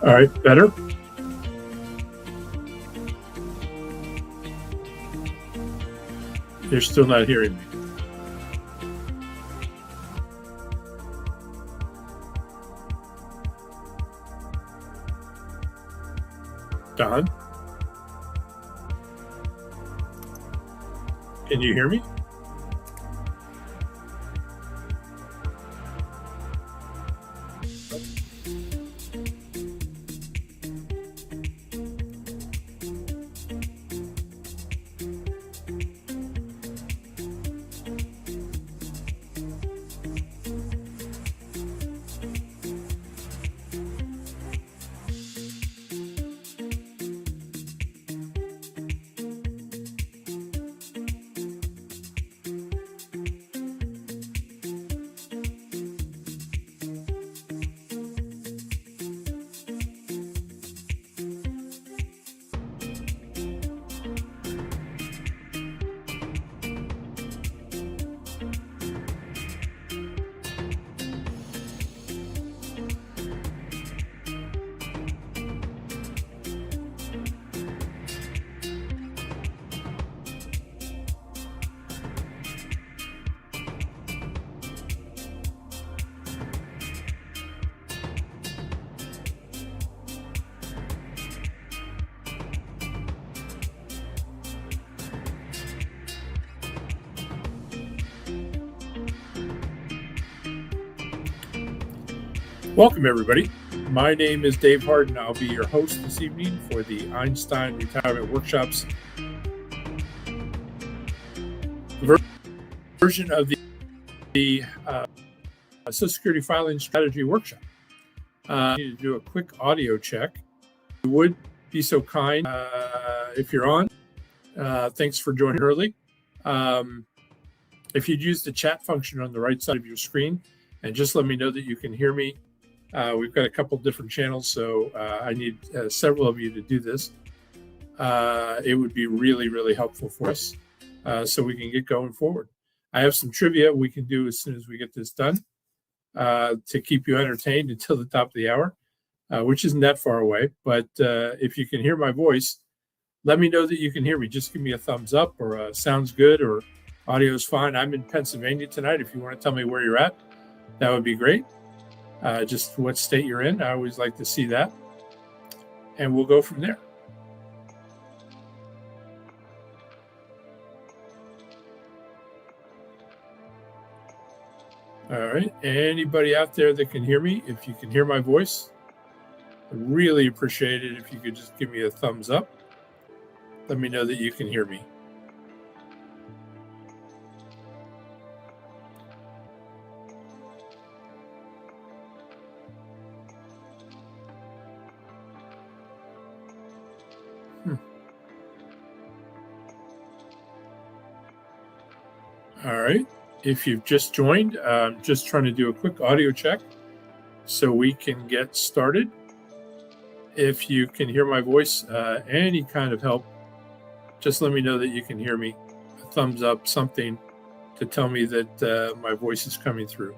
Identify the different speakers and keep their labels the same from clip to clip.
Speaker 1: All right, better? You're still not hearing me. Don? Can you hear me? Welcome, everybody. My name is Dave Harden. I'll be your host this evening for the Einstein Retirement Workshops version of the Social Security Filing Strategy Workshop. I need to do a quick audio check. If you would be so kind, if you're on, thanks for joining early. If you'd use the chat function on the right side of your screen and just let me know that you can hear me. We've got a couple different channels, so I need several of you to do this. It would be really, really helpful for us. so we can get going forward. I have some trivia we can do as soon as we get this done to keep you entertained until the top of the hour, which isn't that far away. But if you can hear my voice, let me know that you can hear me. Just give me a thumbs up or sounds good or audio is fine. I'm in Pennsylvania tonight. If you want to tell me where you're at, that would be great. Just what state you're in. I always like to see that. And we'll go from there. All right. Anybody out there that can hear me, if you can hear my voice, I really appreciate it if you could just give me a thumbs up. Let me know that you can hear me. All right. If you've just joined, I'm just trying to do a quick audio check so we can get started. If you can hear my voice, any kind of help, just let me know that you can hear me. A thumbs up, something to tell me that my voice is coming through.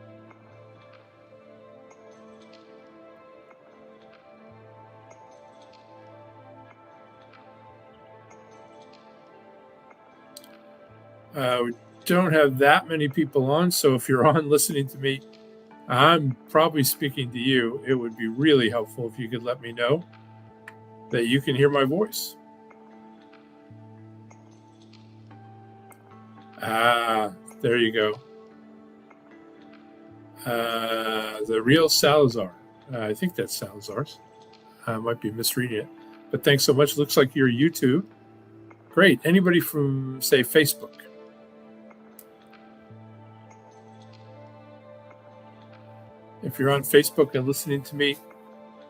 Speaker 1: We don't have that many people on, so if you're on listening to me, I'm probably speaking to you. It would be really helpful if you could let me know that you can hear my voice. There you go. The real Salazar. I think that's Salazar's. I might be misreading it. But thanks so much. Looks like you're YouTube. Great. Anybody from, say, Facebook? If you're on Facebook and listening to me,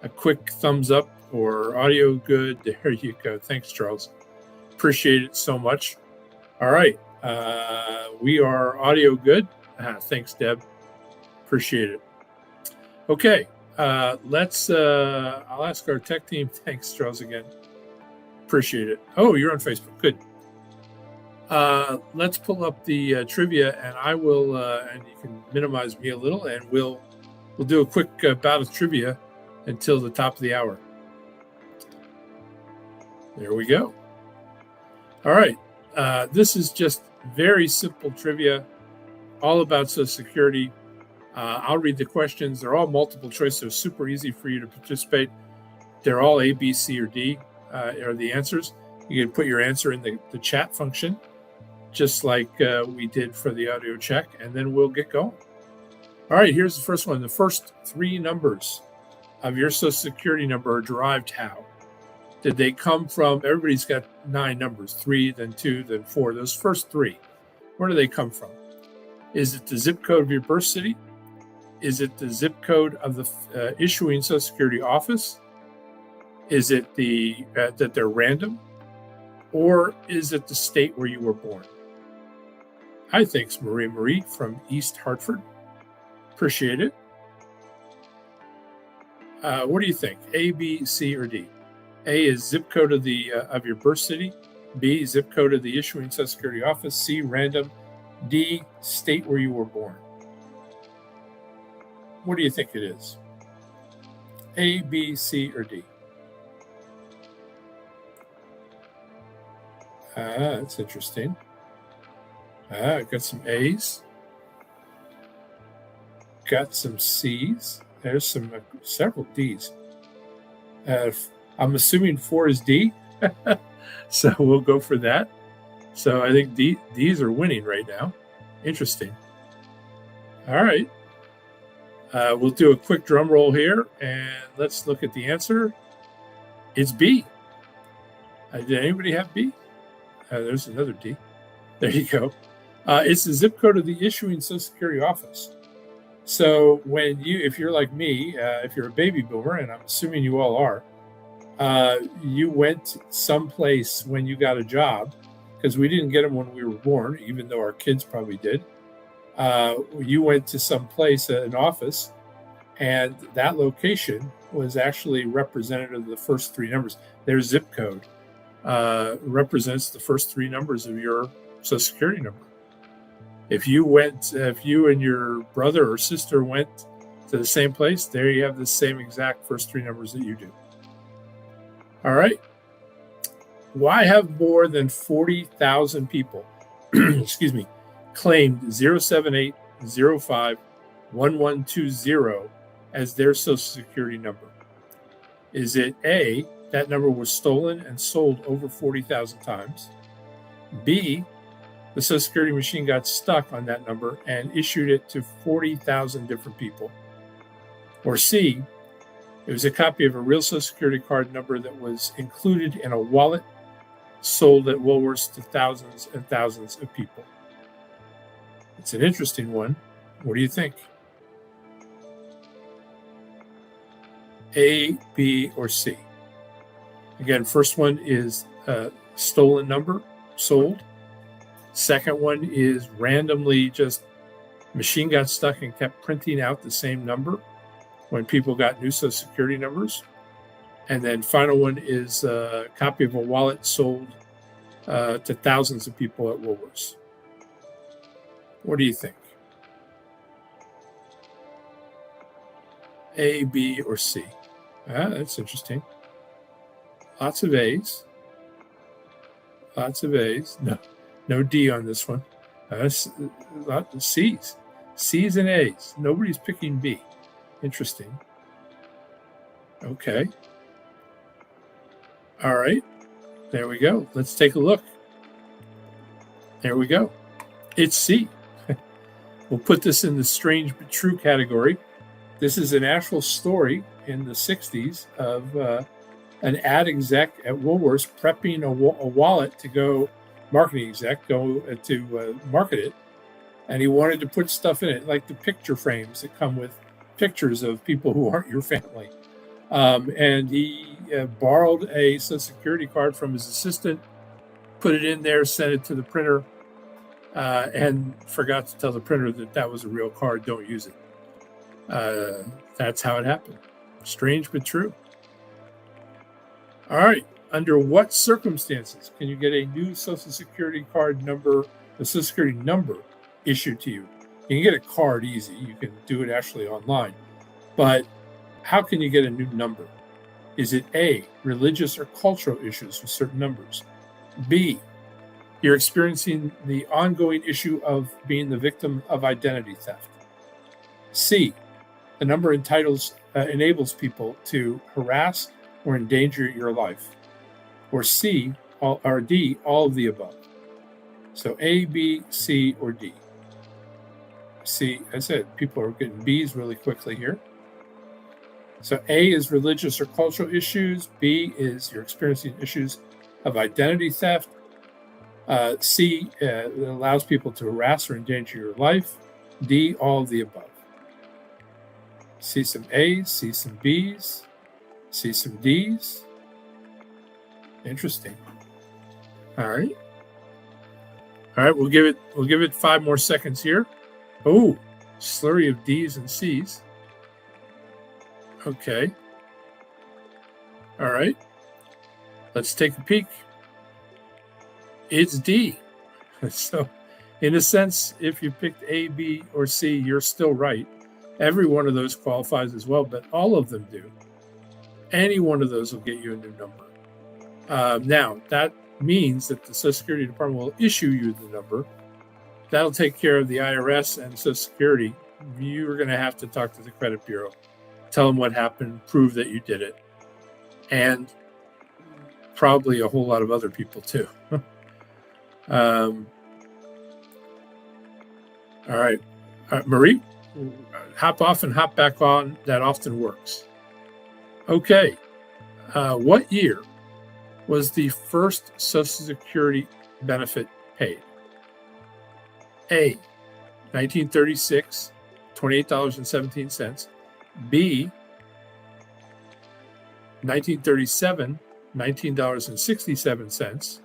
Speaker 1: a quick thumbs up or audio good. There you go. Thanks, Charles. Appreciate it so much. All right. We are audio good. Thanks, Deb. Appreciate it. Okay. I'll ask our tech team. Thanks, Charles, again. Appreciate it. Oh, you're on Facebook. Good. Let's pull up the trivia, and I will, and you can minimize me a little, and we'll do a quick bout of trivia until the top of the hour. There we go. All right. This is just very simple trivia, all about Social Security. I'll read the questions. They're all multiple choice, so super easy for you to participate. They're all A, B, C, or D are the answers. You can put your answer in the chat function, just like we did for the audio check, and then we'll get going. All right, here's the first one. The first three numbers of your Social Security number are derived how? Did they come from, everybody's got 9 numbers, 3, then 2, then 4. Those first 3, where do they come from? Is it the zip code of your birth city? Is it the zip code of the issuing Social Security office? Is it that they're random? Or is it the state where you were born? Hi, thanks, Marie from East Hartford. Appreciate it. What do you think? A, B, C, or D? A is zip code of your birth city. B, zip code of the issuing Social Security office. C, random. D, state where you were born. What do you think it is? A, B, C, or D? That's interesting. Got some A's. Got some C's. There's several D's. I'm assuming 4 is D, so we'll go for that. So I think D's are winning right now. Interesting. All right. We'll do a quick drum roll here, and let's look at the answer. It's B. Did anybody have B? There's another D. There you go. It's the zip code of the issuing Social Security office. So if you're like me, if you're a baby boomer, and I'm assuming you all are, you went someplace when you got a job, because we didn't get them when we were born, even though our kids probably did. You went to some place, an office, and that location was actually representative of the first 3 numbers. Their zip code represents the first 3 numbers of your Social Security number. If you and your brother or sister went to the same place, there you have the same exact first three numbers that you do. All right. Why have more than 40,000 people, excuse me, claimed 078051120 as their Social Security number? Is it A, that number was stolen and sold over 40,000 times? B, the Social Security machine got stuck on that number and issued it to 40,000 different people? Or C, it was a copy of a real Social Security card number that was included in a wallet sold at Woolworths to thousands and thousands of people? It's an interesting one. What do you think? A, B, or C? Again, first one is a stolen number, sold. Second one is randomly just machine got stuck and kept printing out the same number when people got new Social Security numbers. And then final one is a copy of a wallet sold to thousands of people at Woolworths. What do you think? A, B, or C? That's interesting. Lots of A's. Lots of A's. No D on this one. Lots of C's. C's and A's. Nobody's picking B. Interesting. Okay. All right. There we go. Let's take a look. There we go. It's C. We'll put this in the strange but true category. This is an actual story in the 60s of an ad exec at Woolworths prepping a wallet to go, marketing exec, go to market it. And he wanted to put stuff in it, like the picture frames that come with pictures of people who aren't your family. And he borrowed a Social Security card from his assistant, put it in there, sent it to the printer, and forgot to tell the printer that was a real card. Don't use it. That's how it happened. Strange but true. All right. Under what circumstances can you get a new Social Security card number, the Social Security number issued to you? You can get a card easy. You can do it actually online. But how can you get a new number? Is it A, religious or cultural issues with certain numbers? B, you're experiencing the ongoing issue of being the victim of identity theft? C, the number enables people to harass or endanger your life? Or C, or D, all of the above? So A, B, C, or D? C, I said people are getting B's really quickly here. So A is religious or cultural issues. B is you're experiencing issues of identity theft. C, it allows people to harass or endanger your life. D, all of the above. See some A's, see some B's, see some D's. Interesting. All right. All right, we'll give it 5 more seconds here. Oh, slurry of D's and C's. Okay. All right. Let's take a peek. It's D. So, in a sense, if you picked A, B, or C, you're still right. Every one of those qualifies as well, but all of them do. Any one of those will get you a new number. Now, that means that the Social Security Department will issue you the number. That'll take care of the IRS and Social Security. You're going to have to talk to the credit bureau, tell them what happened, prove that you did it, and probably a whole lot of other people too. All right, Marie, hop off and hop back on. That often works. Okay, what year was the first Social Security benefit paid? A, 1936, $28.17. B, 1937, $19.67.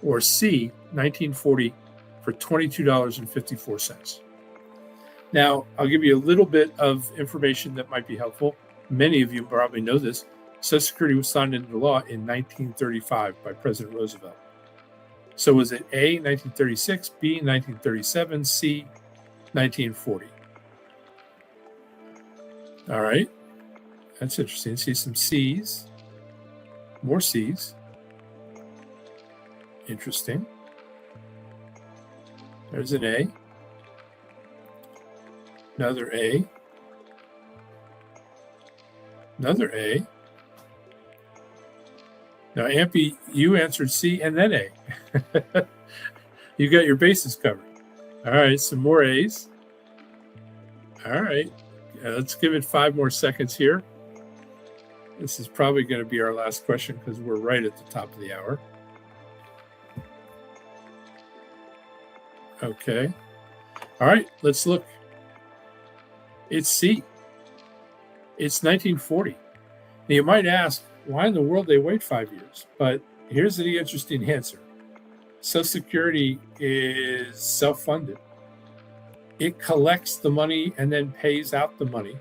Speaker 1: Or C, 1940, for $22.54. Now, I'll give you a little bit of information that might be helpful. Many of you probably know this. Social Security was signed into law in 1935 by President Roosevelt. So was it A, 1936, B, 1937, C, 1940? All right. That's interesting. See some C's. More C's. Interesting. There's an A. Another A. Another A. Now, Ampy, you answered C and then A. You got your bases covered. All right, some more A's. All right, let's give it 5 more seconds here. This is probably going to be our last question because we're right at the top of the hour. Okay. All right, let's look. It's C. It's 1940. Now, you might ask, why in the world they wait 5 years? But here's the interesting answer. Social Security is self-funded. It collects the money and then pays out the money.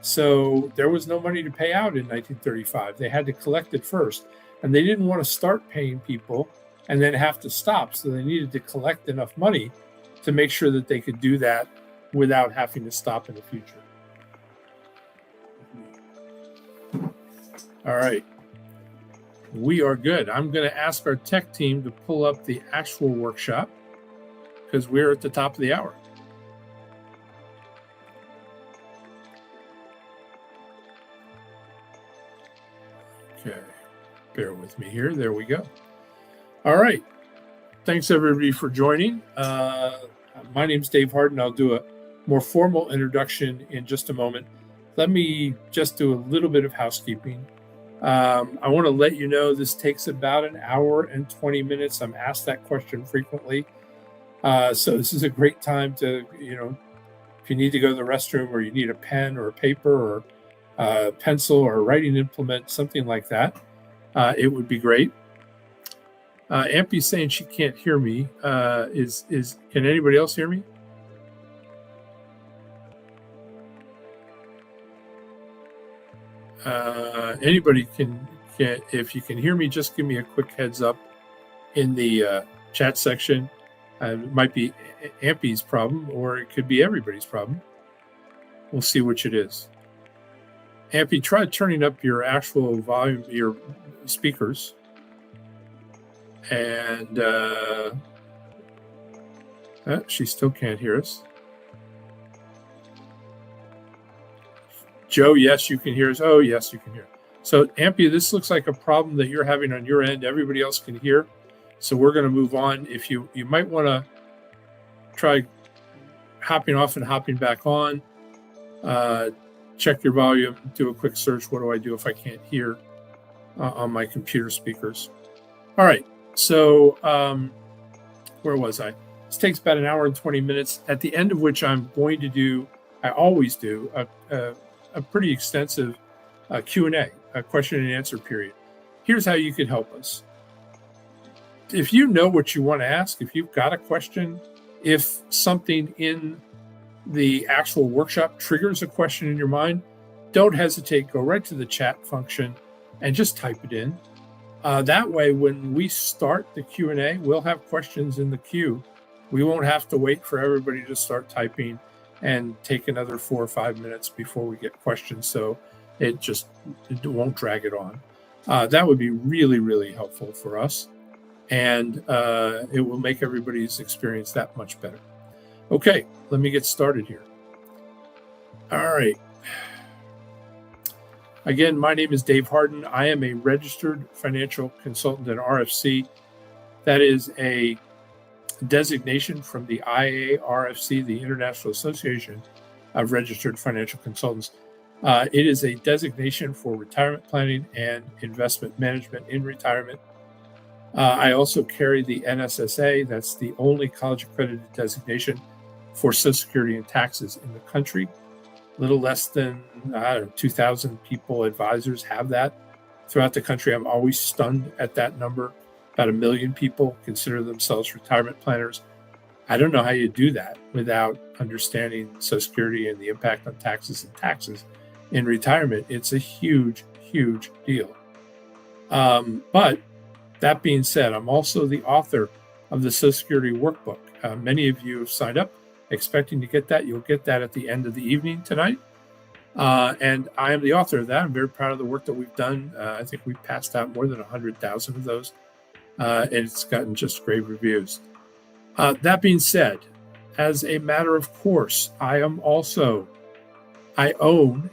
Speaker 1: So there was no money to pay out in 1935. They had to collect it first. And they didn't want to start paying people and then have to stop. So they needed to collect enough money to make sure that they could do that without having to stop in the future. All right. We are good. I'm going to ask our tech team to pull up the actual workshop because we're at the top of the hour. Okay. Bear with me here. There we go. All right. Thanks, everybody, for joining. My name's Dave Harden. I'll do a more formal introduction in just a moment. Let me just do a little bit of housekeeping. I want to let you know this takes about an hour and 20 minutes. I'm asked that question frequently. So this is a great time to, if you need to go to the restroom or you need a pen or a paper or a pencil or a writing implement, something like that, it would be great. Ampy's saying she can't hear me. Can anybody else hear me? Anybody can, if you can hear me, just give me a quick heads up in the chat section. It might be Ampy's problem, or it could be everybody's problem. We'll see which it is. Ampy, try turning up your actual volume, your speakers. And she still can't hear us. Joe, yes, you can hear us. Oh, yes, you can hear. So, Ampy, this looks like a problem that you're having on your end. Everybody else can hear. So we're going to move on. If you might want to try hopping off and hopping back on. Check your volume. Do a quick search. What do I do if I can't hear on my computer speakers? All right. So where was I? This takes about an hour and 20 minutes, at the end of which I'm going to do, I always do, a pretty extensive Q&A, a question and answer period. Here's how you can help us. If you know what you want to ask, if you've got a question, if something in the actual workshop triggers a question in your mind, don't hesitate. Go right to the chat function and just type it in. That way, when we start the Q&A, we'll have questions in the queue. We won't have to wait for everybody to start typing and take another 4 or 5 minutes before we get questions. So it won't drag it on. That would be really, really helpful for us. And it will make everybody's experience that much better. Okay, let me get started here. All right. Again, my name is Dave Harden. I am a registered financial consultant at RFC. That is a designation from the IARFC, the International Association of Registered Financial Consultants. It is a designation for retirement planning and investment management in retirement. I also carry the NSSA. That's the only college accredited designation for Social Security and taxes in the country. A little less than 2,000 people, advisors have that throughout the country. I'm always stunned at that number. About 1 million people consider themselves retirement planners. I don't know how you do that without understanding Social Security and the impact on taxes and taxes in retirement. It's a huge, huge deal. But That being said, I'm also the author of the Social Security Workbook. Many of you have signed up expecting to get that. You'll get that at the end of the evening tonight. And I am the author of that. I'm very proud of the work that we've done. I think we've passed out more than 100,000 of those, and it's gotten just great reviews. That being said, as a matter of course, I own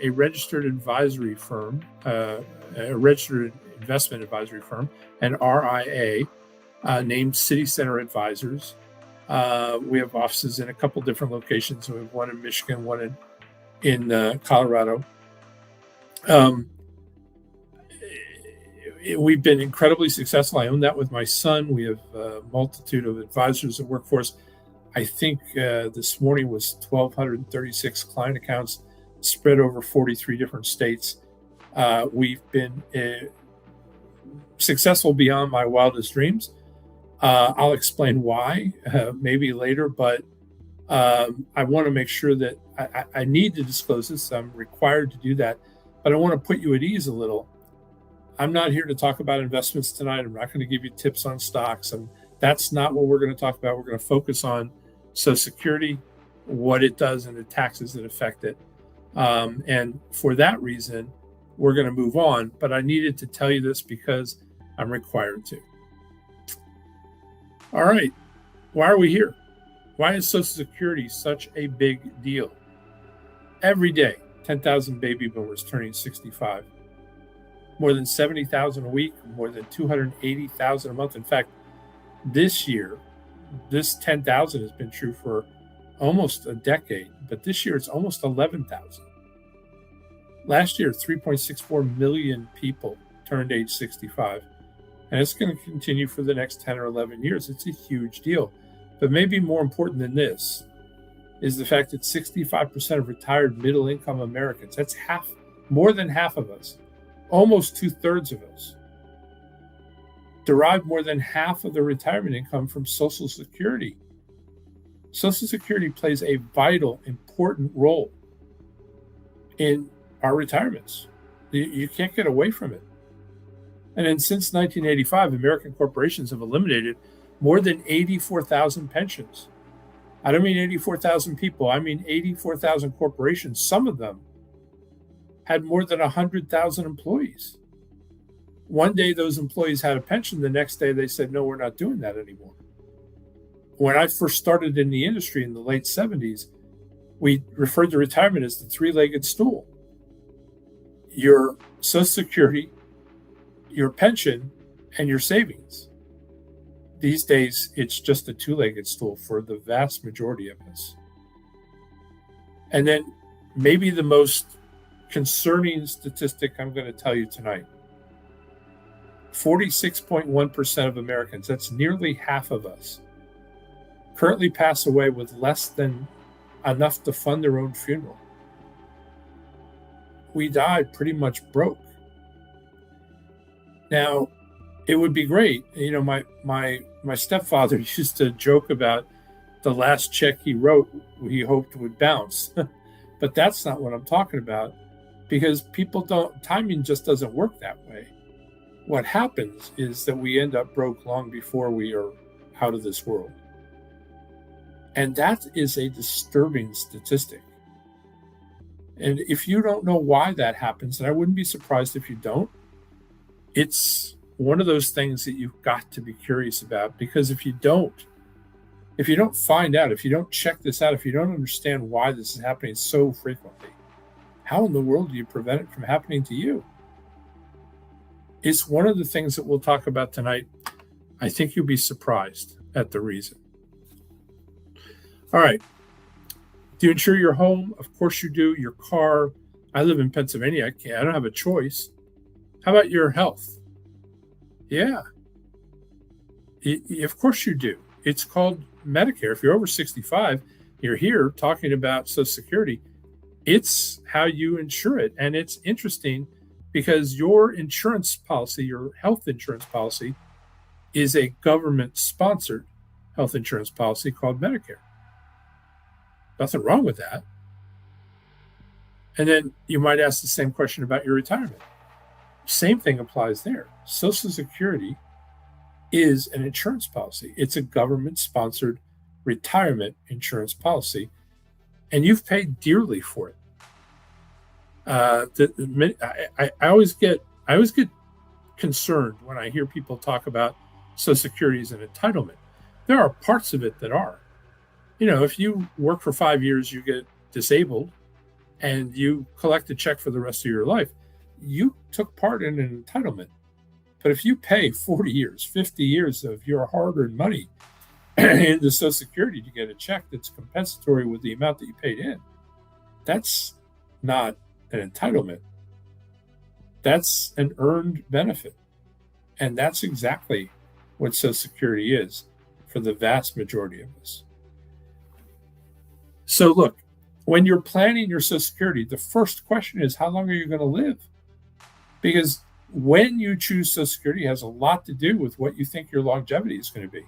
Speaker 1: a registered advisory firm, a registered investment advisory firm, an RIA, named City Center Advisors. We have offices in a couple different locations. We have one in Michigan, one in Colorado. We've been incredibly successful. I own that with my son. We have a multitude of advisors that work for us. I think this morning was 1,236 client accounts spread over 43 different states. We've been successful beyond my wildest dreams. I'll explain why maybe later, but I want to make sure that I need to disclose this. I'm required to do that, but I want to put you at ease a little. I'm not here to talk about investments tonight. I'm not going to give you tips on stocks, and that's not what we're going to talk about. We're going to focus on Social Security, what it does, and the taxes that affect it. And for that reason, we're going to move on. But I needed to tell you this because I'm required to. All right. Why are we here? Why is Social Security such a big deal? Every day, 10,000 baby boomers turning 65. More than 70,000 a week, more than 280,000 a month. In fact, this year, this 10,000 has been true for almost a decade, but this year it's almost 11,000. Last year, 3.64 million people turned age 65, and it's going to continue for the next 10 or 11 years. It's a huge deal. But maybe more important than this is the fact that 65% of retired middle-income Americans, that's more than half of us, almost 2/3 of us, derive more than half of their retirement income from Social Security. Social Security plays a vital, important role in our retirements. You can't get away from it. And then since 1985, American corporations have eliminated more than 84,000 pensions. I don't mean 84,000 people. I mean 84,000 corporations. Some of them had more than 100,000 employees. One day those employees had a pension. The next day they said, no, we're not doing that anymore. When I first started in the industry in the late 70s, we referred to retirement as the three-legged stool. Your Social Security, your pension, and your savings. These days, it's just a two-legged stool for the vast majority of us. And then maybe the most concerning statistic I'm going to tell you tonight. 46.1% of Americans, that's nearly half of us, currently pass away with less than enough to fund their own funeral. We die pretty much broke. Now, it would be great. You know, my stepfather used to joke about the last check he wrote, he hoped would bounce. But that's not what I'm talking about, because timing just doesn't work that way. What happens is that we end up broke long before we are out of this world. And that is a disturbing statistic. And if you don't know why that happens, and I wouldn't be surprised if you don't, it's one of those things that you've got to be curious about, because if you don't find out, if you don't check this out, if you don't understand why this is happening so frequently, how in the world do you prevent it from happening to you? It's one of the things that we'll talk about tonight. I think you'll be surprised at the reason. All right. Do you insure your home? Of course you do. Your car. I live in Pennsylvania. I don't have a choice. How about your health? Yeah. Of course you do. It's called Medicare. If you're over 65, you're here talking about Social Security. It's how you insure it. And it's interesting because your insurance policy, your health insurance policy, is a government-sponsored health insurance policy called Medicare. Nothing wrong with that. And then you might ask the same question about your retirement. Same thing applies there. Social Security is an insurance policy. It's a government-sponsored retirement insurance policy, and you've paid dearly for it. I always get concerned when I hear people talk about Social Security as an entitlement. There are parts of it that are. If you work for 5 years, you get disabled, and you collect a check for the rest of your life. You took part in an entitlement. But if you pay 40 years, 50 years of your hard-earned money into Social Security to get a check that's compensatory with the amount that you paid in, that's not an entitlement. That's an earned benefit. And that's exactly what Social Security is for the vast majority of us. So look, when you're planning your Social Security, the first question is, how long are you going to live? Because when you choose Social Security, it has a lot to do with what you think your longevity is going to be.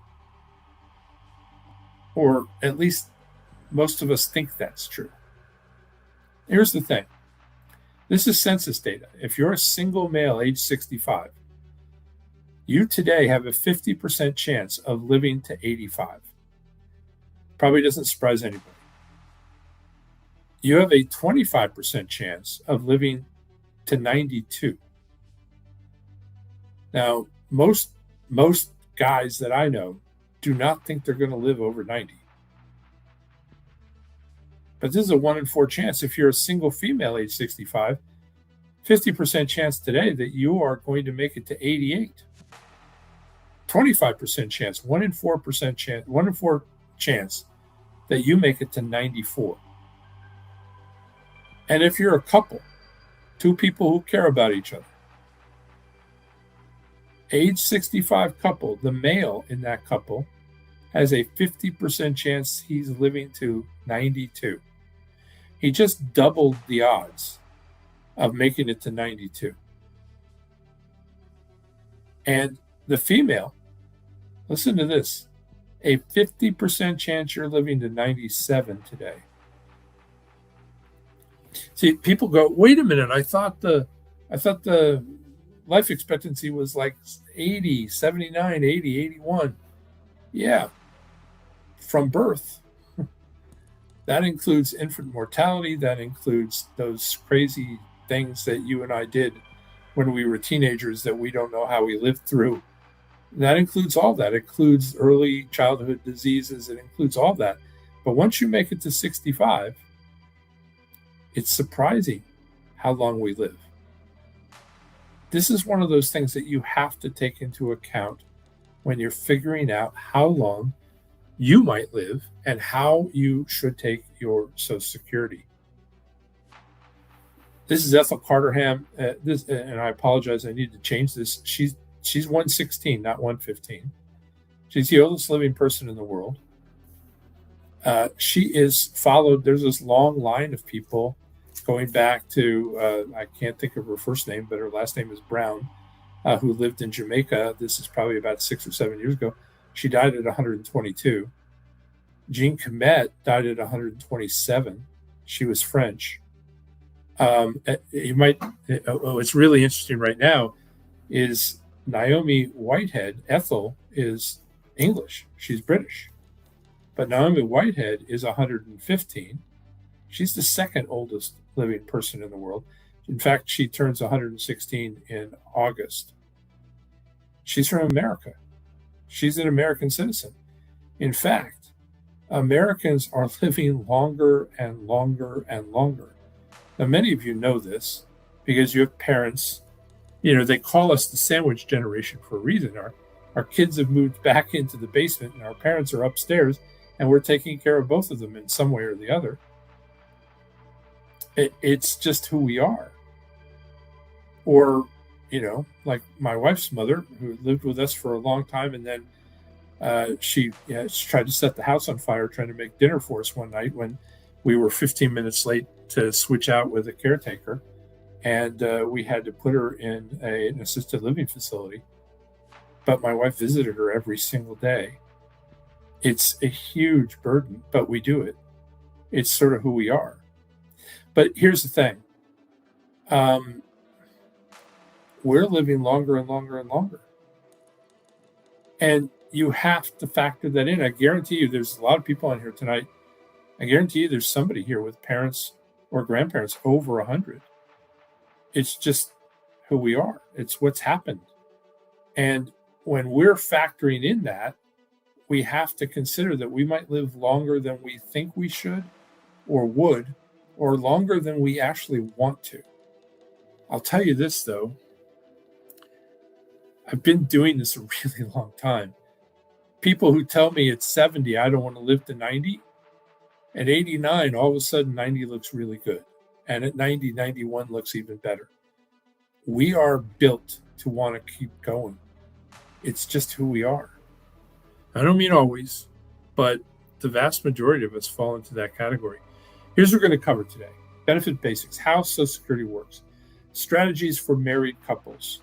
Speaker 1: Or at least most of us think that's true. Here's the thing. This is census data. If you're a single male age 65, you today have a 50% chance of living to 85. Probably doesn't surprise anybody. You have a 25% chance of living to 92. Now, most guys that I know do not think they're going to live over 90. But this is a 1 in 4 chance. If you're a single female age 65, 50% chance today that you are going to make it to 88. 25% chance, 1 in 4% chance, 1 in 4 chance that you make it to 94. And if you're a couple, two people who care about each other, age 65 couple, the male in that couple has a 50% chance he's living to 92. He just doubled the odds of making it to 92. And the female, listen to this, a 50% chance you're living to 97 today. See, people go, wait a minute, I thought the life expectancy was like 80, 79, 80, 81. Yeah, from birth. That includes infant mortality. That includes those crazy things that you and I did when we were teenagers that we don't know how we lived through. That includes all that. It includes early childhood diseases. It includes all that. But once you make it to 65, it's surprising how long we live. This is one of those things that you have to take into account when you're figuring out how long you might live and how you should take your Social Security. This is Ethel Carterham. And I apologize, I need to change this. She's 116, not 115. She's the oldest living person in the world. She is followed. There's this long line of people going back to, I can't think of her first name, but her last name is Brown, who lived in Jamaica. This is probably about 6 or 7 years ago. She died at 122. Jean Comet died at 127. She was French. What's really interesting right now is Naomi Whitehead. Ethel is English. She's British. But Naomi Whitehead is 115. She's the second oldest living person in the world. In fact, she turns 116 in August. She's from America. She's an American citizen. In fact, Americans are living longer and longer and longer. Now, many of you know this because you have parents, they call us the sandwich generation for a reason. Our kids have moved back into the basement and our parents are upstairs and we're taking care of both of them in some way or the other. It's just who we are. Or, like my wife's mother, who lived with us for a long time, and then she tried to set the house on fire trying to make dinner for us one night when we were 15 minutes late to switch out with a caretaker. And we had to put her in an assisted living facility. But my wife visited her every single day. It's a huge burden, but we do it. It's sort of who we are. But here's the thing. We're living longer and longer and longer. And you have to factor that in. I guarantee you, there's a lot of people on here tonight. I guarantee you there's somebody here with parents or grandparents over 100. It's just who we are. It's what's happened. And when we're factoring in that, we have to consider that we might live longer than we think we should or would, or longer than we actually want to. I'll tell you this, though. I've been doing this a really long time. People who tell me at 70, I don't want to live to 90. At 89, all of a sudden, 90 looks really good. And at 90, 91 looks even better. We are built to want to keep going. It's just who we are. I don't mean always, but the vast majority of us fall into that category. Here's what we're going to cover today. Benefit basics, how Social Security works, strategies for married couples,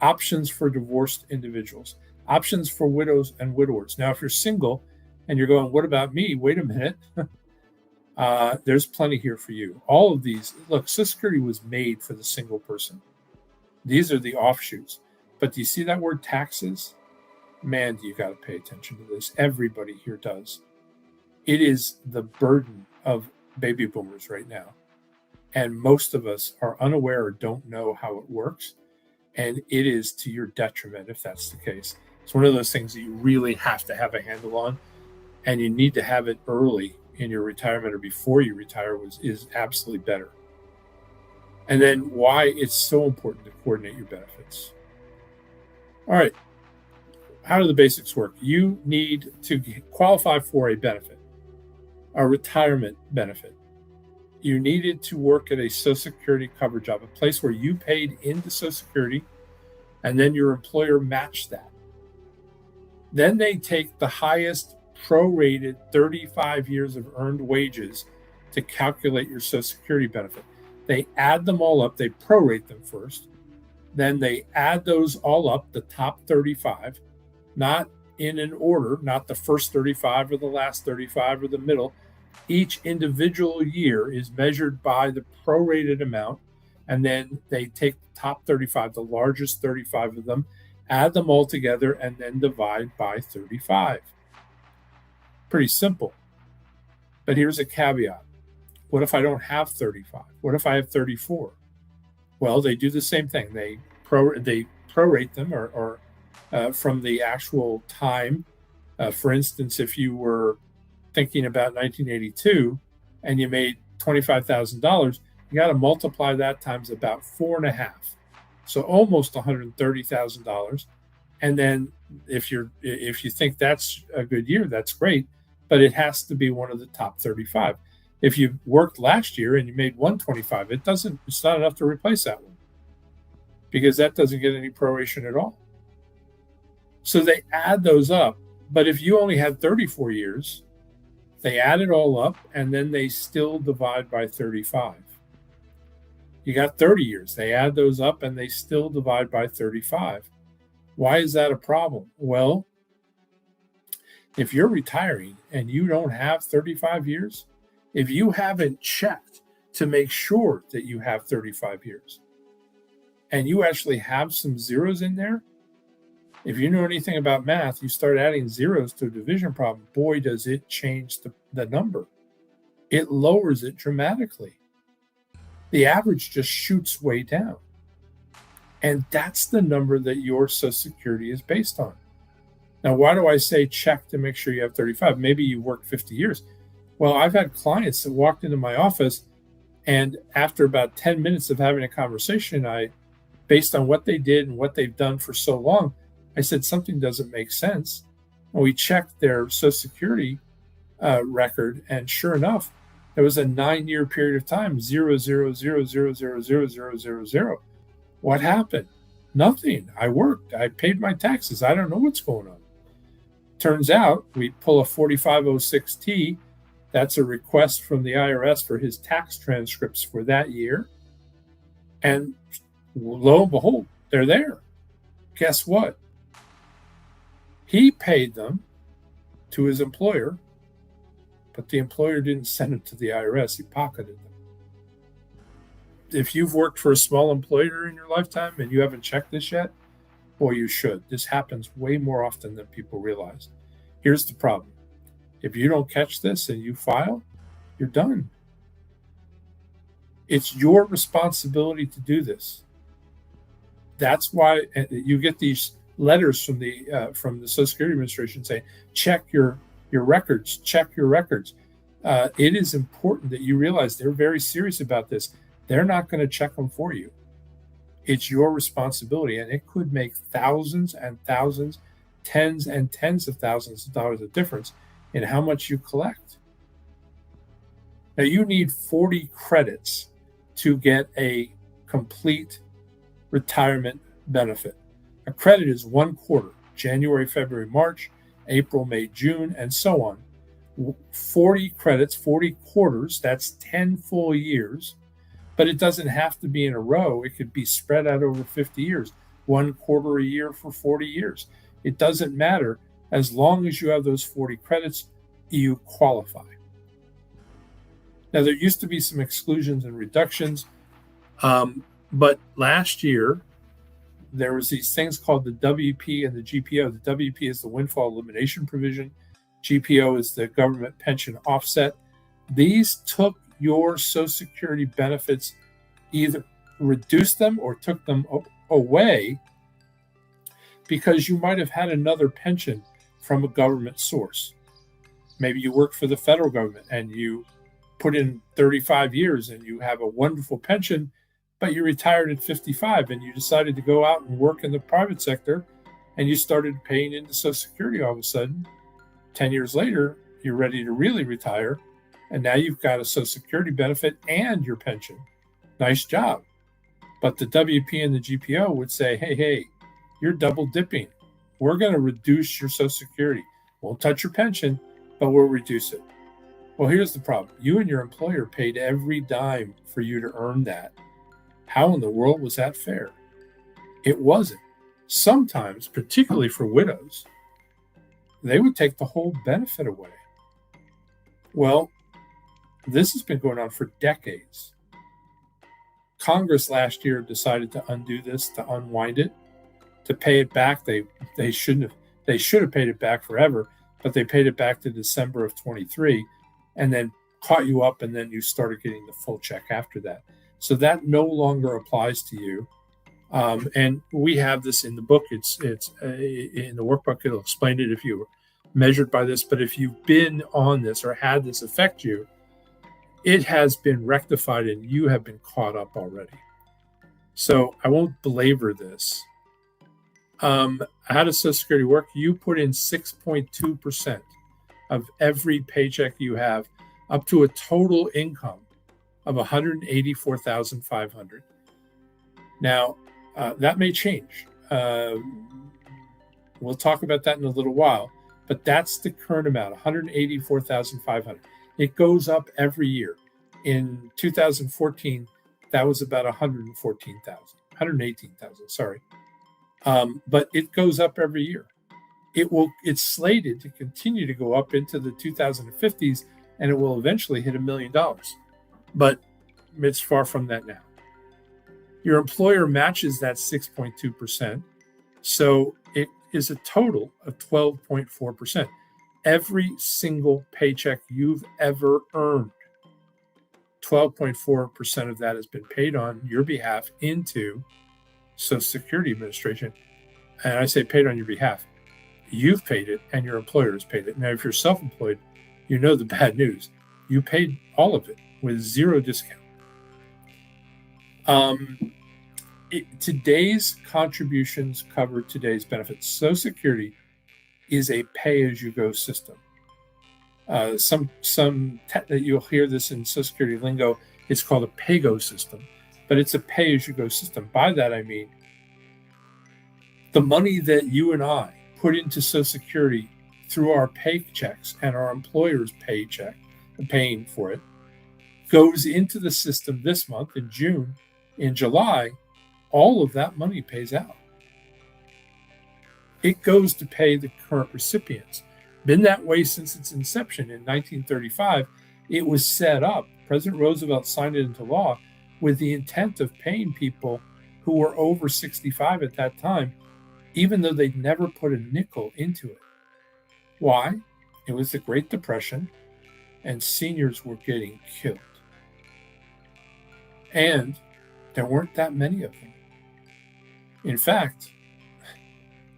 Speaker 1: options for divorced individuals, options for widows and widowers. Now, if you're single and you're going, what about me? Wait a minute. There's plenty here for you. All of these, look, Social Security was made for the single person. These are the offshoots. But do you see that word taxes? Man, do you got to pay attention to this. Everybody here does. It is the burden of baby boomers right now. And most of us are unaware or don't know how it works. And it is to your detriment if that's the case. It's one of those things that you really have to have a handle on. And you need to have it early in your retirement or before you retire is absolutely better. And then why it's so important to coordinate your benefits. All right. How do the basics work? You need to qualify for a benefit, a retirement benefit. You needed to work at a Social Security cover job, a place where you paid into Social Security, and then your employer matched that. Then they take the highest prorated 35 years of earned wages to calculate your Social Security benefit. They add them all up. They prorate them first. Then they add those all up, the top 35, not in an order, not the first 35 or the last 35 or the middle. Each individual year is measured by the prorated amount, and then they take the top 35, the largest 35 of them, add them all together, and then divide by 35. Pretty simple. But here's a caveat. What if I don't have 35? What if I have 34? Well, they do the same thing. They prorate them or from the actual time. For instance, if you were thinking about 1982 and you made $25,000, you got to multiply that times about 4.5. So almost $130,000. And then if you think that's a good year, that's great, but it has to be one of the top 35. If you worked last year and you made 125, it's not enough to replace that one because that doesn't get any proration at all. So they add those up. But if you only had 34 years, they add it all up and then they still divide by 35. You got 30 years. They add those up and they still divide by 35. Why is that a problem? Well, if you're retiring and you don't have 35 years, if you haven't checked to make sure that you have 35 years and you actually have some zeros in there, if you know anything about math, you start adding zeros to a division problem, boy, does it change the number. It lowers it dramatically. The average just shoots way down. And that's the number that your Social Security is based on. Now, why do I say check to make sure you have 35? Maybe you worked 50 years. Well, I've had clients that walked into my office, and after about 10 minutes of having a conversation, based on what they did and what they've done for so long, I said, something doesn't make sense. And we checked their Social Security record, and sure enough, there was a 9-year period of time, 0.000000000. What happened? Nothing. I worked. I paid my taxes. I don't know what's going on. Turns out we pull a 4506T. That's a request from the IRS for his tax transcripts for that year. And lo and behold, they're there. Guess what? He paid them to his employer, but the employer didn't send it to the IRS. He pocketed them. If you've worked for a small employer in your lifetime and you haven't checked this yet, Boy, you should. This happens way more often than people realize. Here's the problem. If you don't catch this and you file, you're done. It's your responsibility to do this. That's why you get these letters from the Social Security Administration saying, check your records, check your records. It is important that you realize they're very serious about this. They're not going to check them for you. It's your responsibility, and it could make thousands and thousands, tens and tens of thousands of dollars of difference in how much you collect. Now, you need 40 credits to get a complete retirement benefit. A credit is 1 quarter, January, February, March, April, May, June, and so on. 40 credits, 40 quarters, that's 10 full years. But it doesn't have to be in a row. It could be spread out over 50 years, 1 quarter a year for 40 years. It doesn't matter. As long as you have those 40 credits, you qualify. Now, there used to be some exclusions and reductions, but last year, there was these things called the WP and the GPO. The WP is the windfall elimination provision. GPO is the government pension offset. These took your Social Security benefits, either reduced them or took them away because you might have had another pension from a government source. Maybe you work for the federal government and you put in 35 years and you have a wonderful pension, but you retired at 55 and you decided to go out and work in the private sector and you started paying into Social Security all of a sudden. 10 years later, you're ready to really retire. And now you've got a Social Security benefit and your pension. Nice job. But the WP and the GPO would say, hey, you're double dipping. We're going to reduce your Social Security. Won't touch your pension, but we'll reduce it. Well, here's the problem. You and your employer paid every dime for you to earn that. How in the world was that fair? It wasn't. Sometimes, particularly for widows, they would take the whole benefit away. Well, this has been going on for decades. Congress last year decided to undo this, to unwind it, to pay it back. They should have paid it back forever, but they paid it back to December of 23 and then caught you up, and then you started getting the full check after that. So that no longer applies to you. And we have this in the book. It's in the workbook. It'll explain it if you were measured by this. But if you've been on this or had this affect you, it has been rectified and you have been caught up already. So I won't belabor this. How does Social Security work? You put in 6.2% of every paycheck you have up to a total income of $184,500. Now, that may change. We'll talk about that in a little while, but that's the current amount, $184,500. It goes up every year. In 2014, that was about $118,000, sorry. But it goes up every year. It's slated to continue to go up into the 2050s, and it will eventually hit $1 million. But it's far from that now. Your employer matches that 6.2%, so it is a total of 12.4%. Every single paycheck you've ever earned, 12.4% of that has been paid on your behalf into Social Security Administration. And I say paid on your behalf. You've paid it and your employer has paid it. Now, if you're self-employed, you know the bad news. You paid all of it with zero discount. Today's contributions cover today's benefits. Social Security is a pay-as-you-go system. You'll hear this in Social Security lingo. It's called a pay-go system, but it's a pay-as-you-go system. By that I mean the money that you and I put into Social Security through our paychecks and our employer's paycheck, paying for it, goes into the system this month in June. In July, all of that money pays out. It goes to pay the current recipients. Been that way since its inception in 1935. It was set up, President Roosevelt signed it into law with the intent of paying people who were over 65 at that time even though they'd never put a nickel into it. Why? It was the Great Depression, and seniors were getting killed. And there weren't that many of them. In fact,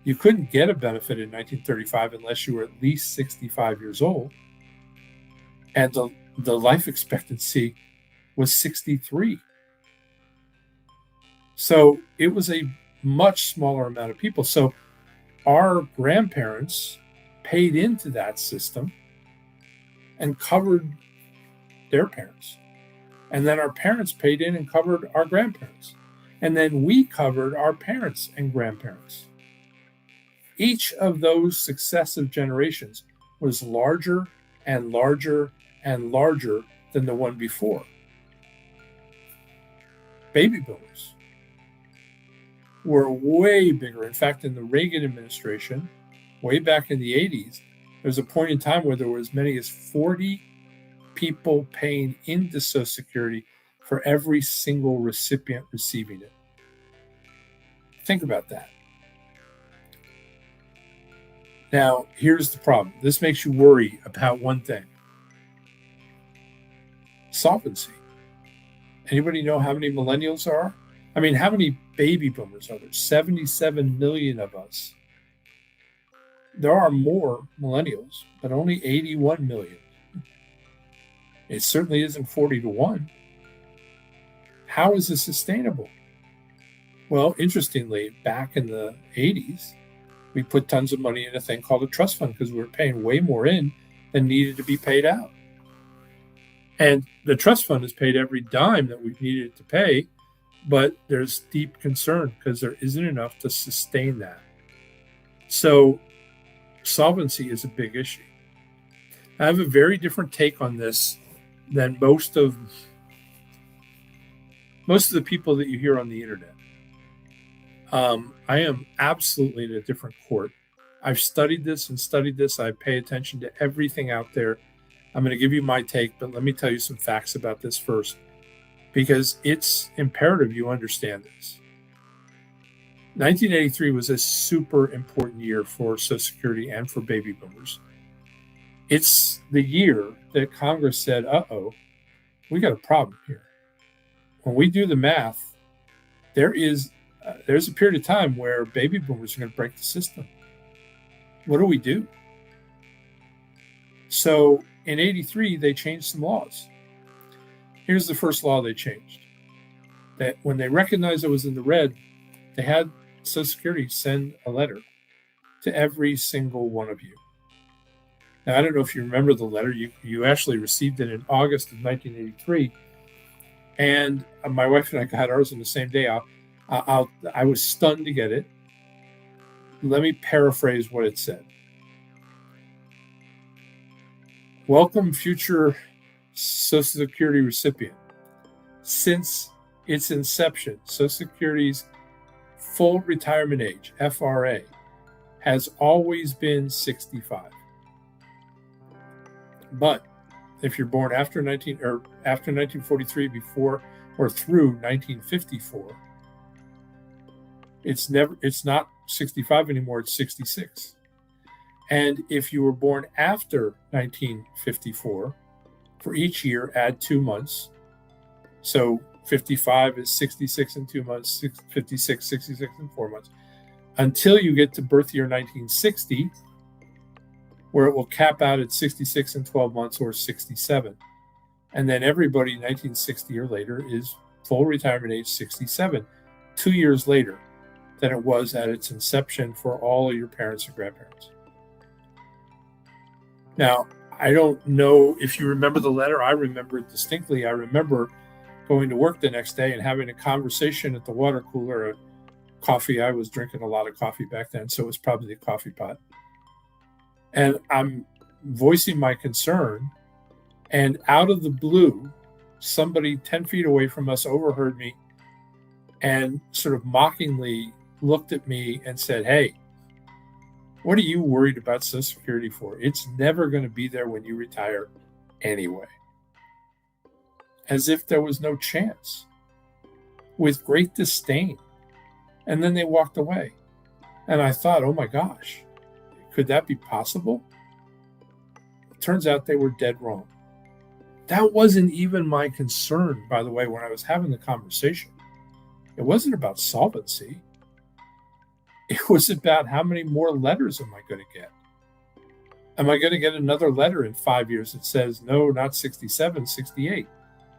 Speaker 1: you couldn't get a benefit in 1935 unless you were at least 65 years old. And the life expectancy was 63. So it was a much smaller amount of people. So our grandparents paid into that system and covered their parents. And then our parents paid in and covered our grandparents. And then we covered our parents and grandparents. Each of those successive generations was larger and larger and larger than the one before. Baby boomers were way bigger. In fact, in the Reagan administration, way back in the 80s, there was a point in time where there were as many as 40 people paying into Social Security for every single recipient receiving it. Think about that. Now, here's the problem. This makes you worry about one thing. Solvency. Anybody know how many millennials there are? I mean, how many baby boomers are there? 77 million of us. There are more millennials, but only 81 million. It certainly isn't 40 to 1. How is this sustainable? Well, interestingly, back in the 80s, we put tons of money in a thing called a trust fund because we were paying way more in than needed to be paid out. And the trust fund has paid every dime that we've needed to pay, but there's deep concern because there isn't enough to sustain that. So solvency is a big issue. I have a very different take on this than most of the people that you hear on the internet. I am absolutely in a different court. I've studied this. I pay attention to everything out there. I'm going to give you my take, but let me tell you some facts about this first, because it's imperative you understand this. 1983 was a super important year for Social Security and for baby boomers. It's the year that Congress said, we got a problem here. When we do the math, there's a period of time where baby boomers are going to break the system. What do we do? So in 83, they changed some laws. Here's the first law they changed. That when they recognized it was in the red, they had Social Security send a letter to every single one of you. Now, I don't know if you remember the letter. You actually received it in August of 1983. And my wife and I got ours on the same day. I was stunned to get it. Let me paraphrase what it said. Welcome, future Social Security recipient. Since its inception, Social Security's full retirement age, FRA, has always been 65. But if you're born after 1943, before or through 1954, it's not 65 anymore, it's 66. And if you were born after 1954, for each year add 2 months. So 55 is 66 in 2 months, 56, 66 in 4 months, until you get to birth year 1960, where it will cap out at 66 in 12 months or 67. And then everybody 1960 or later is full retirement age 67, 2 years later than it was at its inception for all of your parents and grandparents. Now, I don't know if you remember the letter. I remember it distinctly. I remember going to work the next day and having a conversation at the water cooler, coffee. I was drinking a lot of coffee back then, so it was probably the coffee pot. And I'm voicing my concern, and out of the blue, somebody 10 feet away from us overheard me and sort of mockingly looked at me and said, "Hey, what are you worried about Social Security for? It's never going to be there when you retire anyway." As if there was no chance, with great disdain. And then they walked away. And I thought, oh my gosh, could that be possible? It turns out they were dead wrong. That wasn't even my concern, by the way, when I was having the conversation. It wasn't about solvency. It was about how many more letters am I going to get? Am I going to get another letter in 5 years that says, no, not 67, 68?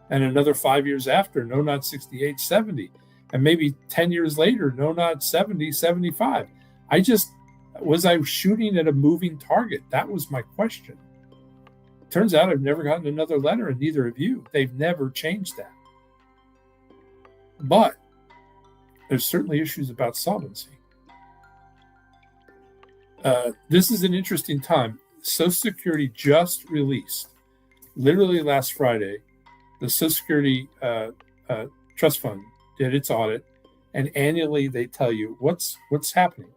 Speaker 1: And another 5 years after, no, not 68, 70. And maybe 10 years later, no, not 70, 75. Was I shooting at a moving target? That was my question. Turns out I've never gotten another letter, and neither have you. They've never changed that. But there's certainly issues about solvency. This is an interesting time. Social Security just released, literally last Friday, the Social Security Trust Fund did its audit, and annually they tell you what's happening.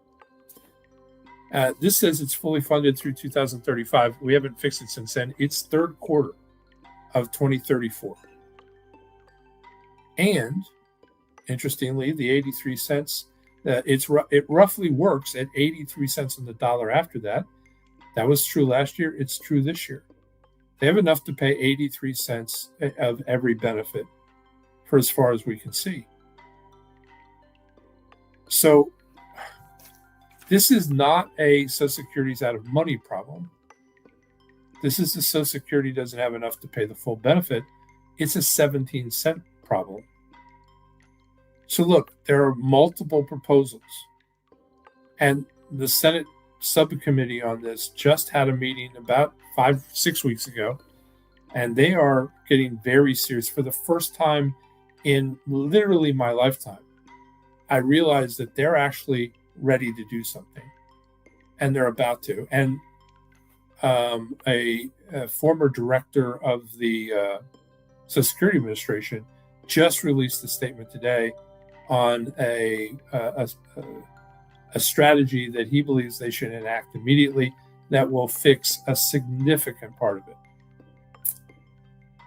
Speaker 1: This says it's fully funded through 2035. We haven't fixed it since then. It's third quarter of 2034. And interestingly, the 83 cents, it roughly works at 83 cents on the dollar after that. That was true last year. It's true this year. They have enough to pay 83 cents of every benefit for as far as we can see. So this is not a Social Security's out of money problem. This is the Social Security doesn't have enough to pay the full benefit. It's a 17-cent problem. So look, there are multiple proposals. And the Senate subcommittee on this just had a meeting about 5-6 weeks ago. And they are getting very serious. For the first time in literally my lifetime, I realized that they're actually ready to do something, and they're about to. And a former director of the Social Security Administration just released a statement today on a strategy that he believes they should enact immediately that will fix a significant part of it.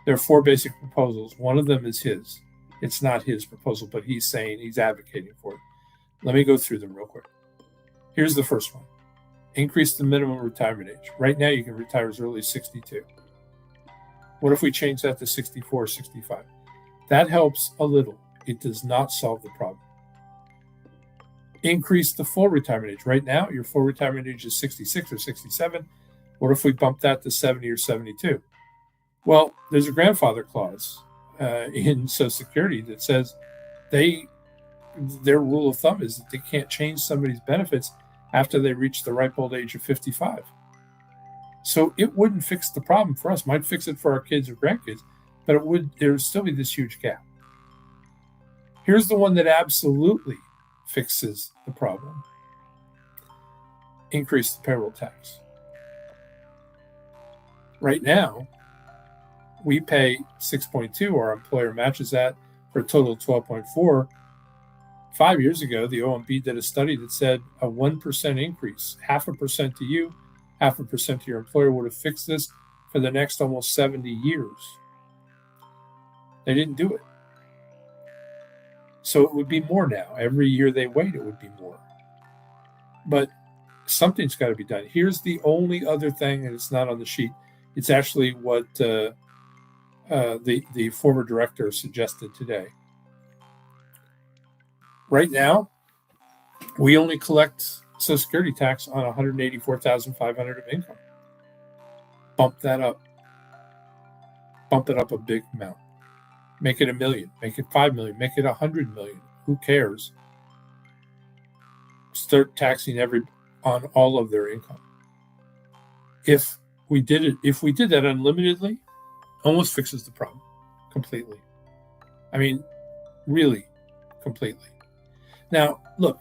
Speaker 1: There are 4 basic proposals. One of them is his. It's not his proposal, but he's saying he's advocating for it. Let me go through them real quick. Here's the first one. Increase the minimum retirement age. Right now, you can retire as early as 62. What if we change that to 64 or 65? That helps a little. It does not solve the problem. Increase the full retirement age. Right now, your full retirement age is 66 or 67. What if we bump that to 70 or 72? Well, there's a grandfather clause in Social Security that says their rule of thumb is that they can't change somebody's benefits after they reach the ripe old age of 55. So it wouldn't fix the problem for us. Might fix it for our kids or grandkids, but there would still be this huge gap. Here's the one that absolutely fixes the problem. Increase the payroll tax. Right now, we pay 6.2. Our employer matches that for a total of 12.4. 5 years ago, the OMB did a study that said a 1% increase, 0.5% to you, 0.5% to your employer would have fixed this for the next almost 70 years. They didn't do it. So it would be more now. Every year they wait, it would be more. But something's got to be done. Here's the only other thing, and it's not on the sheet. It's actually what the former director suggested today. Right now, we only collect Social Security tax on $184,500 of income. Bump that up. Bump it up a big amount. Make it $1 million. Make it $5 million. Make it $100 million. Who cares? Start taxing on all of their income. If we did that unlimitedly, almost fixes the problem completely. I mean, really, completely. Now, look,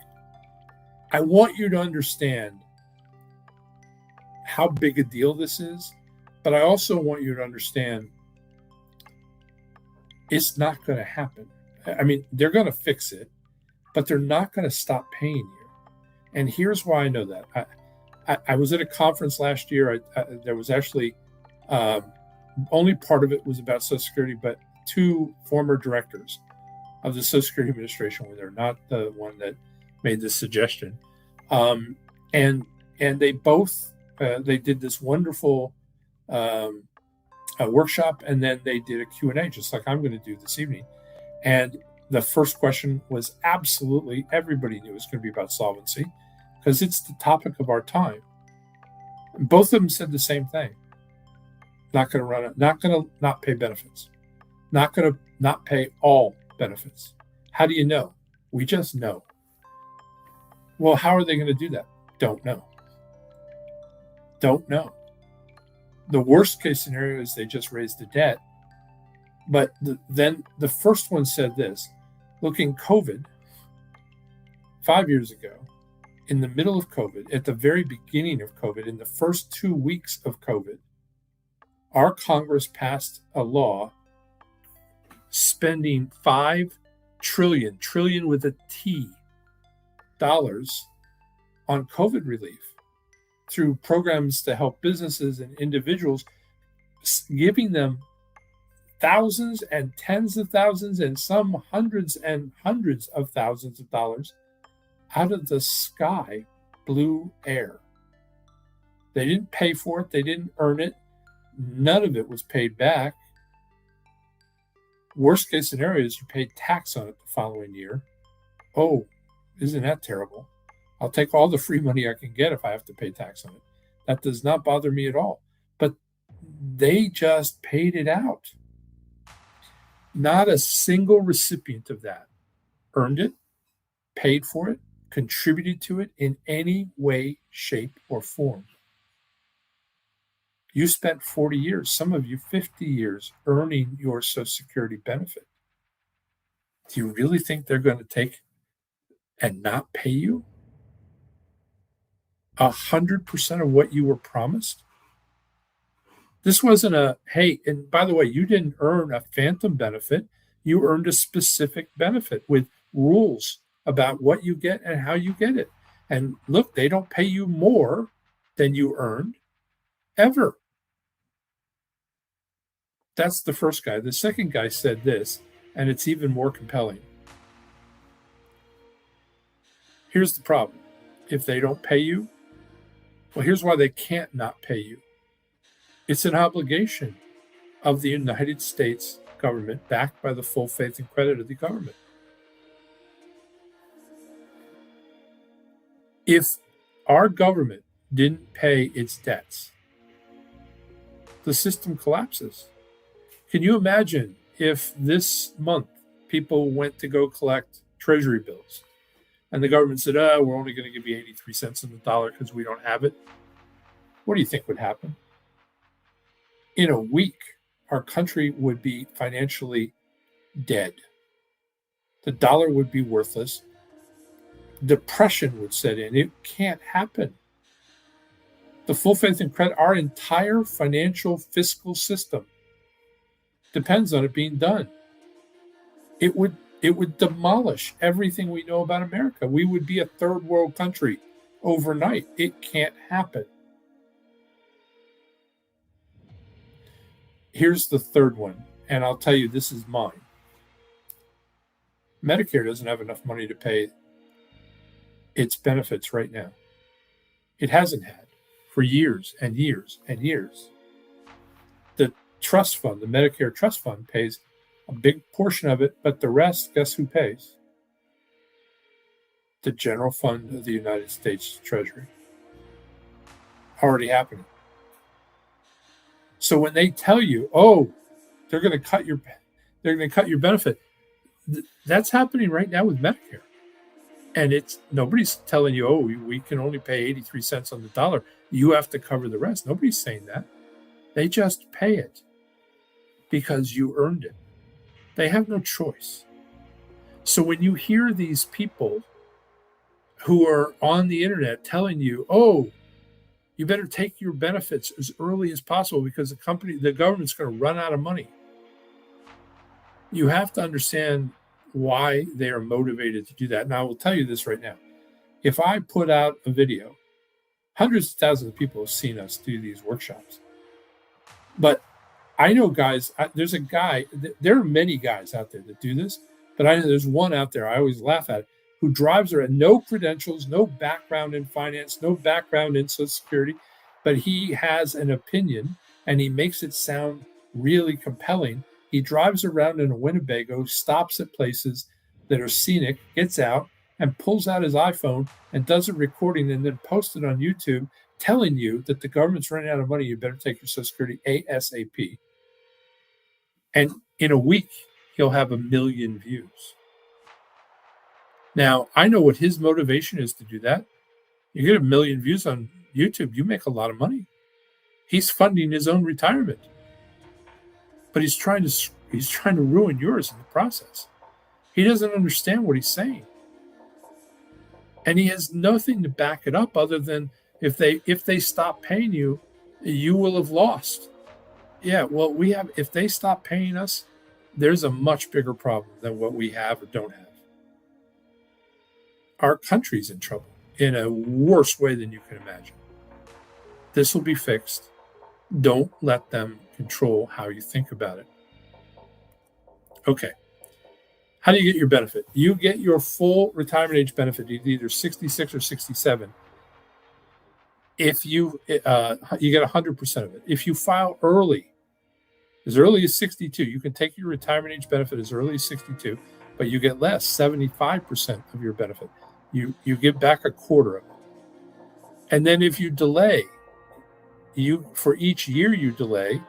Speaker 1: I want you to understand how big a deal this is, but I also want you to understand it's not going to happen. I mean, they're going to fix it, but they're not going to stop paying you. And here's why I know that. I was at a conference last year. There was actually only part of it was about Social Security, but 2 former directors of the Social Security Administration were there, not the one that made this suggestion. Um, and they both they did this wonderful um, workshop, and then they did a Q&A, just like I'm going to do this evening. And the first question was absolutely, everybody knew it was going to be about solvency because it's the topic of our time. And both of them said the same thing. Not going to run it, not going to not pay benefits, not going to not pay all benefits. How do you know? We just know. Well, how are they going to do that? Don't know. Don't know. The worst case scenario is they just raise the debt. But then the first one said this, looking COVID 5 years ago, in the middle of COVID, at the very beginning of COVID, in the first 2 weeks of COVID, our Congress passed a law spending $5 trillion with a T, dollars on COVID relief through programs to help businesses and individuals, giving them thousands and tens of thousands and some hundreds and hundreds of thousands of dollars out of the sky, blue air. They didn't pay for it. They didn't earn it. None of it was paid back. Worst case scenario is you paid tax on it the following year. Oh, isn't that terrible? I'll take all the free money I can get if I have to pay tax on it. That does not bother me at all. But they just paid it out. Not a single recipient of that earned it, paid for it, contributed to it in any way, shape, or form. You spent 40 years, some of you 50 years, earning your Social Security benefit. Do you really think they're going to take and not pay you 100% of what you were promised? This wasn't a, hey, and by the way, you didn't earn a phantom benefit. You earned a specific benefit with rules about what you get and how you get it. And look, they don't pay you more than you earned ever. That's the first guy. The second guy said this, and it's even more compelling. Here's the problem. If they don't pay you, well, here's why they can't not pay you. It's an obligation of the United States government, backed by the full faith and credit of the government. If our government didn't pay its debts, the system collapses. Can you imagine if this month people went to go collect treasury bills and the government said, we're only going to give you 83 cents on the dollar because we don't have it? What do you think would happen? In a week, our country would be financially dead. The dollar would be worthless. Depression would set in. It can't happen. The full faith and credit, our entire financial fiscal system depends on it being done. It would demolish everything we know about America. We would be a third world country overnight. It can't happen. Here's the third one, and I'll tell you, this is mine. Medicare doesn't have enough money to pay its benefits right now. It hasn't had for years and years and years. The trust fund, the Medicare trust fund, pays a big portion of it, but the rest, guess who pays? The general fund of the United States Treasury. Already happening. So when they tell you, they're going to cut your benefit, that's happening right now with Medicare. And nobody's telling you, we can only pay 83 cents on the dollar. You have to cover the rest. Nobody's saying that. They just pay it because you earned it. They have no choice. So when you hear these people who are on the internet telling you, you better take your benefits as early as possible because the government's going to run out of money, you have to understand why they are motivated to do that. And I will tell you this right now. If I put out a video, hundreds of thousands of people have seen us do these workshops. But I know guys, there are many guys out there that do this, but I know there's one out there, I always laugh at it. who drives around, no credentials, no background in finance, no background in Social Security, but he has an opinion and he makes it sound really compelling. He drives around in a Winnebago, stops at places that are scenic, gets out and pulls out his iPhone and does a recording and then posts it on YouTube telling you that the government's running out of money. You better take your Social Security ASAP. And in a week, he'll have 1 million views. Now, I know what his motivation is to do that. You get 1 million views on YouTube, you make a lot of money. He's funding his own retirement. But he's trying to ruin yours in the process. He doesn't understand what he's saying. And he has nothing to back it up other than if they stop paying you, you will have lost. Yeah, well, if they stop paying us, there's a much bigger problem than what we have or don't have. Our country's in trouble in a worse way than you can imagine. This will be fixed. Don't let them control how you think about it. Okay. How do you get your benefit? You get your full retirement age benefit, either 66 or 67. If you get 100% of it. If you file early as 62, you can take your retirement age benefit as early as 62, but you get less, 75% of your benefit. You give back a quarter of it. And then if you delay, for each year you delay,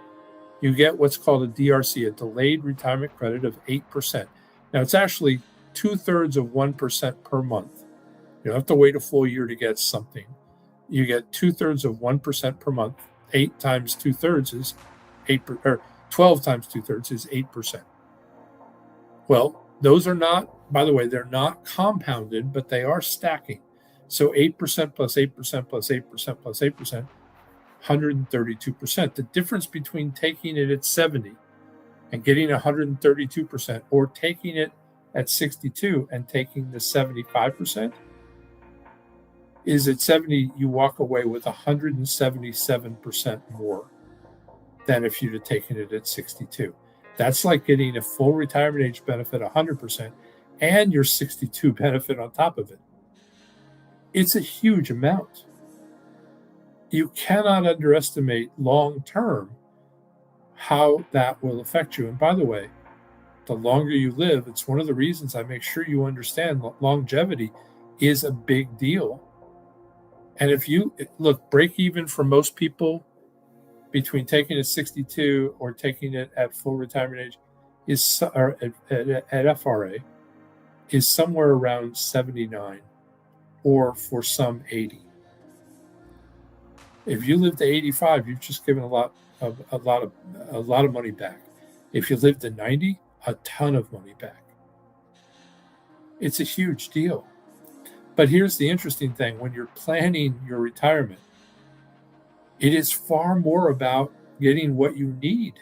Speaker 1: you get what's called a DRC, a delayed retirement credit of 8%. Now it's actually 2/3 of 1% per month. You don't have to wait a full year to get something. You get 2/3 of 1% per month. 8 times 2/3 is 8, or 12 times 2/3 is 8%. Well, those are not, by the way, they're not compounded, but they are stacking. So 8% plus 8% plus 8% plus 8%, 132%. The difference between taking it at 70 and getting 132% or taking it at 62 and taking the 75% is at 70, you walk away with 177% more than if you'd have taken it at 62. That's like getting a full retirement age benefit, 100%, and your 62 benefit on top of it. It's a huge amount. You cannot underestimate long-term how that will affect you. And by the way, the longer you live, it's one of the reasons I make sure you understand longevity is a big deal. And if you look, break even for most people between taking it at 62 or taking it at full retirement age or at FRA is somewhere around 79, or for some 80. If you live to 85, you've just given a lot of money back. If you live to 90, a ton of money back. It's a huge deal. But here's the interesting thing: when you're planning your retirement, it is far more about getting what you need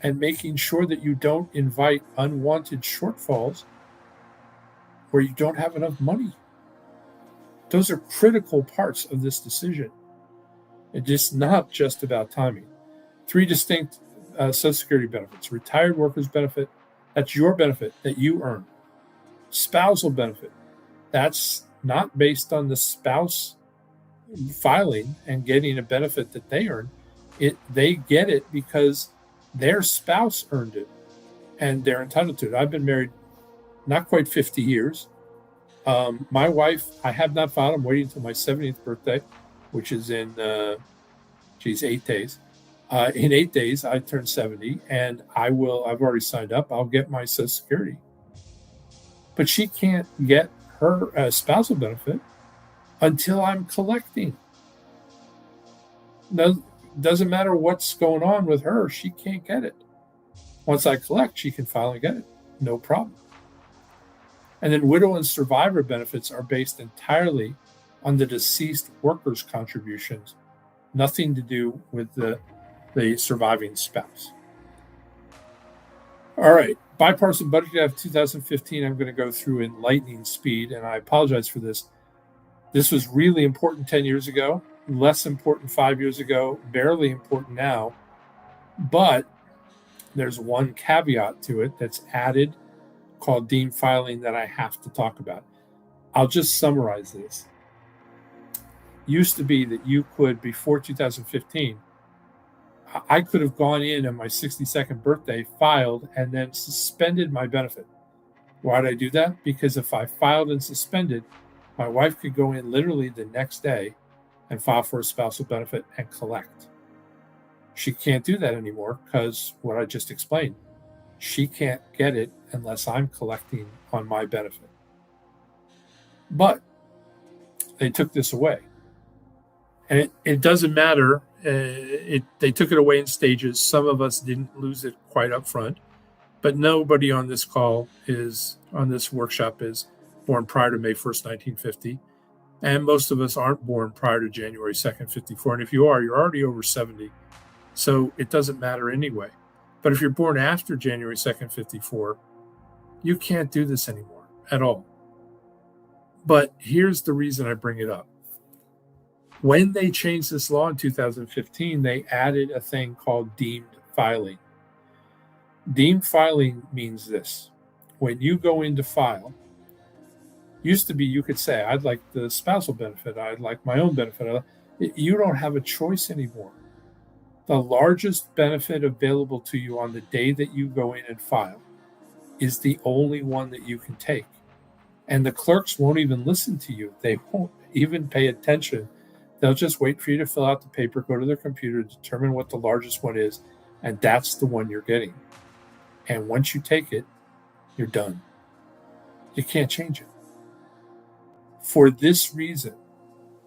Speaker 1: and making sure that you don't invite unwanted shortfalls where you don't have enough money. Those are critical parts of this decision. It's not just about timing. 3 distinct Social Security benefits. Retired workers benefit, that's your benefit that you earn. Spousal benefit, that's not based on the spouse filing and getting a benefit that they earn. They get it because their spouse earned it and they're entitled to it. I've been married not quite 50 years. My wife, I have not filed. I'm waiting until my 70th birthday, which is in 8 days. In 8 days, I turn 70, and I've already signed up. I'll get my Social Security. But she can't get her spousal benefit until I'm collecting. No, doesn't matter what's going on with her, she can't get it. Once I collect, she can file and get it. No problem. And then widow and survivor benefits are based entirely on the deceased worker's contributions, nothing to do with the surviving spouse. All right, bipartisan budget of 2015, I'm going to go through in lightning speed, and I apologize for this. This was really important 10 years ago, less important 5 years ago, barely important now, but there's one caveat to it that's added called deemed filing that I have to talk about. I'll just summarize this. Used to be that you could, before 2015, I could have gone in on my 62nd birthday, filed, and then suspended my benefit. Why did I do that? Because if I filed and suspended, my wife could go in literally the next day and file for a spousal benefit and collect. She can't do that anymore because what I just explained. She can't get it unless I'm collecting on my benefit. But they took this away. And it doesn't matter. They took it away in stages. Some of us didn't lose it quite up front. But nobody on this workshop is born prior to May 1st, 1950. And most of us aren't born prior to January 2nd, 54. And if you are, you're already over 70. So it doesn't matter anyway. But if you're born after January 2nd, 54, you can't do this anymore at all. But here's the reason I bring it up. When they changed this law in 2015, they added a thing called deemed filing. Deemed filing means this. When you go in to file, used to be you could say, I'd like the spousal benefit, I'd like my own benefit. You don't have a choice anymore. The largest benefit available to you on the day that you go in and file is the only one that you can take. And the clerks won't even listen to you. They won't even pay attention. They'll just wait for you to fill out the paper, go to their computer, determine what the largest one is, and that's the one you're getting. And once you take it, you're done. You can't change it. For this reason,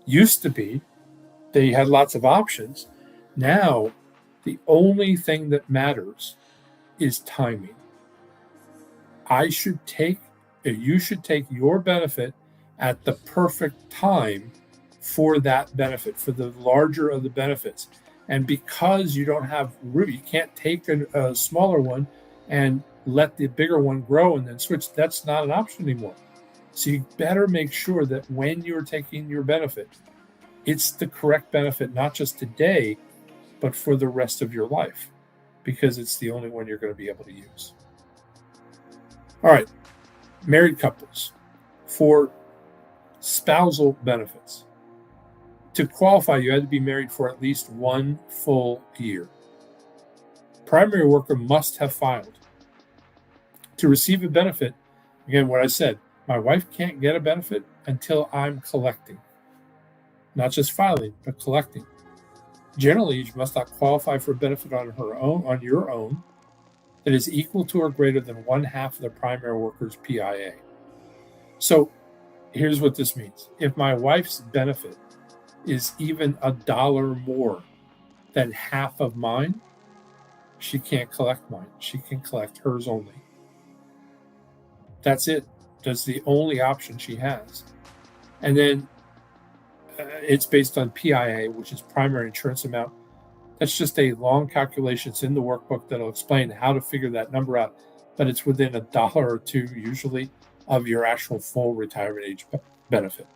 Speaker 1: used to be they had lots of options. Now, the only thing that matters is timing. You should take your benefit at the perfect time for that benefit, for the larger of the benefits. And because you don't have room, you can't take a smaller one and let the bigger one grow and then switch. That's not an option anymore. So you better make sure that when you're taking your benefit, it's the correct benefit, not just today, but for the rest of your life, because it's the only one you're going to be able to use. All right, married couples, for spousal benefits. To qualify, you had to be married for at least 1 full year. Primary worker must have filed. To receive a benefit, again, what I said, my wife can't get a benefit until I'm collecting. Not just filing, but collecting. Generally, you must not qualify for a benefit on your own, that is equal to or greater than 1/2 of the primary worker's PIA. So here's what this means. If my wife's benefit is even $1 more than half of mine, she can't collect mine. She can collect hers only. That's it. That's the only option she has. And then it's based on PIA, which is primary insurance amount. That's just a long calculation. It's in the workbook that'll explain how to figure that number out. But it's within $1 or $2 usually of your actual full retirement age benefit.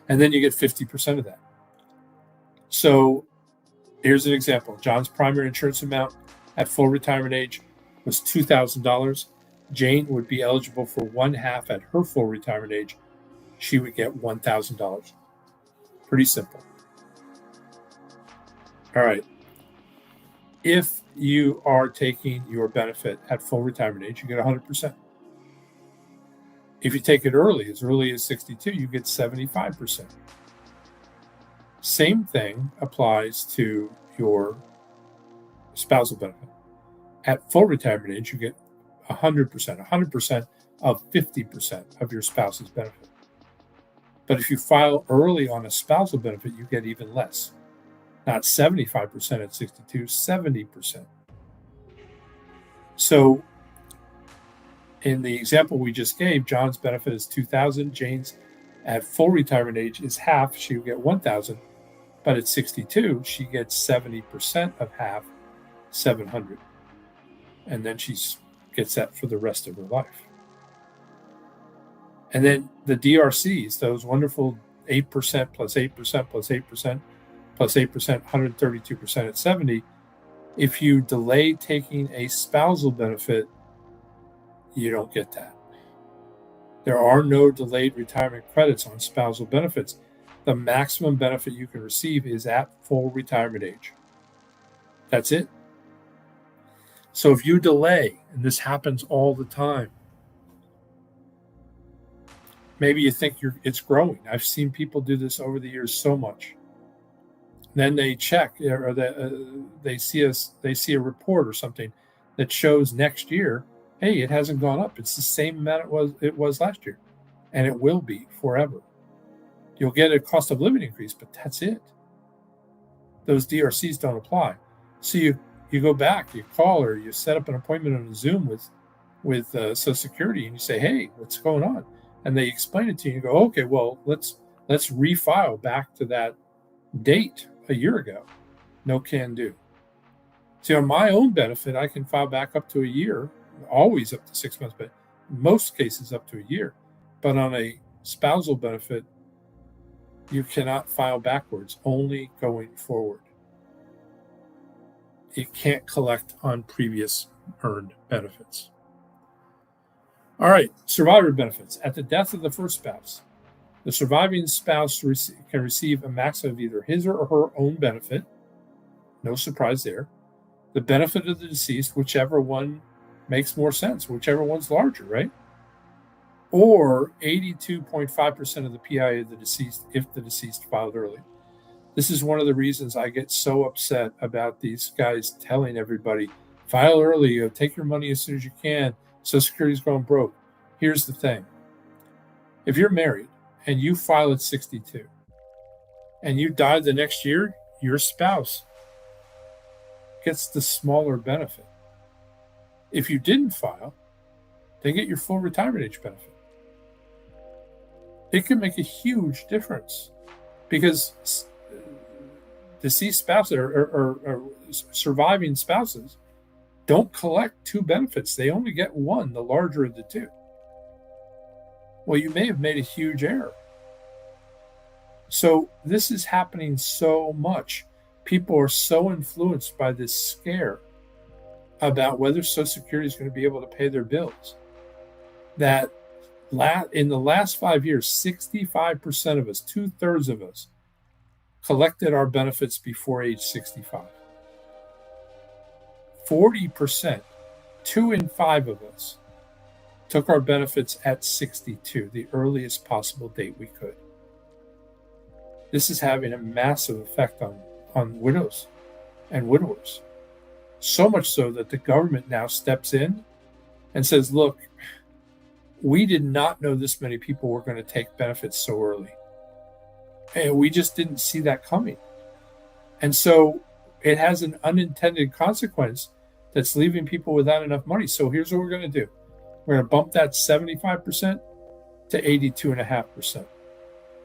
Speaker 1: And then you get 50% of that. So here's an example. John's primary insurance amount at full retirement age was $2,000. Jane would be eligible for 1/2 at her full retirement age. She would get $1,000. Pretty simple. All right. If you are taking your benefit at full retirement age, you get 100%. If you take it early as 62, you get 75%. Same thing applies to your spousal benefit. At full retirement age, you get 100% of 50% of your spouse's benefit. But if you file early on a spousal benefit, you get even less. Not 75% at 62, 70%. So in the example we just gave, John's benefit is $2,000. Jane's at full retirement age is half. She would get $1,000. But at 62, she gets 70% of half, $700. And then she gets that for the rest of her life. And then the DRCs, those wonderful 8% plus 8% plus 8% plus 8%, 132% at 70. If you delay taking a spousal benefit You don't get that. There are no delayed retirement credits on spousal benefits. The maximum benefit you can receive is at full retirement age. That's it. So if you delay, and this happens all the time, maybe you think it's growing. I've seen people do this over the years so much. Then they check, or they see a report or something that shows next year, hey, it hasn't gone up. It's the same amount it was last year, and it will be forever. You'll get a cost of living increase, but that's it. Those DRCs don't apply. So you go back, you call, or you set up an appointment on a Zoom with Social Security, and you say, hey, what's going on? And they explain it to you. And you go, okay, well, let's refile back to that date a year ago. No can do. See, on my own benefit, I can file back up to a year, always up to 6 months, but in most cases up to a year. But on a spousal benefit, you cannot file backwards, only going forward. It can't collect on previous earned benefits. All right, survivor benefits. At the death of the first spouse, the surviving spouse can receive a maximum of either his or her own benefit, no surprise there, the benefit of the deceased, whichever one makes more sense, whichever one's larger, right? Or 82.5% of the PI of the deceased if the deceased filed early. This is one of the reasons I get so upset about these guys telling everybody, file early, take your money as soon as you can, Social Security's going broke. Here's the thing. If you're married and you file at 62 and you die the next year, your spouse gets the smaller benefit. If you didn't file, they get your full retirement age benefit. It can make a huge difference because deceased spouses or surviving spouses don't collect two benefits. They only get one, the larger of the two. Well, you may have made a huge error. So this is happening so much. People are so influenced by this scare about whether Social Security is going to be able to pay their bills that in the last 5 years, 65% of us, 2/3 of us, collected our benefits before age 65. 40%, 2 in 5 of us, took our benefits at 62, the earliest possible date we could. This is having a massive effect on widows and widowers. So much so that the government now steps in and says, look, we did not know this many people were going to take benefits so early. And we just didn't see that coming. And so it has an unintended consequence that's leaving people without enough money. So here's what we're going to do. We're going to bump that 75% to 82.5%,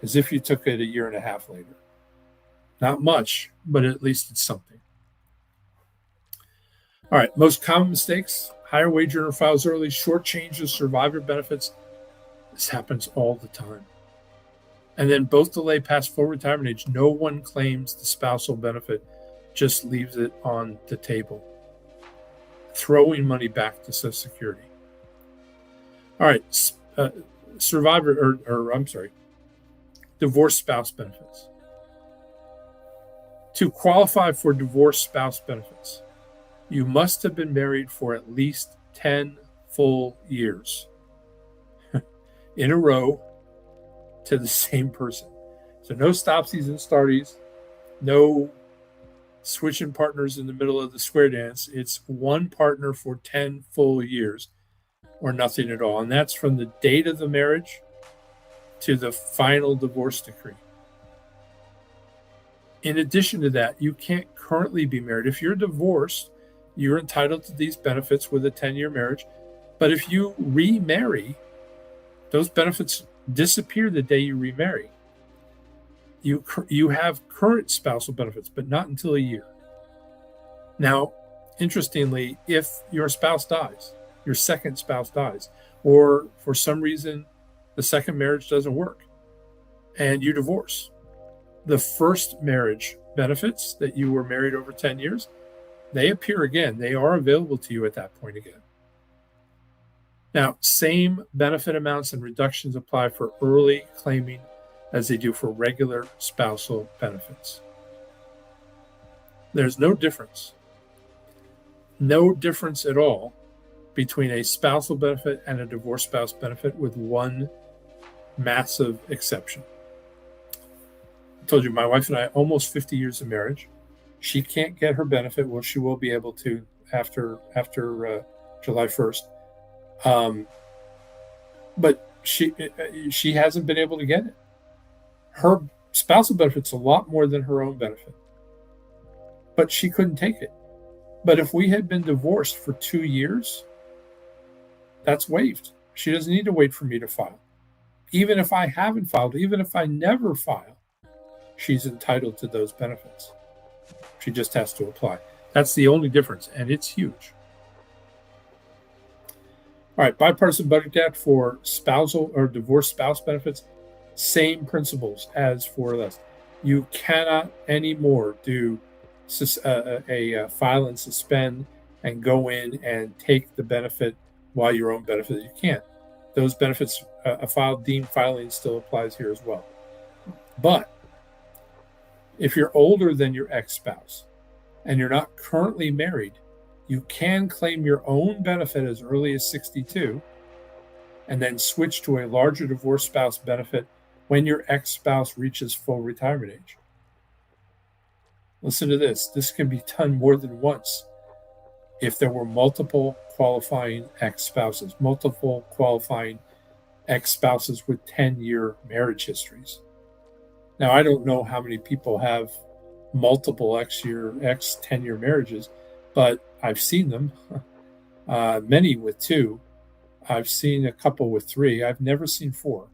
Speaker 1: as if you took it a year and a half later. Not much, but at least it's something. All right, most common mistakes: higher wage earner files early, short changes, survivor benefits. This happens all the time. And then both delay past full retirement age. No one claims the spousal benefit, just leaves it on the table, throwing money back to Social Security. All right, divorced spouse benefits. To qualify for divorced spouse benefits, you must have been married for at least 10 full years in a row to the same person. So no stopsies and starties, no switching partners in the middle of the square dance. It's one partner for 10 full years or nothing at all. And that's from the date of the marriage to the final divorce decree. In addition to that, you can't currently be married. If you're divorced, you're entitled to these benefits with a 10-year marriage. But if you remarry, those benefits disappear the day you remarry. You have current spousal benefits, but not until a year. Now, interestingly, if your spouse dies, your second spouse dies, or for some reason the second marriage doesn't work and you divorce, the first marriage benefits that you were married over 10 years, they appear again. They are available to you at that point again. Now, same benefit amounts and reductions apply for early claiming as they do for regular spousal benefits. There's no difference at all between a spousal benefit and a divorced spouse benefit, with one massive exception. I told you, my wife and I, almost 50 years of marriage. She can't get her benefit. Well, she will be able to after July 1st. But she hasn't been able to get it. Her spousal benefit's a lot more than her own benefit, but she couldn't take it. But if we had been divorced for 2 years, that's waived. She doesn't need to wait for me to file. Even if I haven't filed, even if I never file, she's entitled to those benefits. She just has to apply. That's the only difference, and it's huge. All right, bipartisan budget act for spousal or divorced spouse benefits, same principles as for this. You cannot anymore do a file and suspend and go in and take the benefit while your own benefit. You can't. Those benefits, a file deemed filing still applies here as well. But if you're older than your ex-spouse and you're not currently married, you can claim your own benefit as early as 62 and then switch to a larger divorced spouse benefit when your ex-spouse reaches full retirement age. Listen to this. This can be done more than once if there were multiple qualifying ex-spouses with 10-year marriage histories. Now, I don't know how many people have multiple ex-10-year marriages, but I've seen them, many with 2. I've seen a couple with 3. I've never seen 4.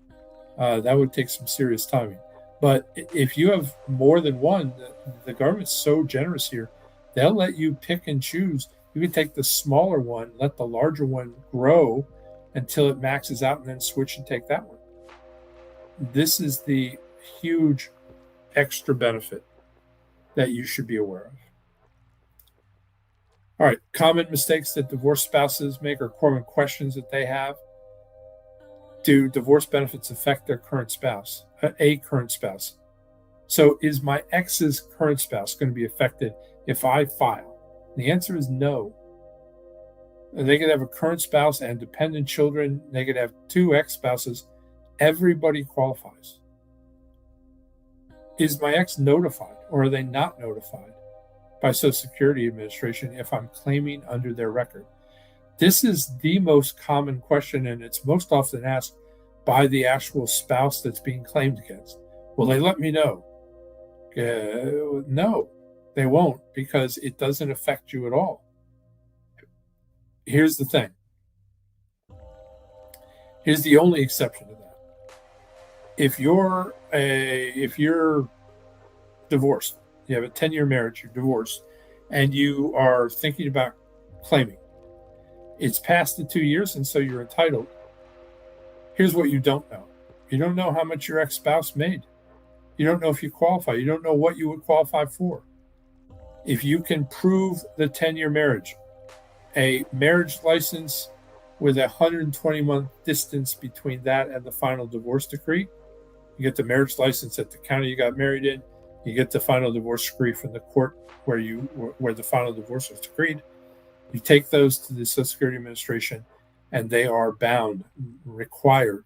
Speaker 1: That would take some serious timing. But if you have more than one, the government's so generous here, they'll let you pick and choose. You can take the smaller one, let the larger one grow until it maxes out, and then switch and take that one. This is the huge extra benefit that you should be aware of. All right, common mistakes that divorced spouses make, or common questions that they have. Do divorce benefits affect their current spouse, a current spouse? So is my ex's current spouse going to be affected if I file? The answer is no. They could have a current spouse and dependent children. They could have 2 ex-spouses. Everybody qualifies. Is my ex notified, or are they not notified by Social Security Administration if I'm claiming under their record? This is the most common question, and it's most often asked by the actual spouse that's being claimed against. Will they let me know? No, they won't, because it doesn't affect you at all. Here's the thing. Here's the only exception to that. If you're divorced, you have a 10-year marriage, you're divorced, and you are thinking about claiming, it's past the 2 years, and so you're entitled. Here's what you don't know. You don't know how much your ex-spouse made. You don't know if you qualify. You don't know what you would qualify for. If you can prove the 10-year marriage, a marriage license with a 120-month distance between that and the final divorce decree, you get the marriage license at the county you got married in, you get the final divorce decree from the court where the final divorce was decreed. You take those to the Social Security Administration, and they are required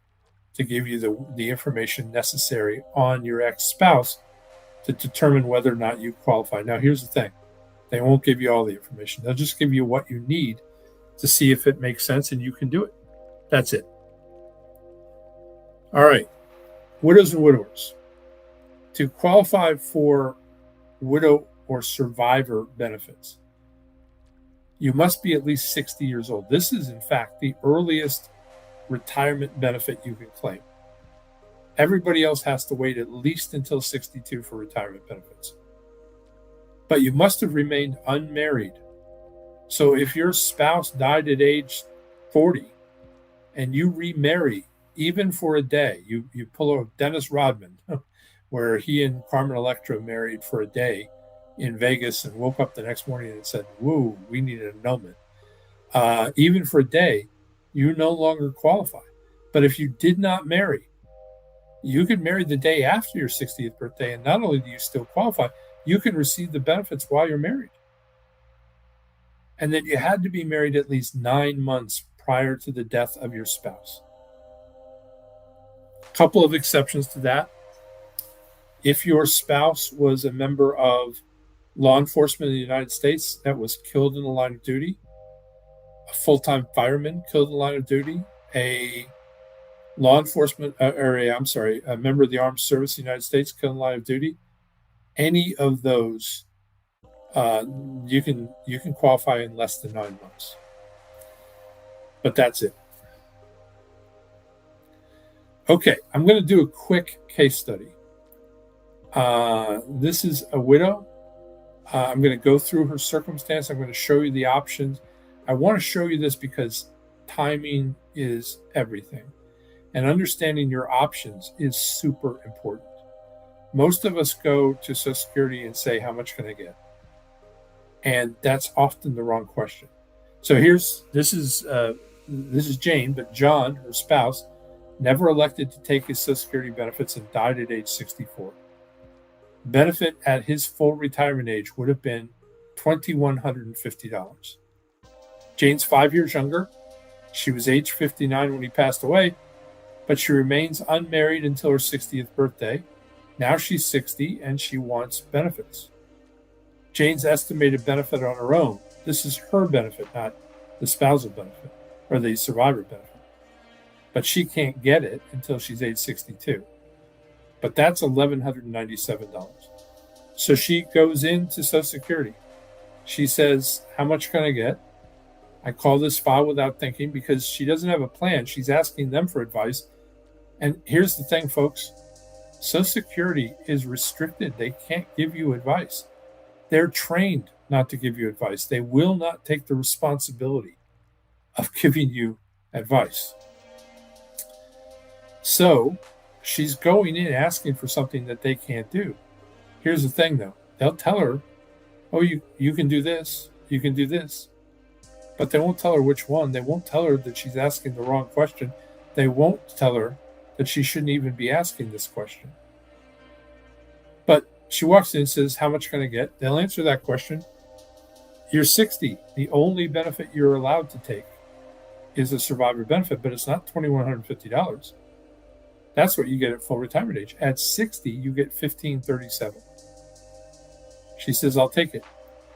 Speaker 1: to give you the information necessary on your ex-spouse to determine whether or not you qualify. Now, here's the thing. They won't give you all the information. They'll just give you what you need to see if it makes sense and you can do it. That's it. All right. Widows and widowers. To qualify for widow or survivor benefits, you must be at least 60 years old. This is, in fact, the earliest retirement benefit you can claim. Everybody else has to wait at least until 62 for retirement benefits. But you must have remained unmarried. So if your spouse died at age 40 and you remarry, even for a day, you pull a Dennis Rodman, where he and Carmen Electra married for a day in Vegas and woke up the next morning and said, woo, we need an annulment. Even for a day, you no longer qualify. But if you did not marry, you could marry the day after your 60th birthday, and not only do you still qualify, you can receive the benefits while you're married. And then you had to be married at least 9 months prior to the death of your spouse. A couple of exceptions to that. If your spouse was a member of law enforcement in the United States that was killed in the line of duty, a full-time fireman killed in the line of duty, a law enforcement, a member of the armed service of the United States killed in the line of duty, any of those, you can qualify in less than 9 months. But that's it. Okay, I'm going to do a quick case study. This is a widow. I'm going to go through her circumstance. I'm going to show you the options. I want to show you this because timing is everything. And understanding your options is super important. Most of us go to Social Security and say, how much can I get? And that's often the wrong question. So this is Jane, but John, her spouse, never elected to take his Social Security benefits and died at age 64. Benefit at his full retirement age would have been $2,150. Jane's 5 years younger. She was age 59 when he passed away, but she remains unmarried until her 60th birthday. Now she's 60 and she wants benefits. Jane's estimated benefit on her own. This is her benefit, not the spousal benefit or the survivor benefit. But she can't get it until she's age 62. But that's $1,197. So she goes into Social Security. She says, how much can I get? I call this file without thinking because she doesn't have a plan. She's asking them for advice. And here's the thing, folks. Social Security is restricted. They can't give you advice. They're trained not to give you advice. They will not take the responsibility of giving you advice. So she's going in asking for something that they can't do. Here's the thing, though. They'll tell her, oh, you can do this, you can do this. But they won't tell her which one. They won't tell her that she's asking the wrong question. They won't tell her that she shouldn't even be asking this question. But she walks in and says, how much can I get? They'll answer that question. You're 60. The only benefit you're allowed to take is a survivor benefit, but it's not $2,150. That's what you get at full retirement age. At 60, you get $1,537. She says, I'll take it.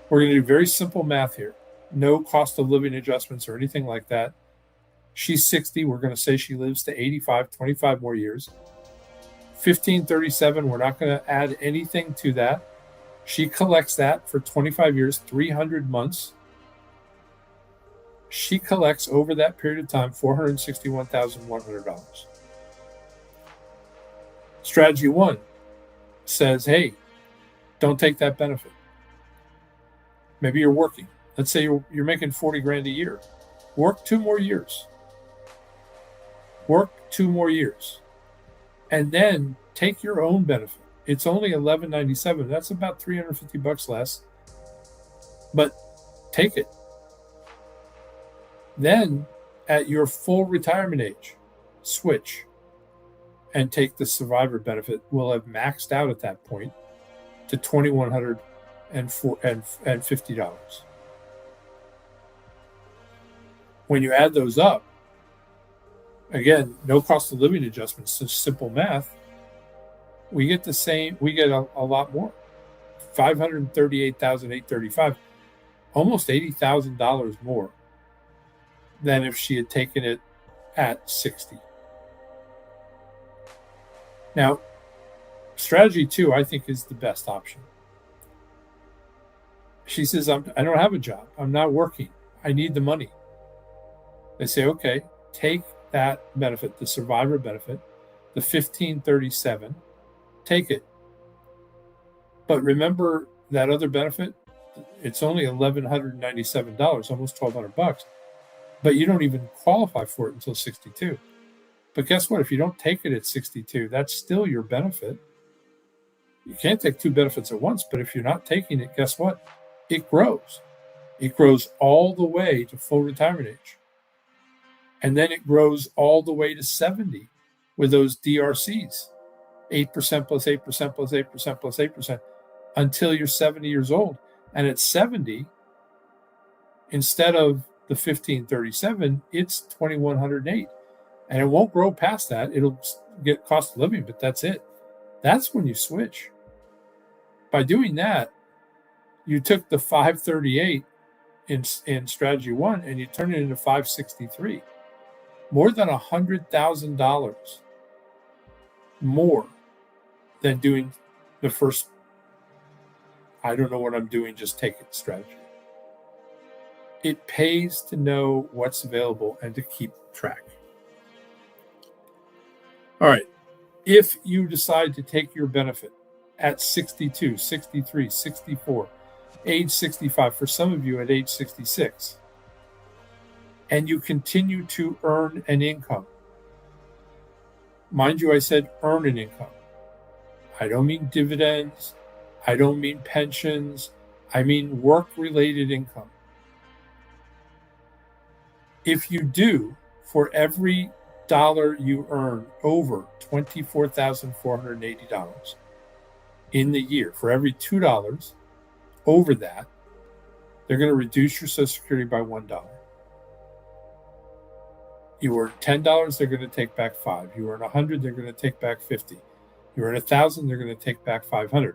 Speaker 1: We're going to do very simple math here. No cost of living adjustments or anything like that. She's 60. We're going to say she lives to 85, 25 more years. $1,537. We're not going to add anything to that. She collects that for 25 years, 300 months. She collects over that period of time $461,100. Strategy 1 says, hey, don't take that benefit. Maybe you're working. Let's say you're making $40,000 a year. Work 2 more years. Work 2 more years. And then take your own benefit. It's only $1,197. That's about $350 less. But take it. Then at your full retirement age, switch and take the survivor benefit. Will have maxed out at that point to $2,150. When you add those up, again, no cost of living adjustments, just simple math, we get the same, we get a lot more. $538,835, almost $80,000 more than if she had taken it at 60. Now, strategy 2, I think, is the best option. She says, I don't have a job. I'm not working. I need the money. They say, okay, take that benefit, the survivor benefit, the $1,537, take it. But remember that other benefit, it's only $1,197, almost $1,200, but you don't even qualify for it until 62. But guess what? If you don't take it at 62, that's still your benefit. You can't take 2 benefits at once, but if you're not taking it, guess what? It grows. It grows all the way to full retirement age. And then it grows all the way to 70 with those DRCs, 8% plus 8% plus 8% plus 8% until you're 70 years old. And at 70, instead of the 1537, it's 2108. And it won't grow past that. It'll get cost of living, but that's it. That's when you switch. By doing that, you took the 538 in strategy one and you turn it into 563. More than $100,000 more than doing the first, I don't know what I'm doing, just take it strategy. It pays to know what's available and to keep track. All right. If you decide to take your benefit at 62, 63, 64, age 65, for some of you at age 66, and you continue to earn an income. Mind you, I said earn an income. I don't mean dividends. I don't mean pensions. I mean work-related income. If you do, for every dollar you earn over $24,480 in the year, for every $2 over that, they're going to reduce your Social Security by $1. You earn $10, they're going to take back $5. You earn $100, they're going to take back $50. You earn $1,000, they're going to take back $500.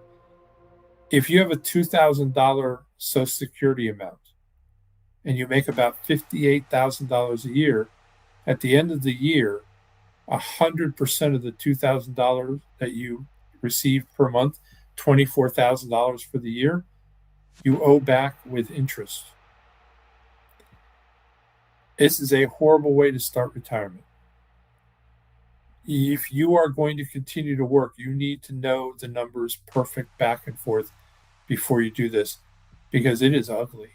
Speaker 1: If you have a $2,000 Social Security amount and you make about $58,000 a year, at the end of the year, 100% of the $2,000 that you receive per month, $24,000 for the year, you owe back with interest. This is a horrible way to start retirement. If you are going to continue to work, you need to know the numbers perfect back and forth before you do this, because it is ugly.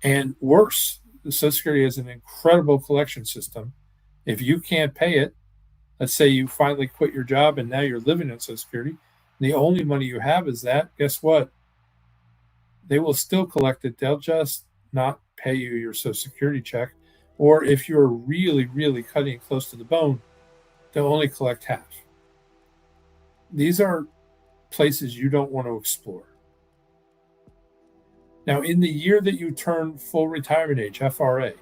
Speaker 1: And worse, the Social Security has an incredible collection system. If you can't pay it, let's say you finally quit your job and now you're living on Social Security, and the only money you have is that, guess what? They will still collect it. They'll just not pay you your Social Security check. Or if you're really, really cutting it close to the bone, they'll only collect half. These are places you don't want to explore. Now, in the year that you turn full retirement age, FRA,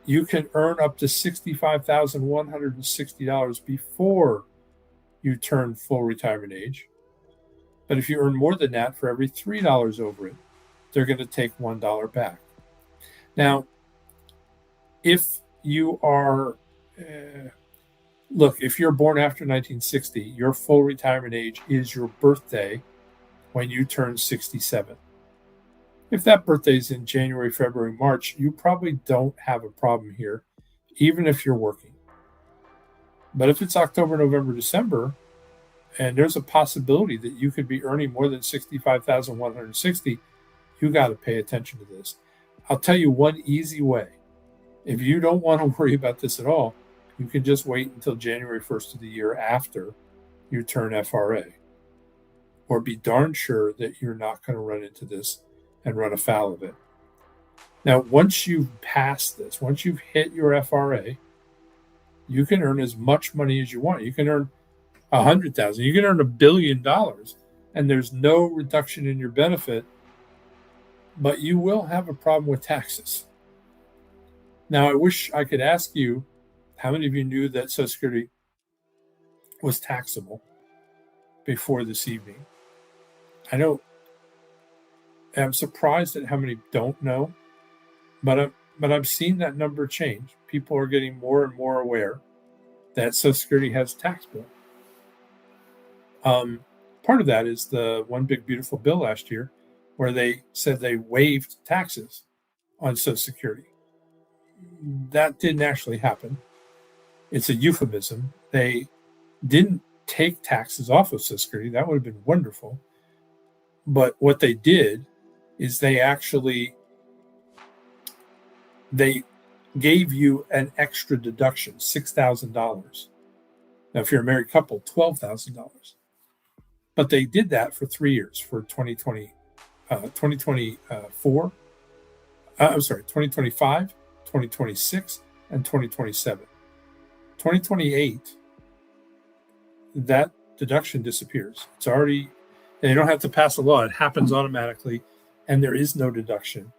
Speaker 1: you can earn up to $65,160 before you turn full retirement age. But if you earn more than that, for every $3 over it, they're going to take $1 back. Now, if you are, if you're born after 1960, your full retirement age is your birthday when you turn 67. If that birthday is in January, February, March, you probably don't have a problem here, even if you're working. But if it's October, November, December, and there's a possibility that you could be earning more than $65,160, you got to pay attention to this. I'll tell you one easy way. If you don't want to worry about this at all, you can just wait until January 1st of the year after you turn FRA. Or be darn sure that you're not going to run into this and run afoul of it. Now, once you've passed this, once you've hit your FRA, you can earn as much money as you want. You can earn $100,000. You can earn $1 billion, and there's no reduction in your benefit, but you will have a problem with taxes. Now, I wish I could ask you, how many of you knew that Social Security was taxable before this evening? I know. I'm surprised at how many don't know, but I've seen that number change. People are getting more and more aware that Social Security has a tax bill. Part of that is the One Big Beautiful Bill last year, where they said they waived taxes on Social Security. That didn't actually happen. It's a euphemism. They didn't take taxes off of Social Security. That would have been wonderful. But what they did is they gave you an extra deduction, $6,000. Now, if you're a married couple, $12,000. But they did that for 3 years, for 2025, 2026, and 2027. 2028, that deduction disappears. It's already, and you don't have to pass a law. It happens automatically, and there is no deduction.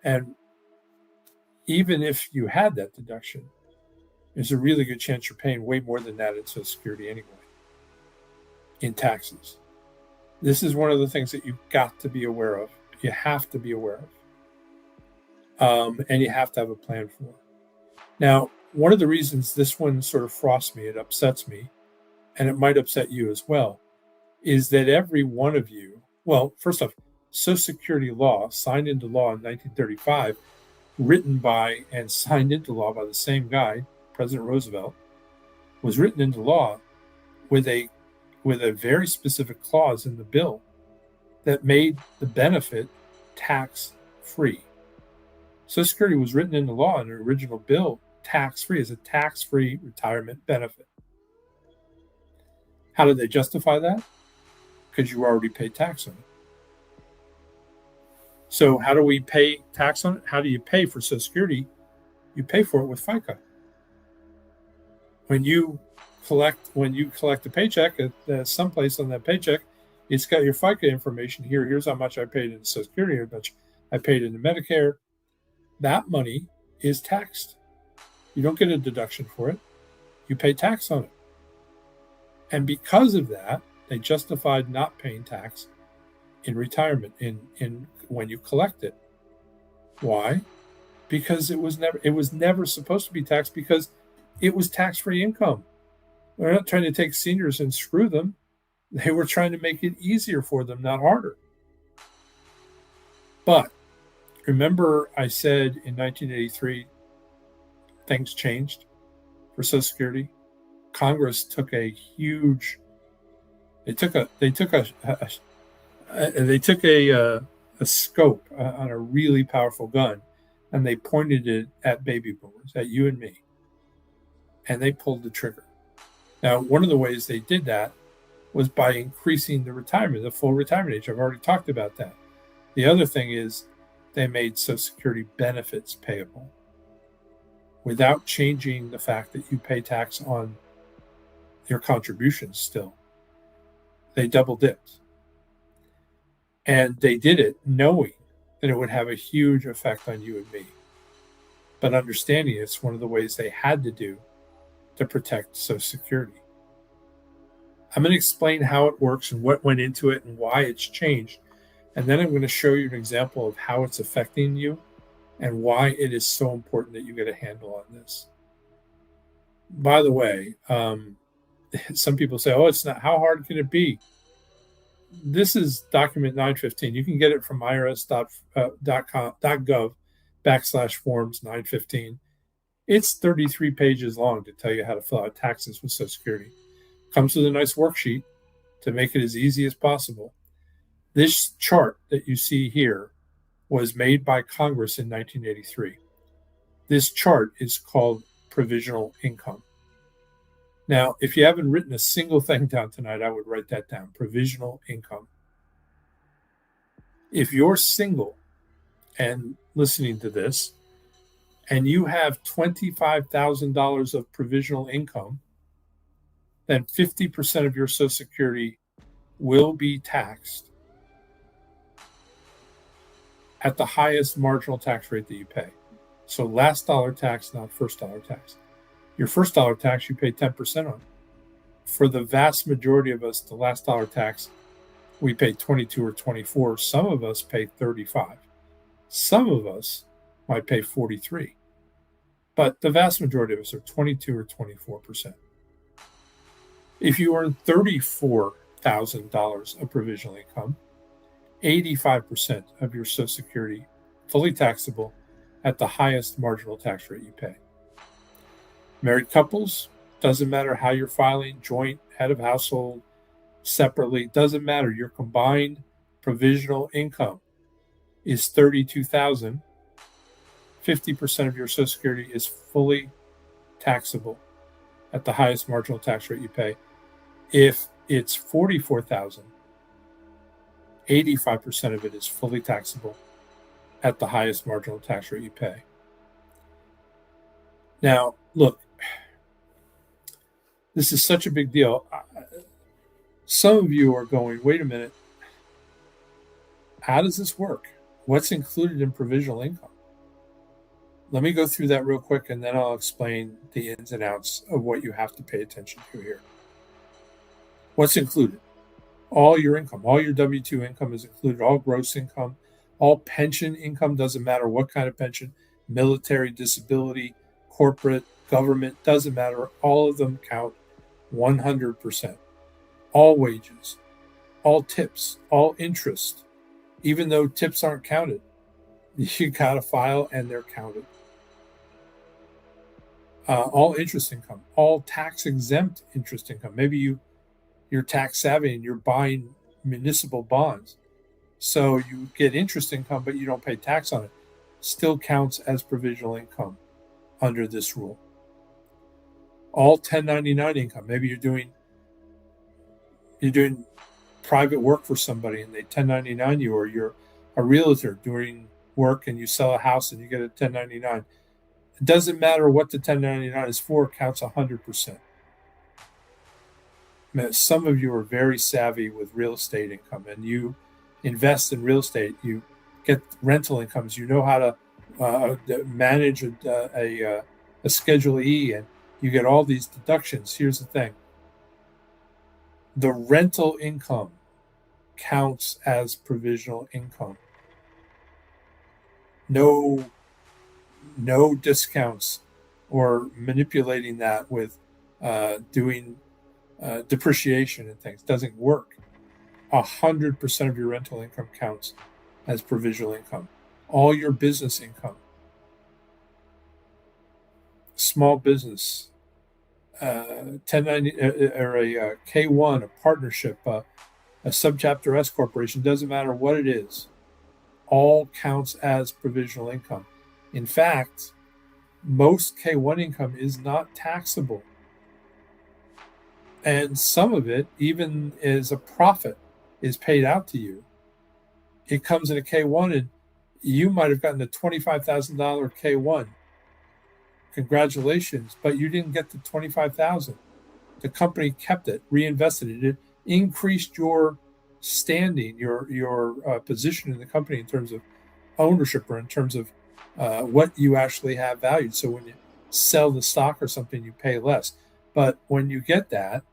Speaker 1: And even if you had that deduction, there's a really good chance you're paying way more than that in Social Security anyway, in taxes. This is one of the things that you've got to be aware of. You have to be aware of. And you have to have a plan for. Now, one of the reasons this one sort of frosts me, it upsets me, and it might upset you as well, is that every one of you, well, first off, Social Security law, signed into law in 1935, written by and signed into law by the same guy, President Roosevelt, was written into law with a very specific clause in the bill that made the benefit tax-free. Social Security was written into law in the original bill tax-free as a tax-free retirement benefit. How did they justify that? Because you already paid tax on it. So how do we pay tax on it? How do you pay for Social Security? You pay for it with FICA. When you collect a paycheck at someplace on that paycheck, it's got your FICA information here. Here's how much I paid into Social Security, how much I paid into Medicare. That money is taxed. You don't get a deduction for it. You pay tax on it. And because of that, they justified not paying tax in retirement, in when you collect it. Why? Because it was never supposed to be taxed, because it was tax-free income. They're not trying to take seniors and screw them. They were trying to make it easier for them, not harder. But remember, I said in 1983, things changed for Social Security. Congress took a huge. They took a scope on a really powerful gun, and they pointed it at baby boomers, at you and me, and they pulled the trigger. Now, one of the ways they did that was by increasing the full retirement age. I've already talked about that. The other thing is they made Social Security benefits payable without changing the fact that you pay tax on your contributions still. They double dipped. And they did it knowing that it would have a huge effect on you and me, but understanding it's one of the ways they had to do to protect Social Security. I'm going to explain how it works and what went into it and why it's changed. And then I'm going to show you an example of how it's affecting you and why it is so important that you get a handle on this. By the way, some people say, oh, it's not, how hard can it be? This is document 915. You can get it from irs.gov/forms 915. It's 33 pages long to tell you how to fill out taxes with Social Security. Comes with a nice worksheet to make it as easy as possible. This chart that you see here was made by Congress in 1983. This chart is called provisional income. Now, if you haven't written a single thing down tonight, I would write that down, provisional income. If you're single and listening to this, and you have $25,000 of provisional income, then 50% of your Social Security will be taxed at the highest marginal tax rate that you pay. So last dollar tax, not first dollar tax. Your first dollar tax, you pay 10% on. For the vast majority of us, the last dollar tax, we pay 22 or 24. Some of us pay 35. Some of us might pay 43. But the vast majority of us are 22 or 24%. If you earn $34,000 of provisional income, 85% of your Social Security fully taxable at the highest marginal tax rate you pay. Married couples, doesn't matter how you're filing, joint, head of household, separately, doesn't matter. Your combined provisional income is $32,000. 50% of your Social Security is fully taxable at the highest marginal tax rate you pay. If it's $44,000, 85% of it is fully taxable at the highest marginal tax rate you pay. Now, look, this is such a big deal. Some of you are going, wait a minute, how does this work? What's included in provisional income? Let me go through that real quick, and then I'll explain the ins and outs of what you have to pay attention to here. What's included? All your income, all your W-2 income is included, all gross income, all pension income, doesn't matter what kind of pension, military, disability, corporate, government, doesn't matter. All of them count 100%. All wages, all tips, all interest, even though tips aren't counted. You got to file and they're counted. All interest income, all tax exempt interest income. Maybe you're tax savvy and you're buying municipal bonds. So you get interest income, but you don't pay tax on it. Still counts as provisional income under this rule. All 1099 income. Maybe you're doing private work for somebody and they 1099 you, or you're a realtor doing work and you sell a house and you get a 1099. It doesn't matter what the 1099 is for, it counts 100%. Some of you are very savvy with real estate income and you invest in real estate. You get rental incomes. You know how to manage a Schedule E, and you get all these deductions. Here's the thing. The rental income counts as provisional income. No discounts or manipulating that with doing depreciation and things. Doesn't work. 100% of your rental income counts as provisional income. All your business income, small business, 1090 or a K1, a partnership, a subchapter S corporation, doesn't matter what it is, all counts as provisional income. In fact, most K1 income is not taxable. And some of it, even as a profit, is paid out to you. It comes in a K1 and you might have gotten a $25,000 K1. Congratulations, but you didn't get the $25,000. The company kept it, reinvested it. It increased your standing, your position in the company in terms of ownership or in terms of what you actually have valued. So when you sell the stock or something, you pay less. But when you get that,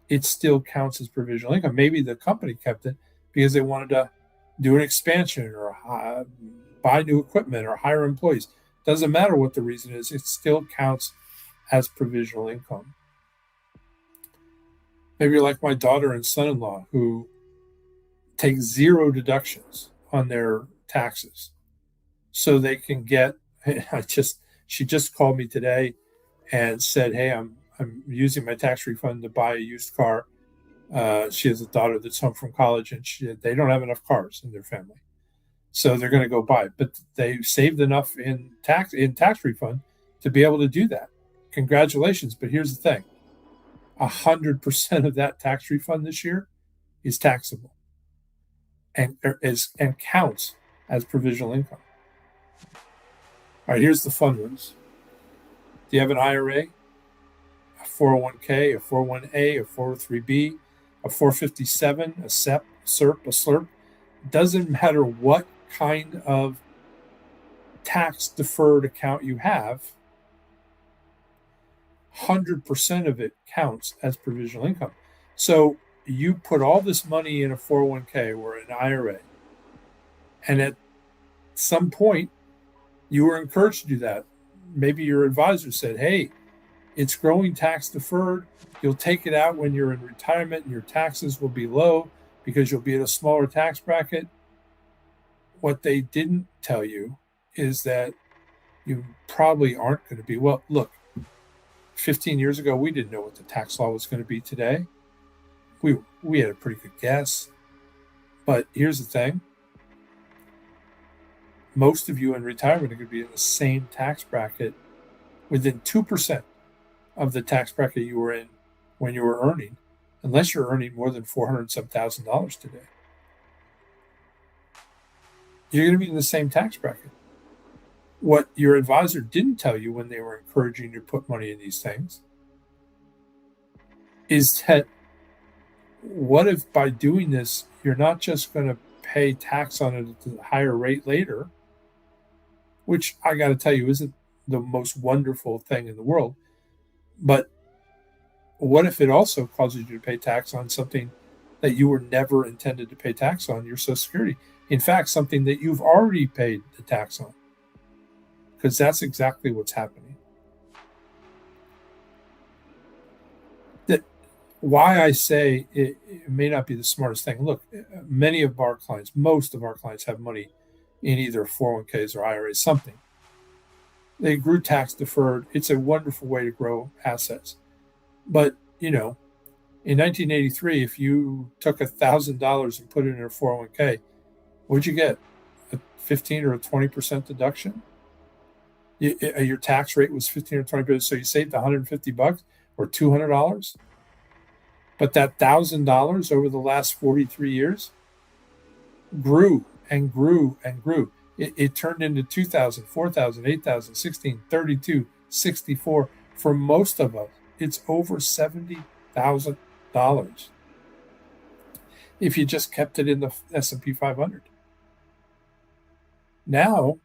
Speaker 1: it still counts as provisional income. Maybe the company kept it because they wanted to do an expansion or buy new equipment or hire employees. Doesn't matter what the reason is, it still counts as provisional income. Maybe you're like my daughter and son-in-law who take zero deductions on their taxes. So they can get, she just called me today and said, hey, I'm using my tax refund to buy a used car. She has a daughter that's home from college and they don't have enough cars in their family. So they're going to go buy it, but they saved enough in tax refund to be able to do that. Congratulations. But here's the thing. 100% of that tax refund this year is taxable and counts as provisional income. All right, here's the fun ones. Do you have an IRA, a 401k, a 401a, a 403b, a 457, a SEP, a SERP, a SLRP? Doesn't matter what kind of tax deferred account you have, 100% of it counts as provisional income. So you put all this money in a 401k or an IRA, and at some point you were encouraged to do that. Maybe your advisor said, hey, it's growing tax deferred. You'll take it out when you're in retirement and your taxes will be low because you'll be at a smaller tax bracket. What they didn't tell you is that you probably aren't going to be. Well, look, 15 years ago, we didn't know what the tax law was going to be today. We had a pretty good guess. But here's the thing. Most of you in retirement are going to be in the same tax bracket within 2% of the tax bracket you were in when you were earning, unless you're earning more than $400,000 today. You're going to be in the same tax bracket. What your advisor didn't tell you when they were encouraging you to put money in these things is that what if by doing this, you're not just going to pay tax on it at a higher rate later, which I got to tell you isn't the most wonderful thing in the world, but what if it also causes you to pay tax on something that you were never intended to pay tax on, your Social Security? In fact, something that you've already paid the tax on, because that's exactly what's happening. That why I say it may not be the smartest thing. Look, many of our clients, most of our clients have money in either 401ks or IRAs, something. They grew tax deferred. It's a wonderful way to grow assets. But, in 1983, if you took $1,000 and put it in a 401k, what'd you get? A 15 or a 20% deduction? Your tax rate was 15 or 20%, so you saved $150 or $200. But that $1,000 over the last 43 years grew and grew and grew. It turned into 2,000, 4,000, 8,000, 16, 32, 64. For most of us, it's over $70,000 if you just kept it in the S&P 500. Now,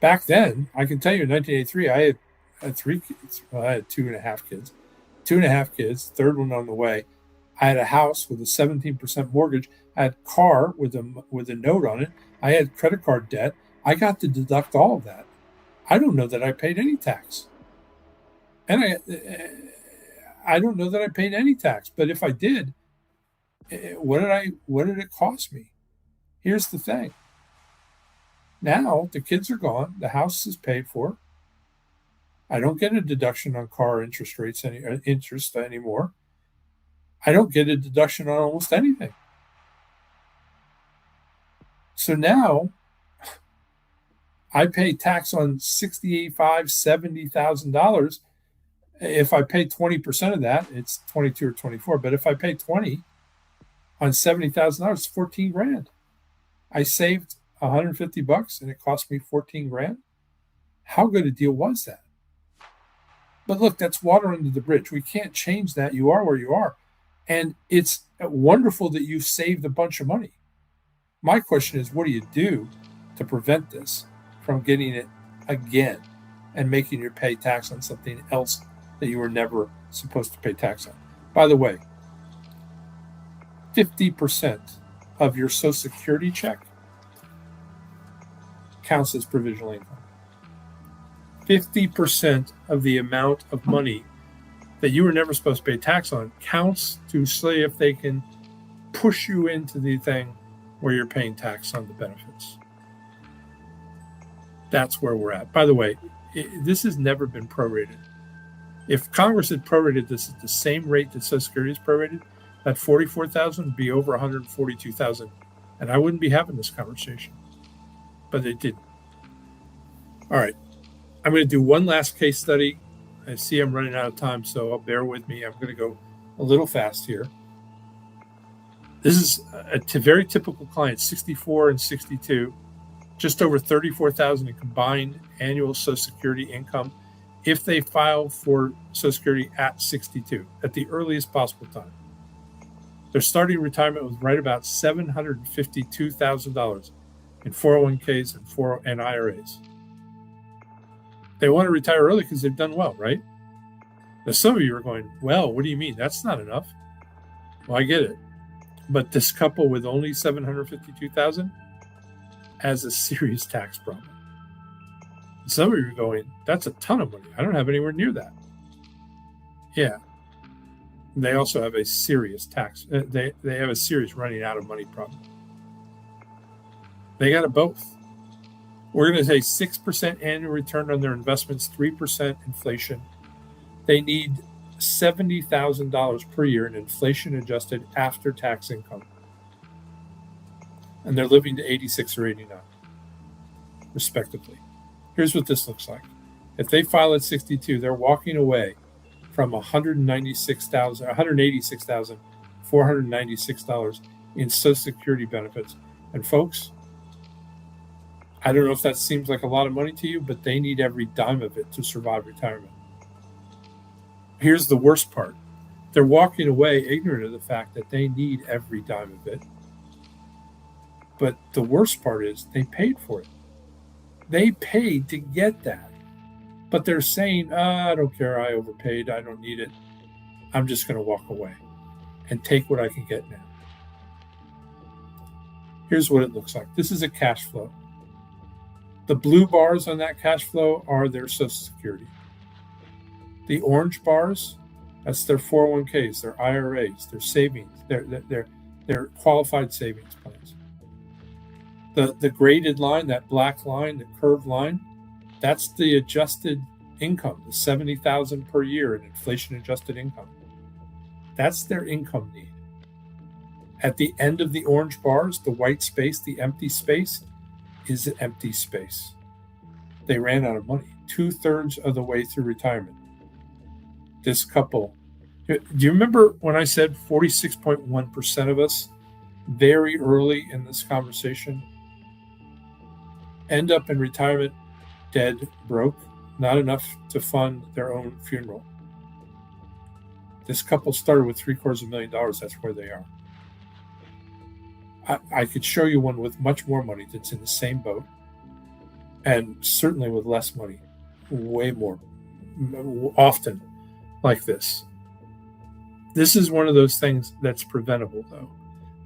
Speaker 1: back then, I can tell you in 1983, I had 3 kids. Well, I had 2.5 kids. 2.5 kids, third one on the way. I had a house with a 17% mortgage. I had a car with a note on it. I had credit card debt. I got to deduct all of that. I don't know that I paid any tax. And I don't know that I paid any tax. But if I did, what did it cost me? Here's the thing. Now the kids are gone. The house is paid for. I don't get a deduction on car interest anymore. I don't get a deduction on almost anything. So now I pay tax on $65,000, $70,000. If I pay 20% of that, it's 22 or 24. But if I pay 20 on $70,000, it's 14 grand. I saved $150 and it cost me 14 grand. How good a deal was that? But look, that's water under the bridge. We can't change that. You are where you are. And it's wonderful that you've saved a bunch of money. My question is, what do you do to prevent this from getting it again and making you pay tax on something else that you were never supposed to pay tax on? By the way, 50% of your Social Security check counts as provisional income. 50% of the amount of money that you were never supposed to pay tax on counts to see if they can push you into the thing where you're paying tax on the benefits. That's where we're at. By the way, this has never been prorated. If Congress had prorated this at the same rate that Social Security is prorated, that $44,000 would be over $142,000, and I wouldn't be having this conversation. But they didn't. All right. I'm going to do one last case study. I see I'm running out of time, so bear with me. I'm going to go a little fast here. This is a very typical client, 64 and 62, just over $34,000 in combined annual Social Security income if they file for Social Security at 62, at the earliest possible time. Their starting retirement was right about $752,000 in 401ks and IRAs. They want to retire early because they've done well, right? Now, some of you are going, well, what do you mean? That's not enough. Well, I get it. But this couple with only $752,000 has a serious tax problem. Some of you are going, that's a ton of money. I don't have anywhere near that. Yeah. They also have a serious tax. They have a serious running out of money problem. They got it both. We're going to say 6% annual return on their investments, 3% inflation. They need $70,000 per year in inflation-adjusted after-tax income. And they're living to 86 or 89, respectively. Here's what this looks like. If they file at 62, they're walking away from $186,496 in Social Security benefits. And folks, I don't know if that seems like a lot of money to you, but they need every dime of it to survive retirement. Here's the worst part. They're walking away ignorant of the fact that they need every dime of it. But the worst part is they paid for it. They paid to get that. But they're saying, I don't care. I overpaid. I don't need it. I'm just going to walk away and take what I can get now. Here's what it looks like. This is a cash flow. The blue bars on that cash flow are their Social Security. The orange bars, that's their 401ks, their IRAs, their savings, their qualified savings plans. The graded line, that black line, the curved line, that's the adjusted income, the $70,000 per year in inflation-adjusted income. That's their income need. At the end of the orange bars, the white space, the empty space, is an empty space. They ran out of money 2/3 of the way through retirement. This couple, do you remember when I said 46.1% of us very early in this conversation end up in retirement dead broke, not enough to fund their own funeral? This couple started with $750,000. That's where they are. I could show you one with much more money that's in the same boat, and certainly with less money, way more often like this. This is one of those things that's preventable, though.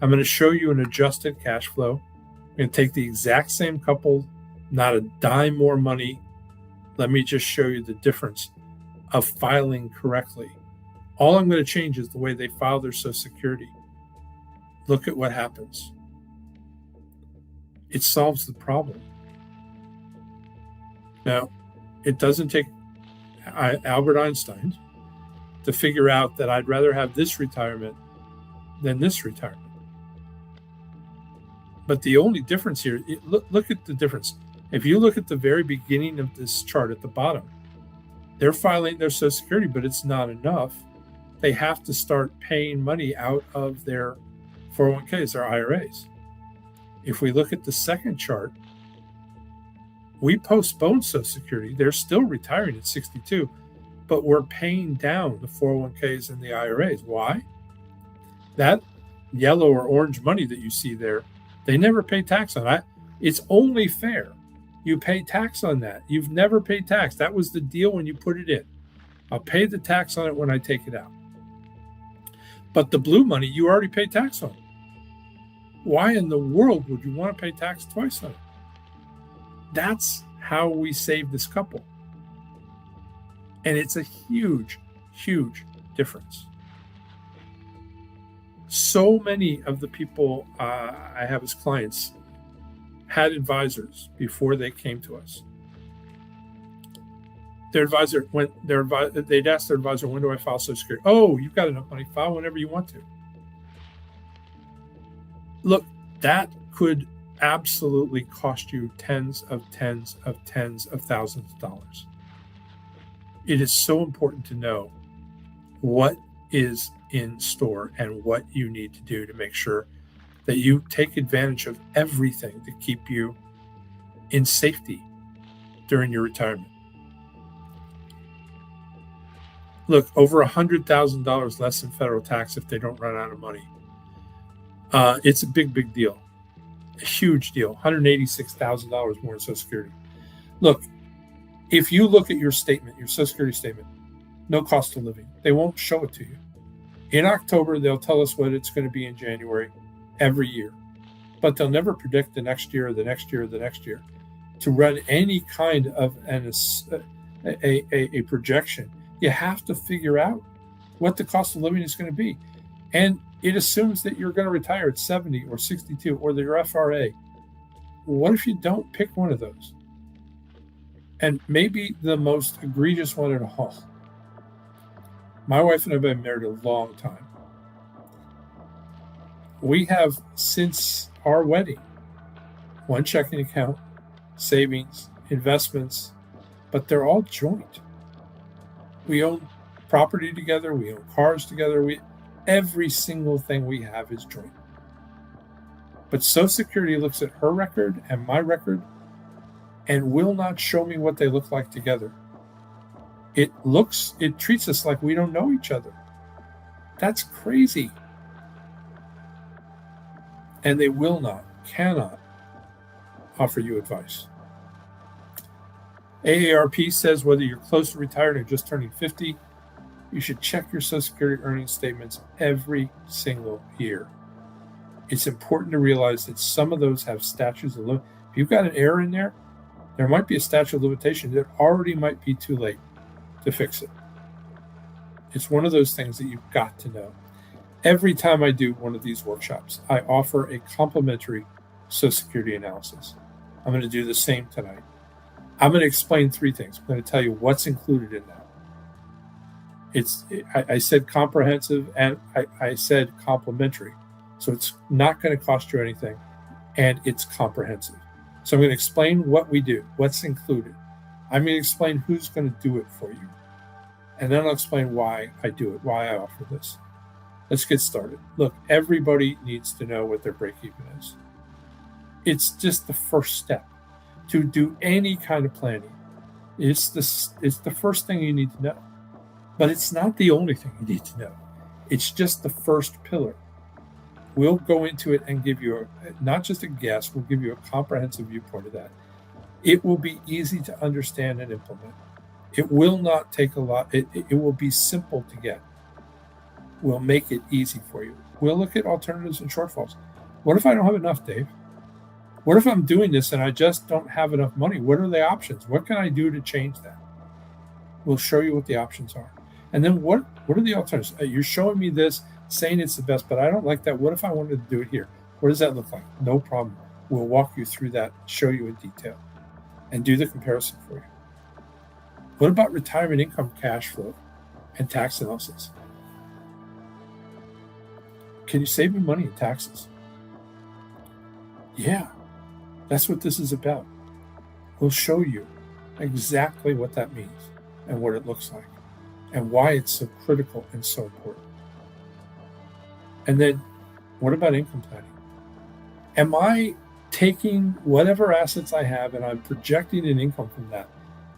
Speaker 1: I'm going to show you an adjusted cash flow. I'm going to take the exact same couple, not a dime more money. Let me just show you the difference of filing correctly. All I'm going to change is the way they file their Social Security. Look at what happens. It solves the problem. Now, it doesn't take Albert Einstein to figure out that I'd rather have this retirement than this retirement. But the only difference here, look at the difference. If you look at the very beginning of this chart at the bottom, they're filing their Social Security, but it's not enough. They have to start paying money out of their 401ks, their IRAs. If we look at the second chart, we postponed Social Security. They're still retiring at 62, but we're paying down the 401ks and the IRAs. Why? That yellow or orange money that you see there, they never pay tax on that. It's only fair you pay tax on that. You've never paid tax. That was the deal when you put it in. I'll pay the tax on it when I take it out. But the blue money, you already pay tax on. Why in the world would you want to pay tax twice on it? That's how we save this couple. And it's a huge, huge difference. So many of the people I have as clients had advisors before they came to us. Their advisor, they'd ask their advisor, when do I file Social Security? Oh, you've got enough money, file whenever you want to. Look, that could absolutely cost you tens of thousands of dollars. It is so important to know what is in store and what you need to do to make sure that you take advantage of everything to keep you in safety during your retirement. Look, over $100,000 less in federal tax if they don't run out of money. It's a big deal, a huge deal. $186,000 more in Social Security. Look, if you look at your statement, your Social Security statement, no cost of living, they won't show it to you. In October, they'll tell us what it's going to be in January every year, but they'll never predict the next year or the next year or the next year. To run any kind of a projection, you have to figure out what the cost of living is going to be. And it assumes that you're going to retire at 70 or 62 or your FRA. What if you don't pick one of those? And maybe the most egregious one at all. My wife and I have been married a long time. We have, since our wedding, one checking account, savings, investments, but they're all joint. We own property together. We own cars together. Every single thing we have is joint. But Social Security looks at her record and my record, and will not show me what they look like together. It treats us like we don't know each other. That's crazy. And they cannot offer you advice. AARP says whether you're close to retired or just turning 50, you should check your Social Security earnings statements every single year. It's important to realize that some of those have statutes of limitations. If you've got an error in there, there might be a statute of limitations that already might be too late to fix it. It's one of those things that you've got to know. Every time I do one of these workshops, I offer a complimentary Social Security analysis. I'm going to do the same tonight. I'm going to explain three things. I'm going to tell you what's included in that. I said comprehensive and I said complimentary. So it's not going to cost you anything, and it's comprehensive. So I'm going to explain what we do, what's included. I'm going to explain who's going to do it for you. And then I'll explain why I do it, why I offer this. Let's get started. Look, everybody needs to know what their break-even is. It's just the first step to do any kind of planning. It's the first thing you need to know. But it's not the only thing you need to know. It's just the first pillar. We'll go into it and give you not just a guess, we'll give you a comprehensive viewpoint of that. It will be easy to understand and implement. It will not take a lot. It will be simple to get. We'll make it easy for you. We'll look at alternatives and shortfalls. What if I don't have enough, Dave? What if I'm doing this and I just don't have enough money? What are the options? What can I do to change that? We'll show you what the options are. And then what are the alternatives? You're showing me this, saying it's the best, but I don't like that. What if I wanted to do it here? What does that look like? No problem. We'll walk you through that, show you in detail, and do the comparison for you. What about retirement income cash flow and tax analysis? Can you save me money in taxes? Yeah, that's what this is about. We'll show you exactly what that means and what it looks like and why it's so critical and so important. And then what about income planning? Am I taking whatever assets I have and I'm projecting an income from that?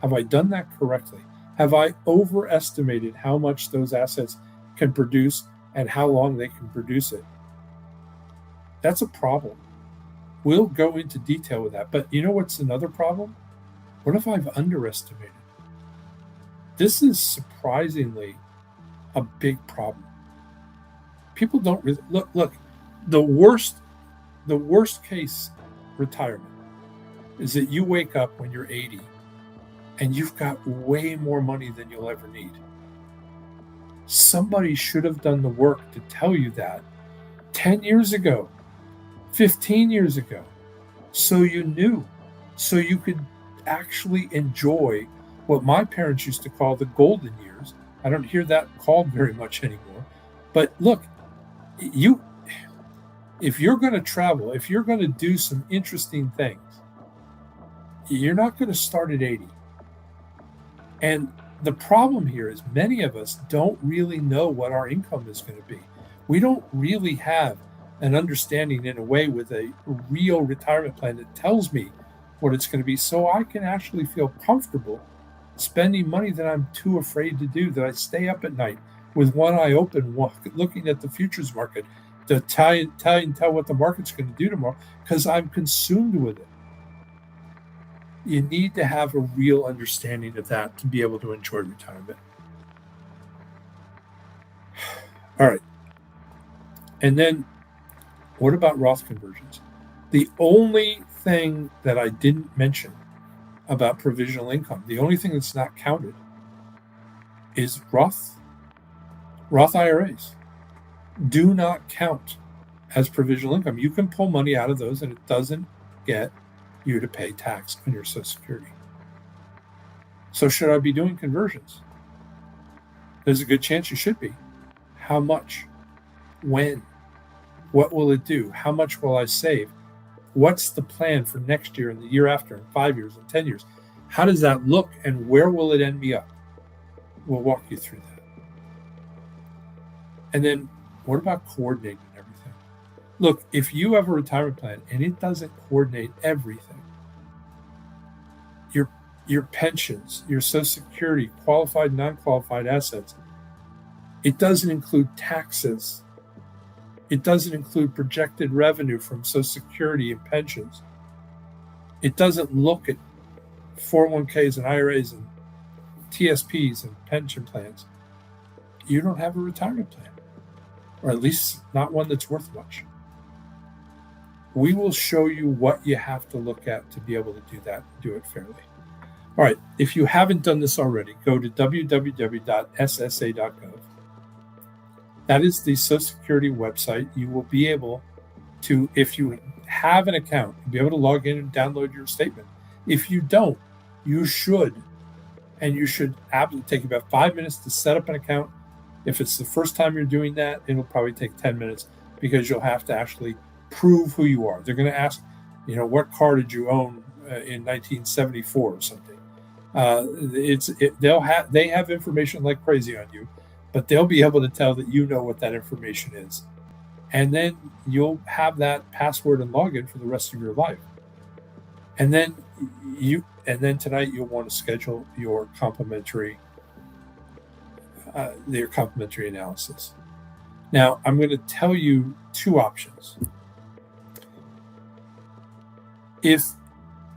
Speaker 1: Have I done that correctly? Have I overestimated how much those assets can produce and how long they can produce it? That's a problem. We'll go into detail with that. But you know what's another problem? What if I've underestimated? This is surprisingly a big problem. People don't really look. The worst case retirement is that you wake up when you're 80 and you've got way more money than you'll ever need. Somebody should have done the work to tell you that 10 years ago, 15 years ago, so you knew, so you could actually enjoy what my parents used to call the golden years. I don't hear that called very much anymore. But look, if you're going to travel, if you're going to do some interesting things, you're not going to start at 80. And the problem here is many of us don't really know what our income is going to be. We don't really have an understanding in a way with a real retirement plan that tells me what it's going to be, so I can actually feel comfortable spending money that I'm too afraid to do, that I stay up at night with one eye open, looking at the futures market to tell what the market's going to do tomorrow, because I'm consumed with it. You need to have a real understanding of that to be able to enjoy retirement. All right. And then what about Roth conversions? The only thing that I didn't mention about provisional income, the only thing that's not counted, is Roth IRAs. Do not count as provisional income. You can pull money out of those and it doesn't get you to pay tax on your Social Security. So should I be doing conversions? There's a good chance you should be. How much? When? What will it do? How much will I save? What's the plan for next year and the year after and 5 years and 10 years? How does that look and where will it end me up? We'll walk you through that. And then what about coordinating everything? Look, if you have a retirement plan and it doesn't coordinate everything, your pensions, your Social Security, qualified, non-qualified assets. It doesn't include taxes. It doesn't include projected revenue from Social Security and pensions. It doesn't look at 401ks and IRAs and TSPs and pension plans. You don't have a retirement plan, or at least not one that's worth much. We will show you what you have to look at to be able to do that, do it fairly. All right, if you haven't done this already, go to www.ssa.gov. That is the Social Security website. You will be able to, if you have an account, you'll be able to log in and download your statement. If you don't, you should. And you should take about 5 minutes to set up an account. If it's the first time you're doing that, it'll probably take 10 minutes because you'll have to actually prove who you are. They're going to ask, what car did you own in 1974 or something. They have information like crazy on you, but they'll be able to tell that you know what that information is. And then you'll have that password and login for the rest of your life. And then tonight you'll want to schedule your complimentary analysis. Now, I'm going to tell you two options. If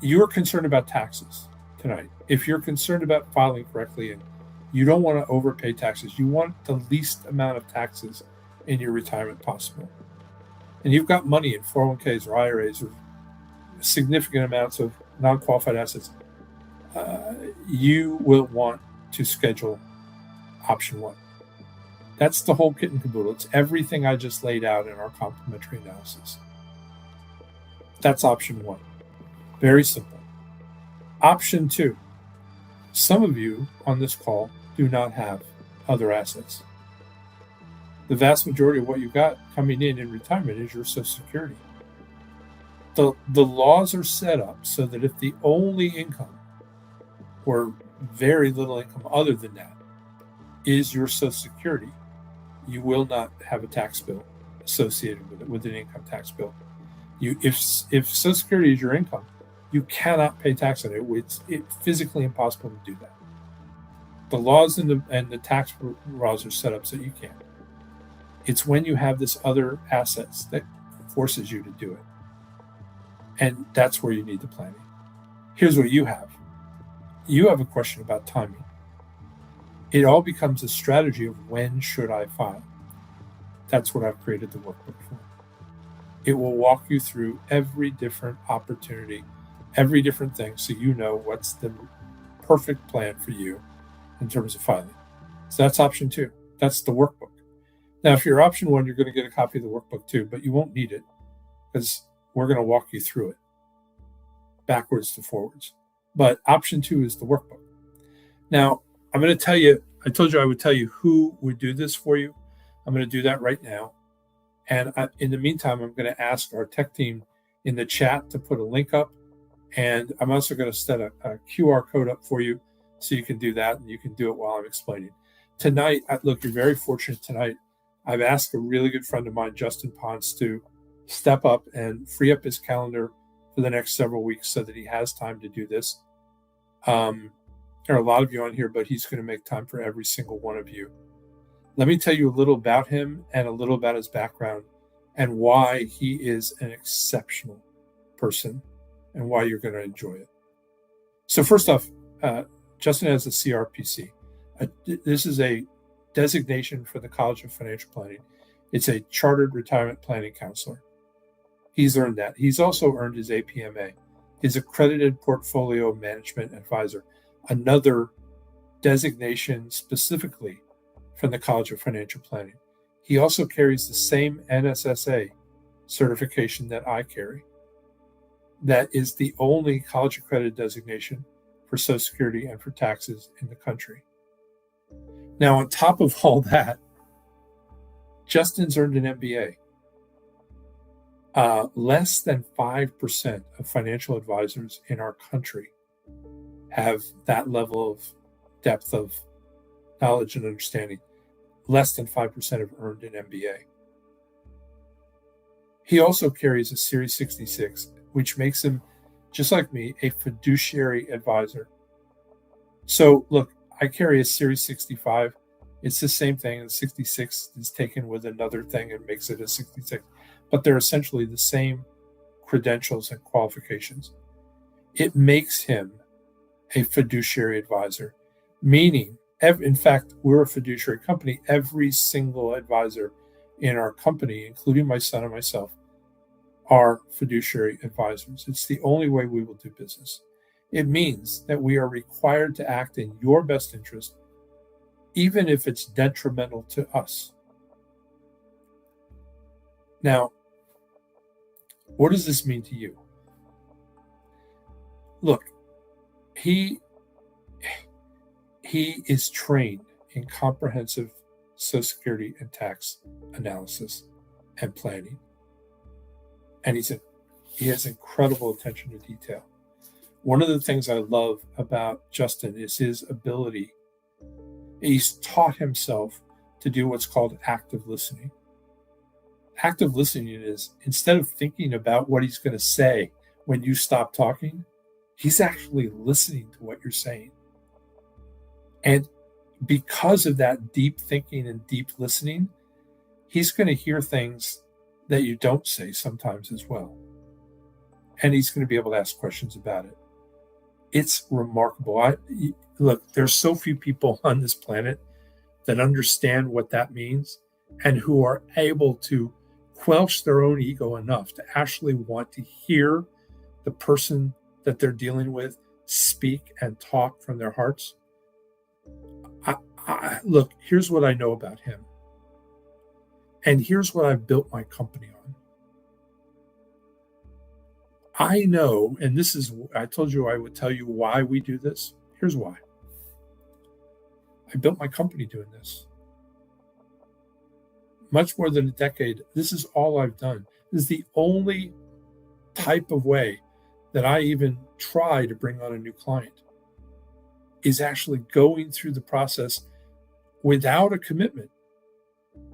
Speaker 1: you're concerned about taxes tonight, if you're concerned about filing correctly and you don't want to overpay taxes, you want the least amount of taxes in your retirement possible, and you've got money in 401ks or IRAs or significant amounts of non-qualified assets, you will want to schedule option one. That's the whole kit and caboodle. It's everything I just laid out in our complementary analysis. That's option one. Very simple. Option two. Some of you on this call do not have other assets. The vast majority of what you've got coming in retirement is your Social Security. The laws are set up so that if the only income or very little income other than that is your Social Security, you will not have a tax bill associated with it, with an income tax bill. If Social Security is your income, you cannot pay tax on it. It's physically impossible to do that. The laws and the tax laws are set up so you can't. It's when you have this other assets that forces you to do it. And that's where you need the planning. Here's what you have. You have a question about timing. It all becomes a strategy of when should I file. That's what I've created the workbook for. It will walk you through every different opportunity, every different thing, so you know what's the perfect plan for you in terms of filing. So that's option two. That's the workbook. Now, if you're option one, you're going to get a copy of the workbook too, but you won't need it because we're going to walk you through it backwards to forwards. But option two is the workbook. Now, I'm going to tell you, I told you I would tell you who would do this for you. I'm going to do that right now. And in the meantime, I'm going to ask our tech team in the chat to put a link up. And I'm also going to set a QR code up for you so you can do that, and you can do it while I'm explaining. Tonight, look, you're very fortunate tonight. I've asked a really good friend of mine, Justin Ponce, to step up and free up his calendar for the next several weeks so that he has time to do this. There are a lot of you on here, but he's going to make time for every single one of you. Let me tell you a little about him and a little about his background and why he is an exceptional person and why you're going to enjoy it. So first off, Justin has a CRPC. This is a designation for the College of Financial Planning. It's a Chartered Retirement Planning Counselor. He's earned that. He's also earned his APMA, his Accredited Portfolio Management Advisor, another designation specifically from the College of Financial Planning. He also carries the same NSSA certification that I carry. That is the only college accredited designation for Social Security and for taxes in the country. Now, on top of all that, Justin's earned an MBA. Less than 5% of financial advisors in our country have that level of depth of knowledge and understanding. Less than 5% have earned an MBA. He also carries a Series 66, which makes him, just like me, a fiduciary advisor. So look, I carry a Series 65. It's the same thing. The 66 is taken with another thing and makes it a 66, but they're essentially the same credentials and qualifications. It makes him a fiduciary advisor, meaning, in fact, we're a fiduciary company. Every single advisor in our company, including my son and myself, are fiduciary advisors. It's the only way we will do business. It means that we are required to act in your best interest, even if it's detrimental to us. Now, what does this mean to you? Look, he is trained in comprehensive Social Security and tax analysis and planning. And he has incredible attention to detail. One of the things I love about Justin is his ability. He's taught himself to do what's called active listening. Active listening is, instead of thinking about what he's going to say when you stop talking, he's actually listening to what you're saying. And because of that deep thinking and deep listening, he's going to hear things that you don't say sometimes as well. And he's going to be able to ask questions about it. It's remarkable. Look, there's so few people on this planet that understand what that means and who are able to quelch their own ego enough to actually want to hear the person that they're dealing with speak and talk from their hearts. Look, here's what I know about him. And here's what I've built my company on. I know, and this is, I told you I would tell you why we do this. Here's why. I built my company doing this. Much more than a decade. This is all I've done. This is the only type of way that I even try to bring on a new client, is actually going through the process without a commitment.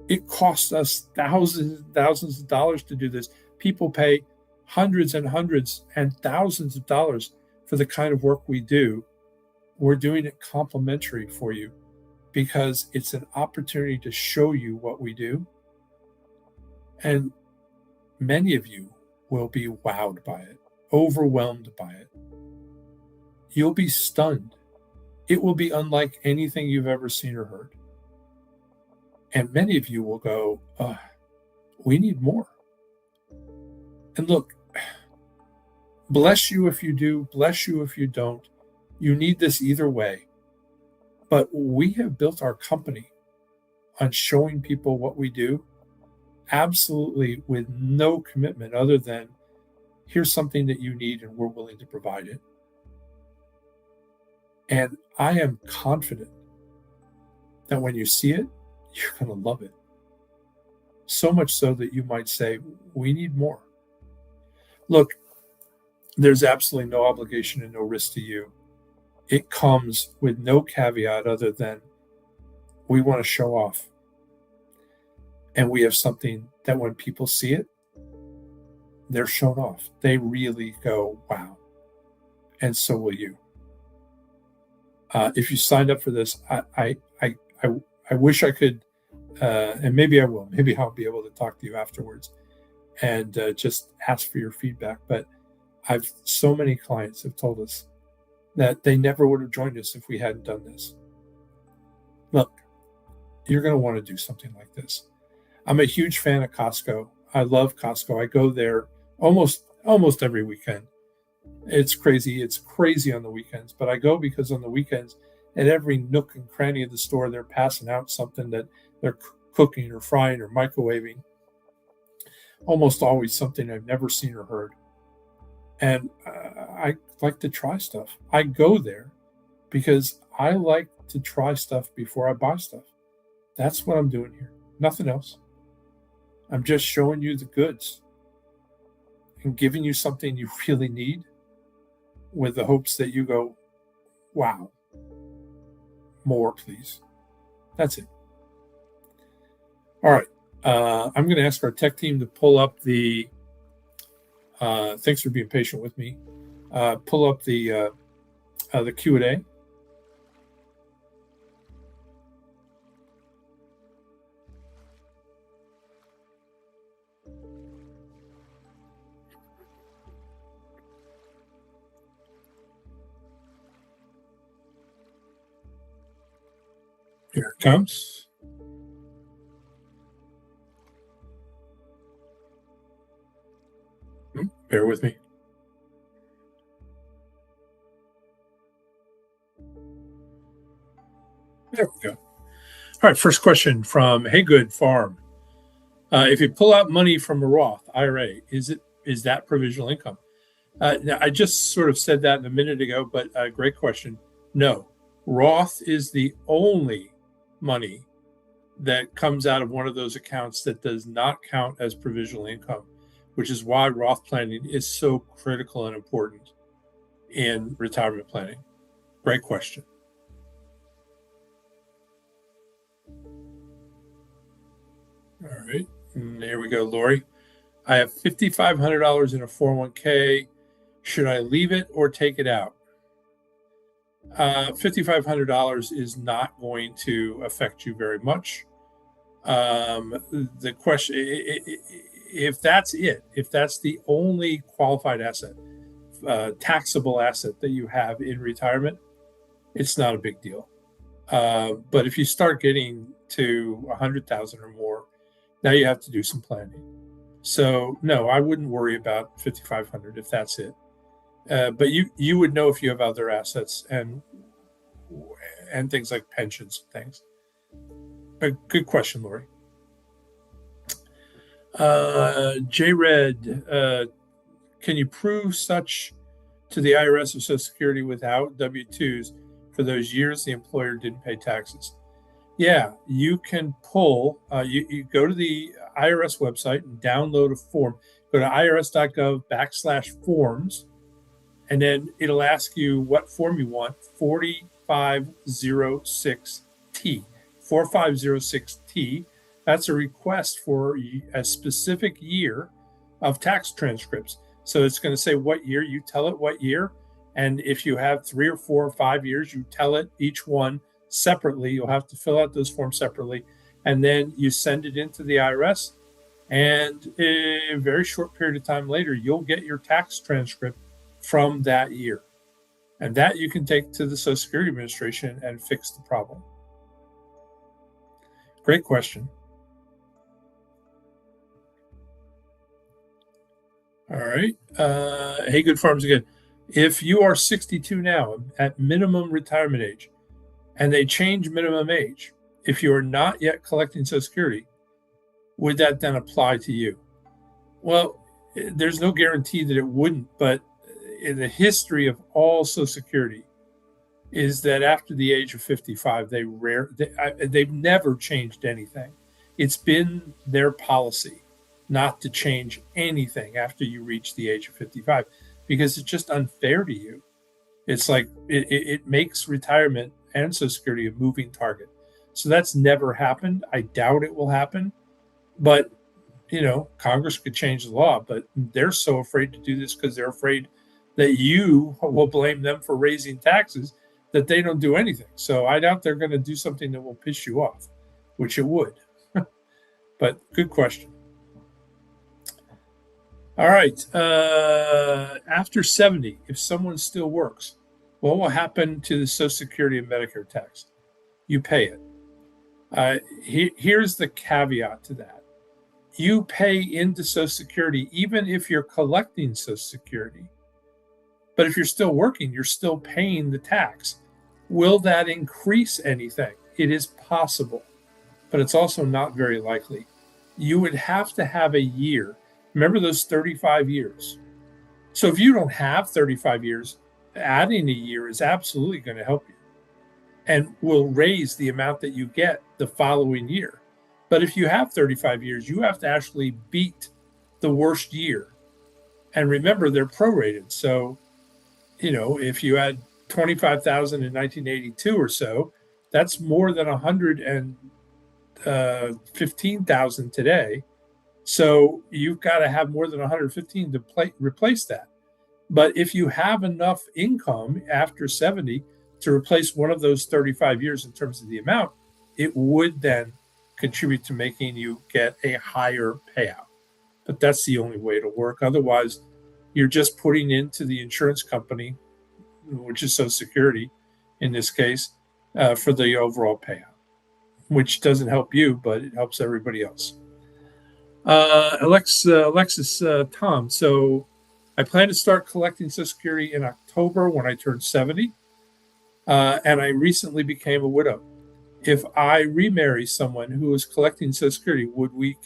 Speaker 1: It costs us thousands and thousands of dollars to do this. People pay hundreds and hundreds and thousands of dollars for the kind of work we do. We're doing it complimentary for you because it's an opportunity to show you what we do. And many of you will be wowed by it, overwhelmed by it. You'll be stunned. It will be unlike anything you've ever seen or heard. And many of you will go, we need more. And look, bless you if you do, bless you if you don't. You need this either way. But we have built our company on showing people what we do, absolutely with no commitment other than here's something that you need and we're willing to provide it. And I am confident that when you see it, you're going to love it. So much so that you might say, we need more. Look, there's absolutely no obligation and no risk to you. It comes with no caveat other than we want to show off. And we have something that when people see it, they're shown off. They really go, wow. And so will you. If you signed up for this, I wish I could, and maybe I will. Maybe I'll be able to talk to you afterwards and just ask for your feedback. But so many clients have told us that they never would have joined us if we hadn't done this. Look, you're going to want to do something like this. I'm a huge fan of Costco. I love Costco. I go there almost every weekend. It's crazy. It's crazy on the weekends, but I go because on the weekends, at every nook and cranny of the store, they're passing out something that they're cooking or frying or microwaving. Almost always something I've never seen or heard. And I like to try stuff. I go there because I like to try stuff before I buy stuff. That's what I'm doing here. Nothing else. I'm just showing you the goods and giving you something you really need with the hopes that you go, wow, more, please. That's it. All right. I'm going to ask our tech team to pull up the, thanks for being patient with me, pull up the Q&A. Here it comes. Bear with me. There we go. All right, first question from Hey Good Farm. If you pull out money from a Roth IRA, is that provisional income? Now, I just sort of said that a minute ago, but great question. No, Roth is the only money that comes out of one of those accounts that does not count as provisional income, which is why Roth planning is so critical and important in retirement planning. Great question. All right, and there we go, Lori. I have $5,500 in a 401k. Should I leave it or take it out? $5,500 is not going to affect you very much. The question, if that's it, if that's the only qualified asset, taxable asset that you have in retirement, it's not a big deal. But if you start getting to 100,000 or more, now you have to do some planning. So no, I wouldn't worry about 5,500 if that's it. But you would know if you have other assets and things like pensions and things. A good question, Lori. J Red, can you prove such to the IRS or Social Security without W-2s for those years the employer didn't pay taxes? Yeah, you can pull, you go to the IRS website and download a form. Go to irs.gov/forms, and then it'll ask you what form you want, 4506T. 4506T, that's a request for a specific year of tax transcripts. So it's going to say what year, you tell it what year. And if you have 3 or 4 or 5 years, you tell it each one separately. You'll have to fill out those forms separately. And then you send it into the IRS. And a very short period of time later, you'll get your tax transcript from that year. And that you can take to the Social Security Administration and fix the problem. Great question. All right. Hey, Good Farms again. If you are 62 now at minimum retirement age and they change minimum age, if you are not yet collecting Social Security, would that then apply to you? Well, there's no guarantee that it wouldn't, but in the history of all Social Security is that after the age of 55, they've never changed anything. It's been their policy not to change anything after you reach the age of 55 because it's just unfair to you. It's like it makes retirement and Social Security a moving target. So that's never happened. I doubt it will happen. But, Congress could change the law, but they're so afraid to do this because they're afraid that you will blame them for raising taxes that they don't do anything. So I doubt they're going to do something that will piss you off, which it would. But good question. All right. After 70, if someone still works, what will happen to the Social Security and Medicare tax? You pay it. Here's the caveat to that. You pay into Social Security even if you're collecting Social Security. But if you're still working, you're still paying the tax. Will that increase anything? It is possible, but it's also not very likely. You would have to have a year. Remember those 35 years. So if you don't have 35 years, adding a year is absolutely going to help you and will raise the amount that you get the following year. But if you have 35 years, you have to actually beat the worst year. And remember, they're prorated. So, if you had 25,000 in 1982 or so, that's more than 115,000 today. So you've got to have more than 115 to replace that. But if you have enough income after 70 to replace one of those 35 years in terms of the amount, it would then contribute to making you get a higher payout. But that's the only way it'll work. Otherwise, you're just putting into the insurance company, which is Social Security in this case, for the overall payout. which doesn't help you, but it helps everybody else. Alexis, Tom. So I plan to start collecting Social Security in October when I turn 70, and I recently became a widow. If I remarry someone who is collecting Social Security, would we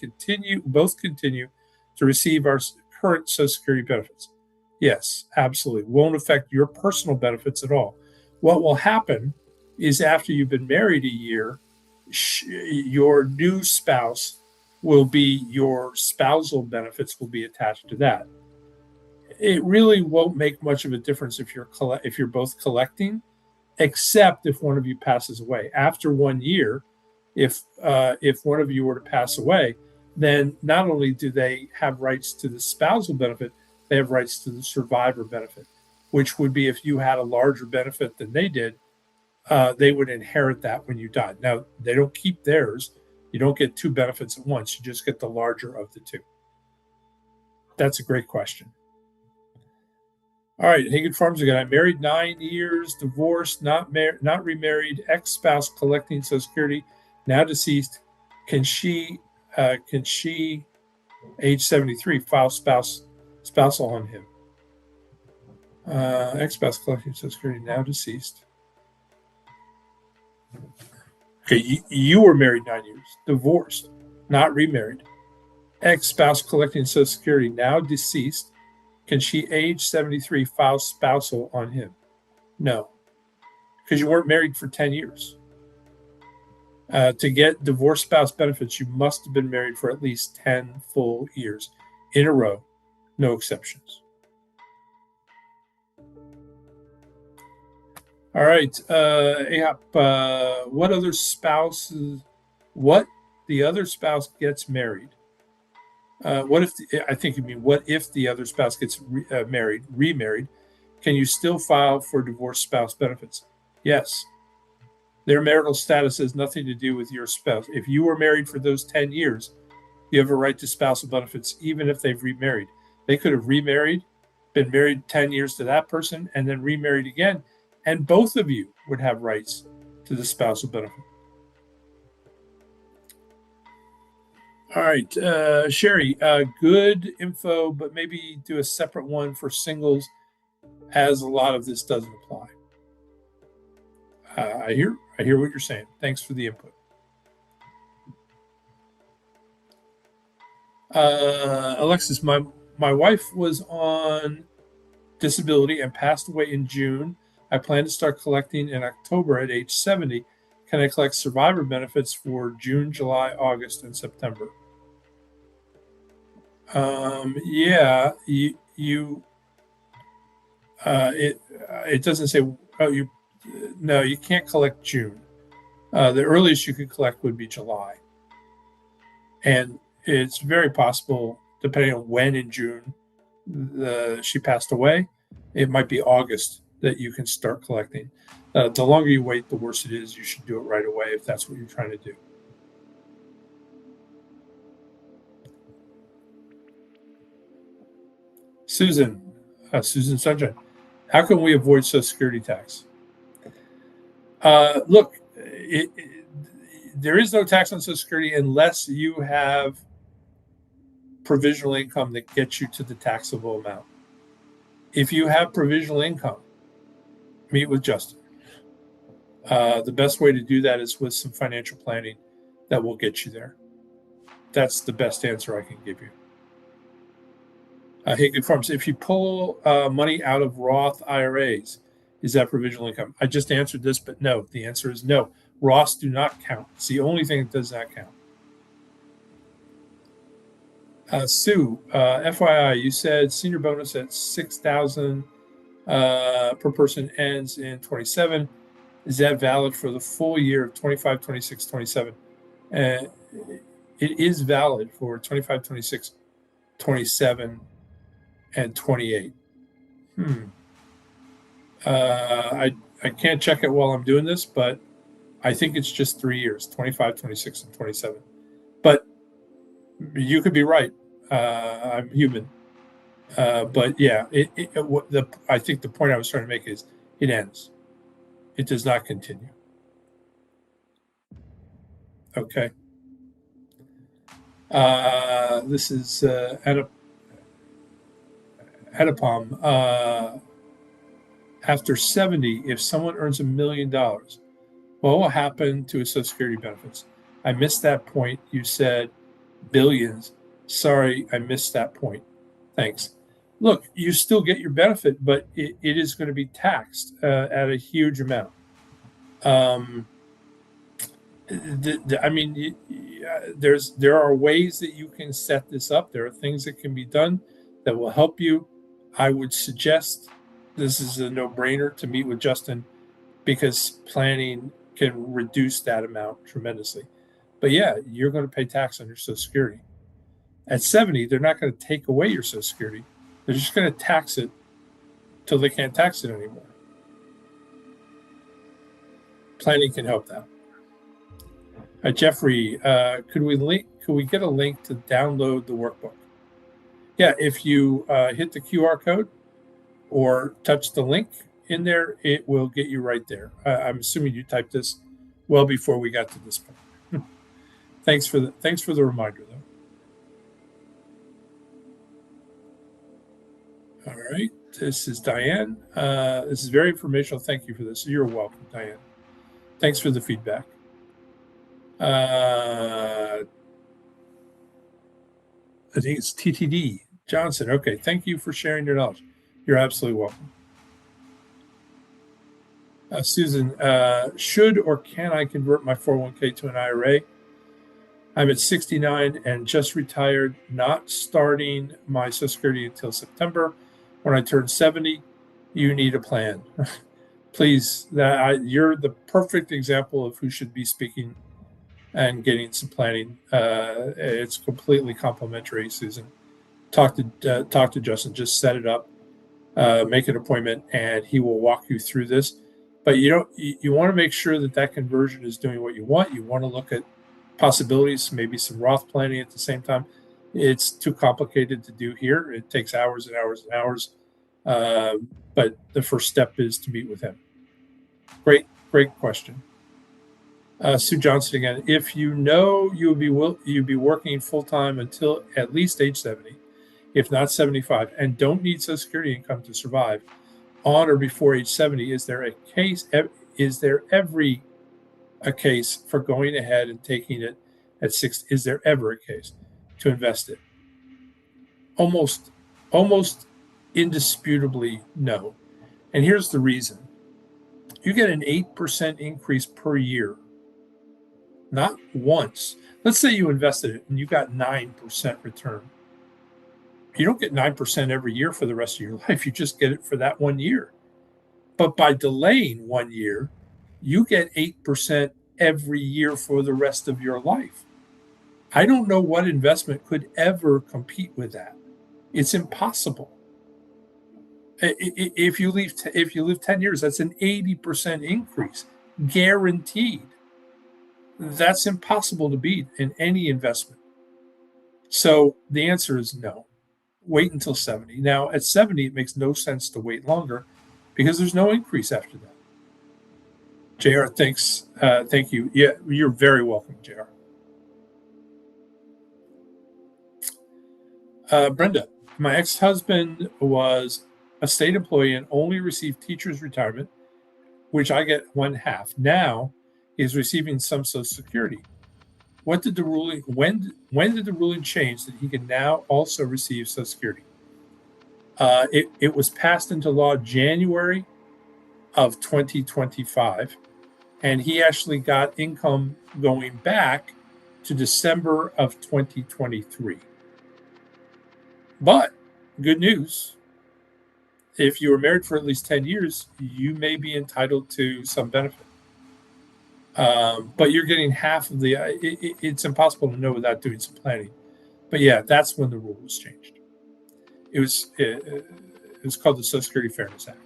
Speaker 1: both continue to receive our current Social Security benefits? Yes, absolutely. Won't affect your personal benefits at all. What will happen is after you've been married a year, your new spouse will be your spousal benefits will be attached to that. It really won't make much of a difference if you're both collecting, except if one of you passes away. After 1 year, if one of you were to pass away, then not only do they have rights to the spousal benefit, they have rights to the survivor benefit, which would be if you had a larger benefit than they did, they would inherit that when you died. Now, they don't keep theirs. You don't get two benefits at once. You just get the larger of the two. That's a great question. All right, Hagen Farms again. I'm married 9 years, divorced, not remarried, ex-spouse collecting Social Security, now deceased. Can she, age 73, file spousal on him? Ex-spouse collecting Social Security, now deceased. Okay, you were married 9 years, divorced, not remarried, ex-spouse collecting Social Security, now deceased. Can she, age 73, file spousal on him? No, because you weren't married for 10 years. To get divorced spouse benefits, you must have been married for at least 10 full years in a row, no exceptions. All right, Ahab, what the other spouse gets married? I think you mean what if the other spouse gets remarried? Can you still file for divorced spouse benefits? Yes. Their marital status has nothing to do with your spouse. If you were married for those 10 years, you have a right to spousal benefits, even if they've remarried. They could have remarried, been married 10 years to that person, and then remarried again, and both of you would have rights to the spousal benefit. All right, Sherry, good info, but maybe do a separate one for singles, as a lot of this doesn't apply. I hear what you're saying. Thanks for the input. Alexis, my wife was on disability and passed away in June. I plan to start collecting in October at age 70. Can I collect survivor benefits for June, July, August, and September? Yeah, it doesn't say. No, you can't collect June. The earliest you could collect would be July, and it's very possible, depending on when in June she passed away, it might be August that you can start collecting. The longer you wait, the worse it is. You should do it right away if that's what you're trying to do. Susan Sunshine, how can we avoid Social Security tax? Look, there is no tax on Social Security unless you have provisional income that gets you to the taxable amount. If you have provisional income, meet with Justin. The best way to do that is with some financial planning that will get you there. That's the best answer I can give you. Hey, good farms. If you pull money out of Roth IRAs, is that provisional income? I just answered this, but no. The answer is no. Roths do not count. It's the only thing that does not count. Sue, FYI, you said senior bonus at $6,000 per person ends in 27. Is that valid for the full year of 25, 26, 27? It is valid for 25, 26, 27, and 28. I can't check it while I'm doing this, but I think it's just 3 years, 25, 26, and 27. But you could be right. I'm human. But yeah, I think the point I was trying to make is it ends. It does not continue. Okay. This is Adipom. After 70, if someone earns $1 million, what will happen to his Social Security benefits? I missed that point. You said billions. Sorry, I missed that point. Thanks. Look, you still get your benefit, but it is going to be taxed at a huge amount. I mean, there are ways that you can set this up. There are things that can be done that will help you. I would suggest this is a no-brainer to meet with Justin because planning can reduce that amount tremendously. But yeah, you're going to pay tax on your Social Security. At 70, they're not going to take away your Social Security. They're just going to tax it till they can't tax it anymore. Planning can help that. Jeffrey, could we get a link to download the workbook? Yeah, if you hit the QR code or touch the link in there, it will get you right there. I'm assuming you typed this well before we got to this point. Thanks for the reminder, though. All right, this is Diane. This is very informational. Thank you for this. You're welcome, Diane. Thanks for the feedback. I think it's TTD Johnson. Okay, thank you for sharing your knowledge. You're absolutely welcome. Susan, should or can I convert my 401k to an IRA? I'm at 69 and just retired, not starting my Social Security until September. When I turn 70, you need a plan. Please, you're the perfect example of who should be speaking and getting some planning. It's completely complimentary, Susan. Talk to Justin. Just set it up, make an appointment, and he will walk you through this. But you want to make sure that conversion is doing what you want. You want to look at possibilities, maybe some Roth planning at the same time. It's too complicated to do here. It takes hours and hours and hours. But the first step is to meet with him. Great question. Sue Johnson again. If you know you'd be working full time until at least age 70, if not 75, and don't need Social Security income to survive, on or before age 70, is there a case for going ahead and taking it at 6? Is there ever a case to invest it? Almost indisputably no. And here's the reason. You get an 8% increase per year. Not once. Let's say you invested it and you got 9% return. You don't get 9% every year for the rest of your life. You just get it for that 1 year. But by delaying 1 year, you get 8% every year for the rest of your life. I don't know what investment could ever compete with that. It's impossible. If you live 10 years, that's an 80% increase, guaranteed. That's impossible to beat in any investment. So the answer is no. Wait until 70. Now, at 70, it makes no sense to wait longer because there's no increase after that. JR, thanks. Thank you. Yeah, you're very welcome, JR. Brenda, my ex-husband was a state employee and only received teacher's retirement, which I get 1/2. Now he's receiving some Social Security. When did the ruling change that he can now also receive Social Security? It was passed into law January of 2025, and he actually got income going back to December of 2023. But good news, if you were married for at least 10 years, you may be entitled to some benefit. But you're getting half of it's impossible to know without doing some planning. But yeah, that's when the rule was changed. It was called the Social Security Fairness Act.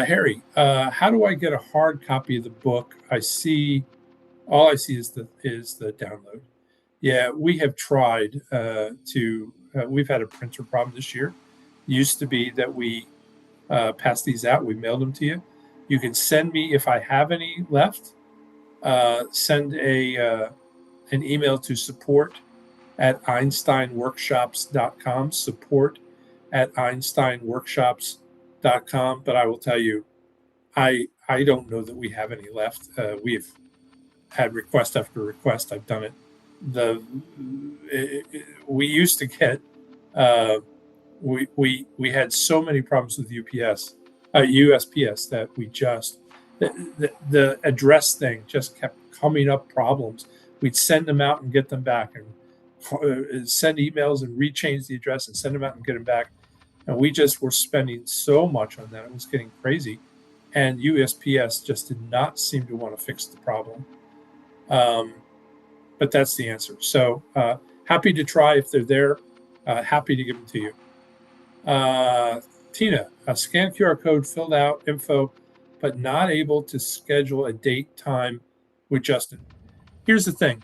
Speaker 1: Harry, how do I get a hard copy of the book? All I see is the download. Yeah, we have tried we've had a printer problem this year. Used to be that we pass these out, we mailed them to you. You can send me, if I have any left, send an email to support@einsteinworkshops.com, support@einsteinworkshops.com. But I will tell you, I don't know that we have any left. We've had request after request. I've done it. We used to get uh, we had so many problems with USPS that we just the address thing just kept coming up problems. We'd send them out and get them back, and send emails and rechange the address and send them out and get them back. And we just were spending so much on that; it was getting crazy. And USPS just did not seem to want to fix the problem. Um, but that's the answer. So happy to try if they're there. Happy to give them to you. Tina, a scan QR code, filled out info, but not able to schedule a date time with Justin. Here's the thing.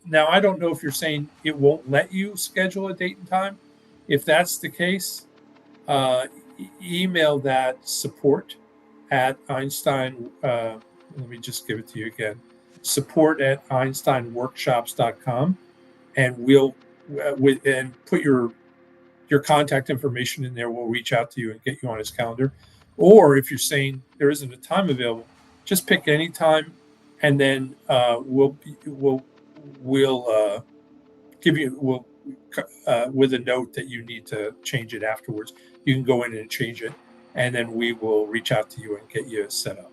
Speaker 1: Now, I don't know if you're saying it won't let you schedule a date and time. If that's the case, email that support at Einstein. Let me just give it to you again. Support at einsteinworkshops.com, and we'll and put your contact information in there. We'll reach out to you and get you on his calendar. Or if you're saying there isn't a time available, just pick any time, and then we'll give you with a note that you need to change it afterwards. You can go in and change it, and then we will reach out to you and get you set up.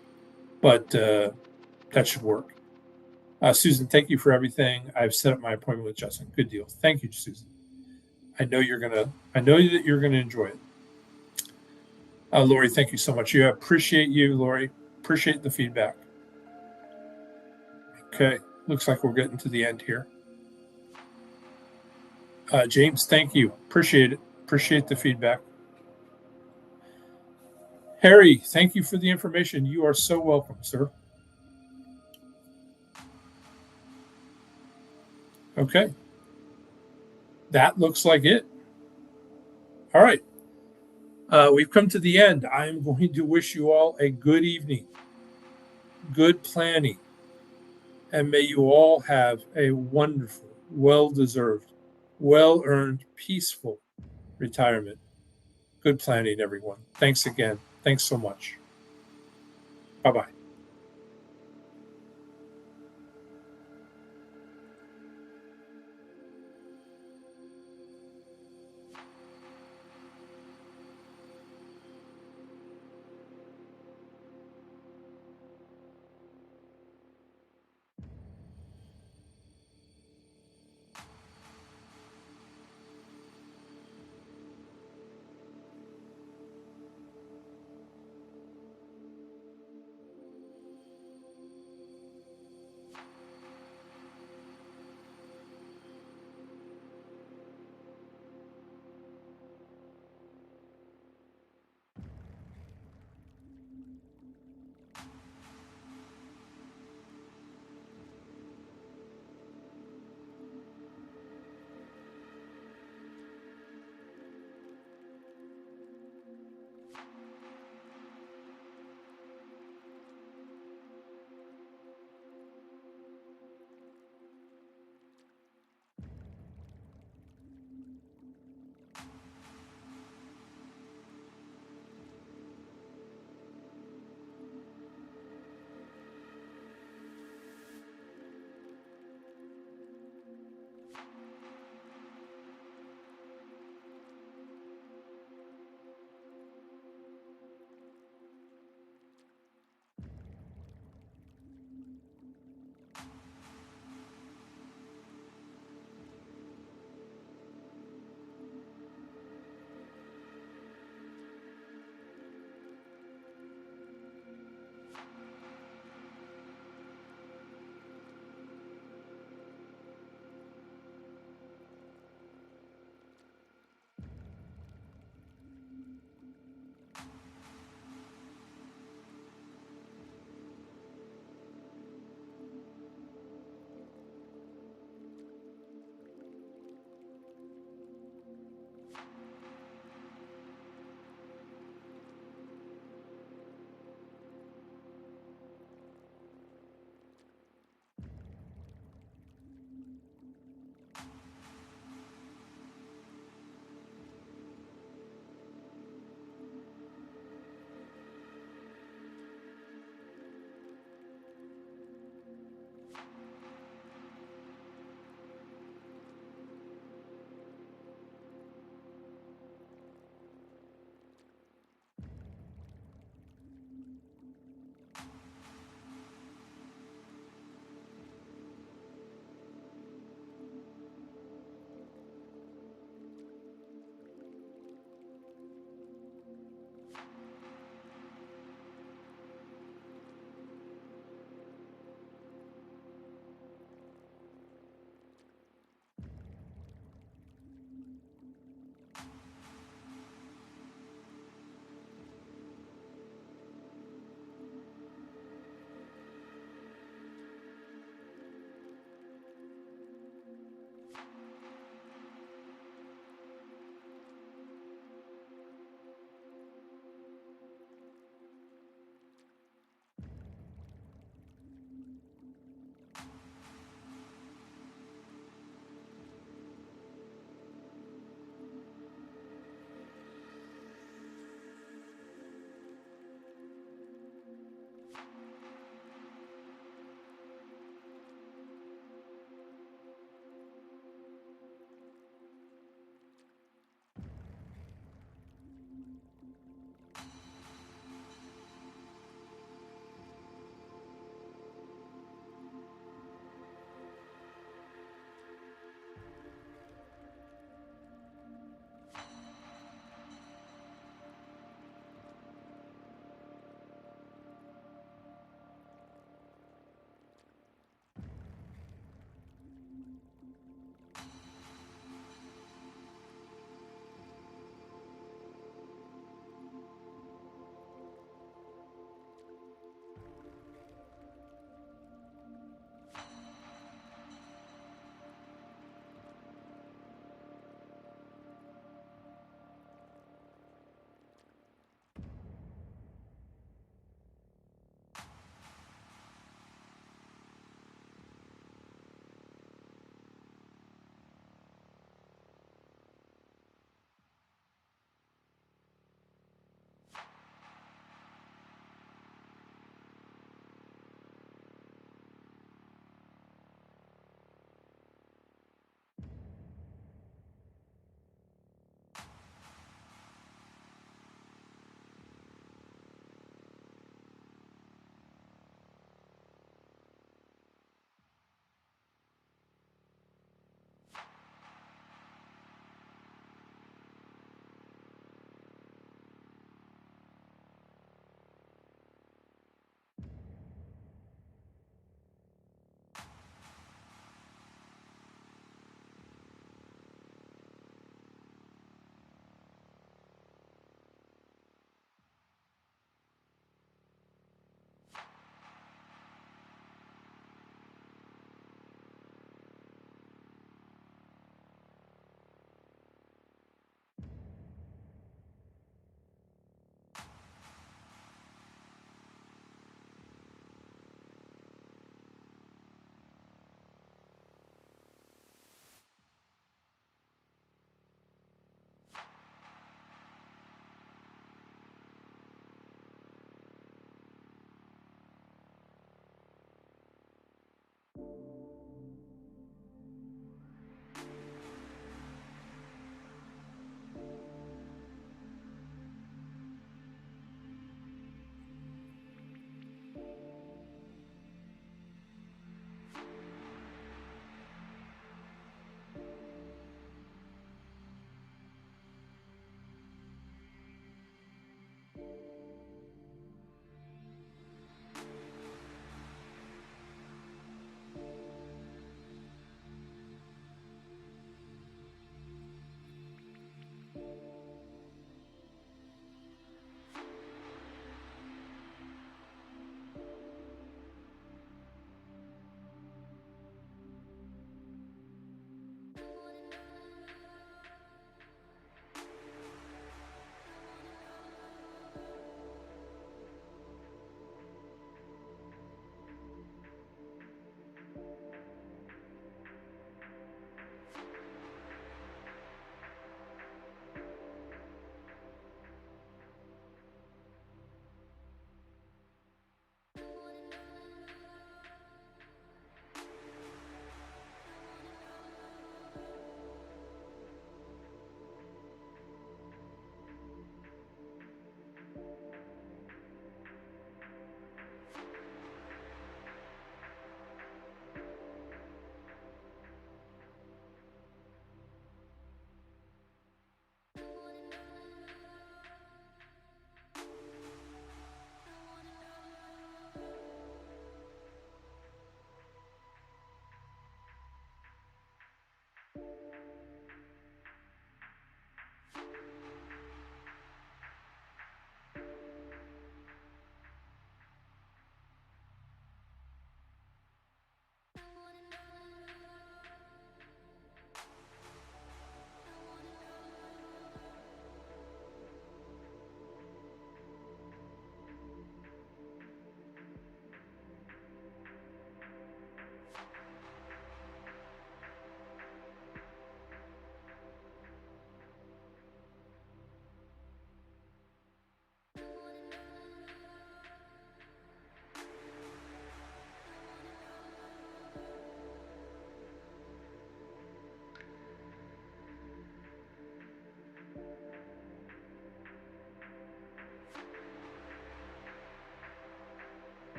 Speaker 1: But that should work. Susan, thank you for everything. I've set up my appointment with Justin. Good deal. Thank you, Susan. I know that you're gonna enjoy it. Lori, thank you so much. Appreciate you, Lori. Appreciate the feedback. Okay, looks like we're getting to the end here. James, thank you. Appreciate it. Appreciate the feedback. Harry, thank you for the information. You are so welcome, sir. Okay. That looks like it. All right. We've come to the end. I am going to wish you all a good evening, good planning, and may you all have a wonderful, well-deserved, well-earned, peaceful retirement. Good planning, everyone. Thanks again. Thanks so much. Bye-bye.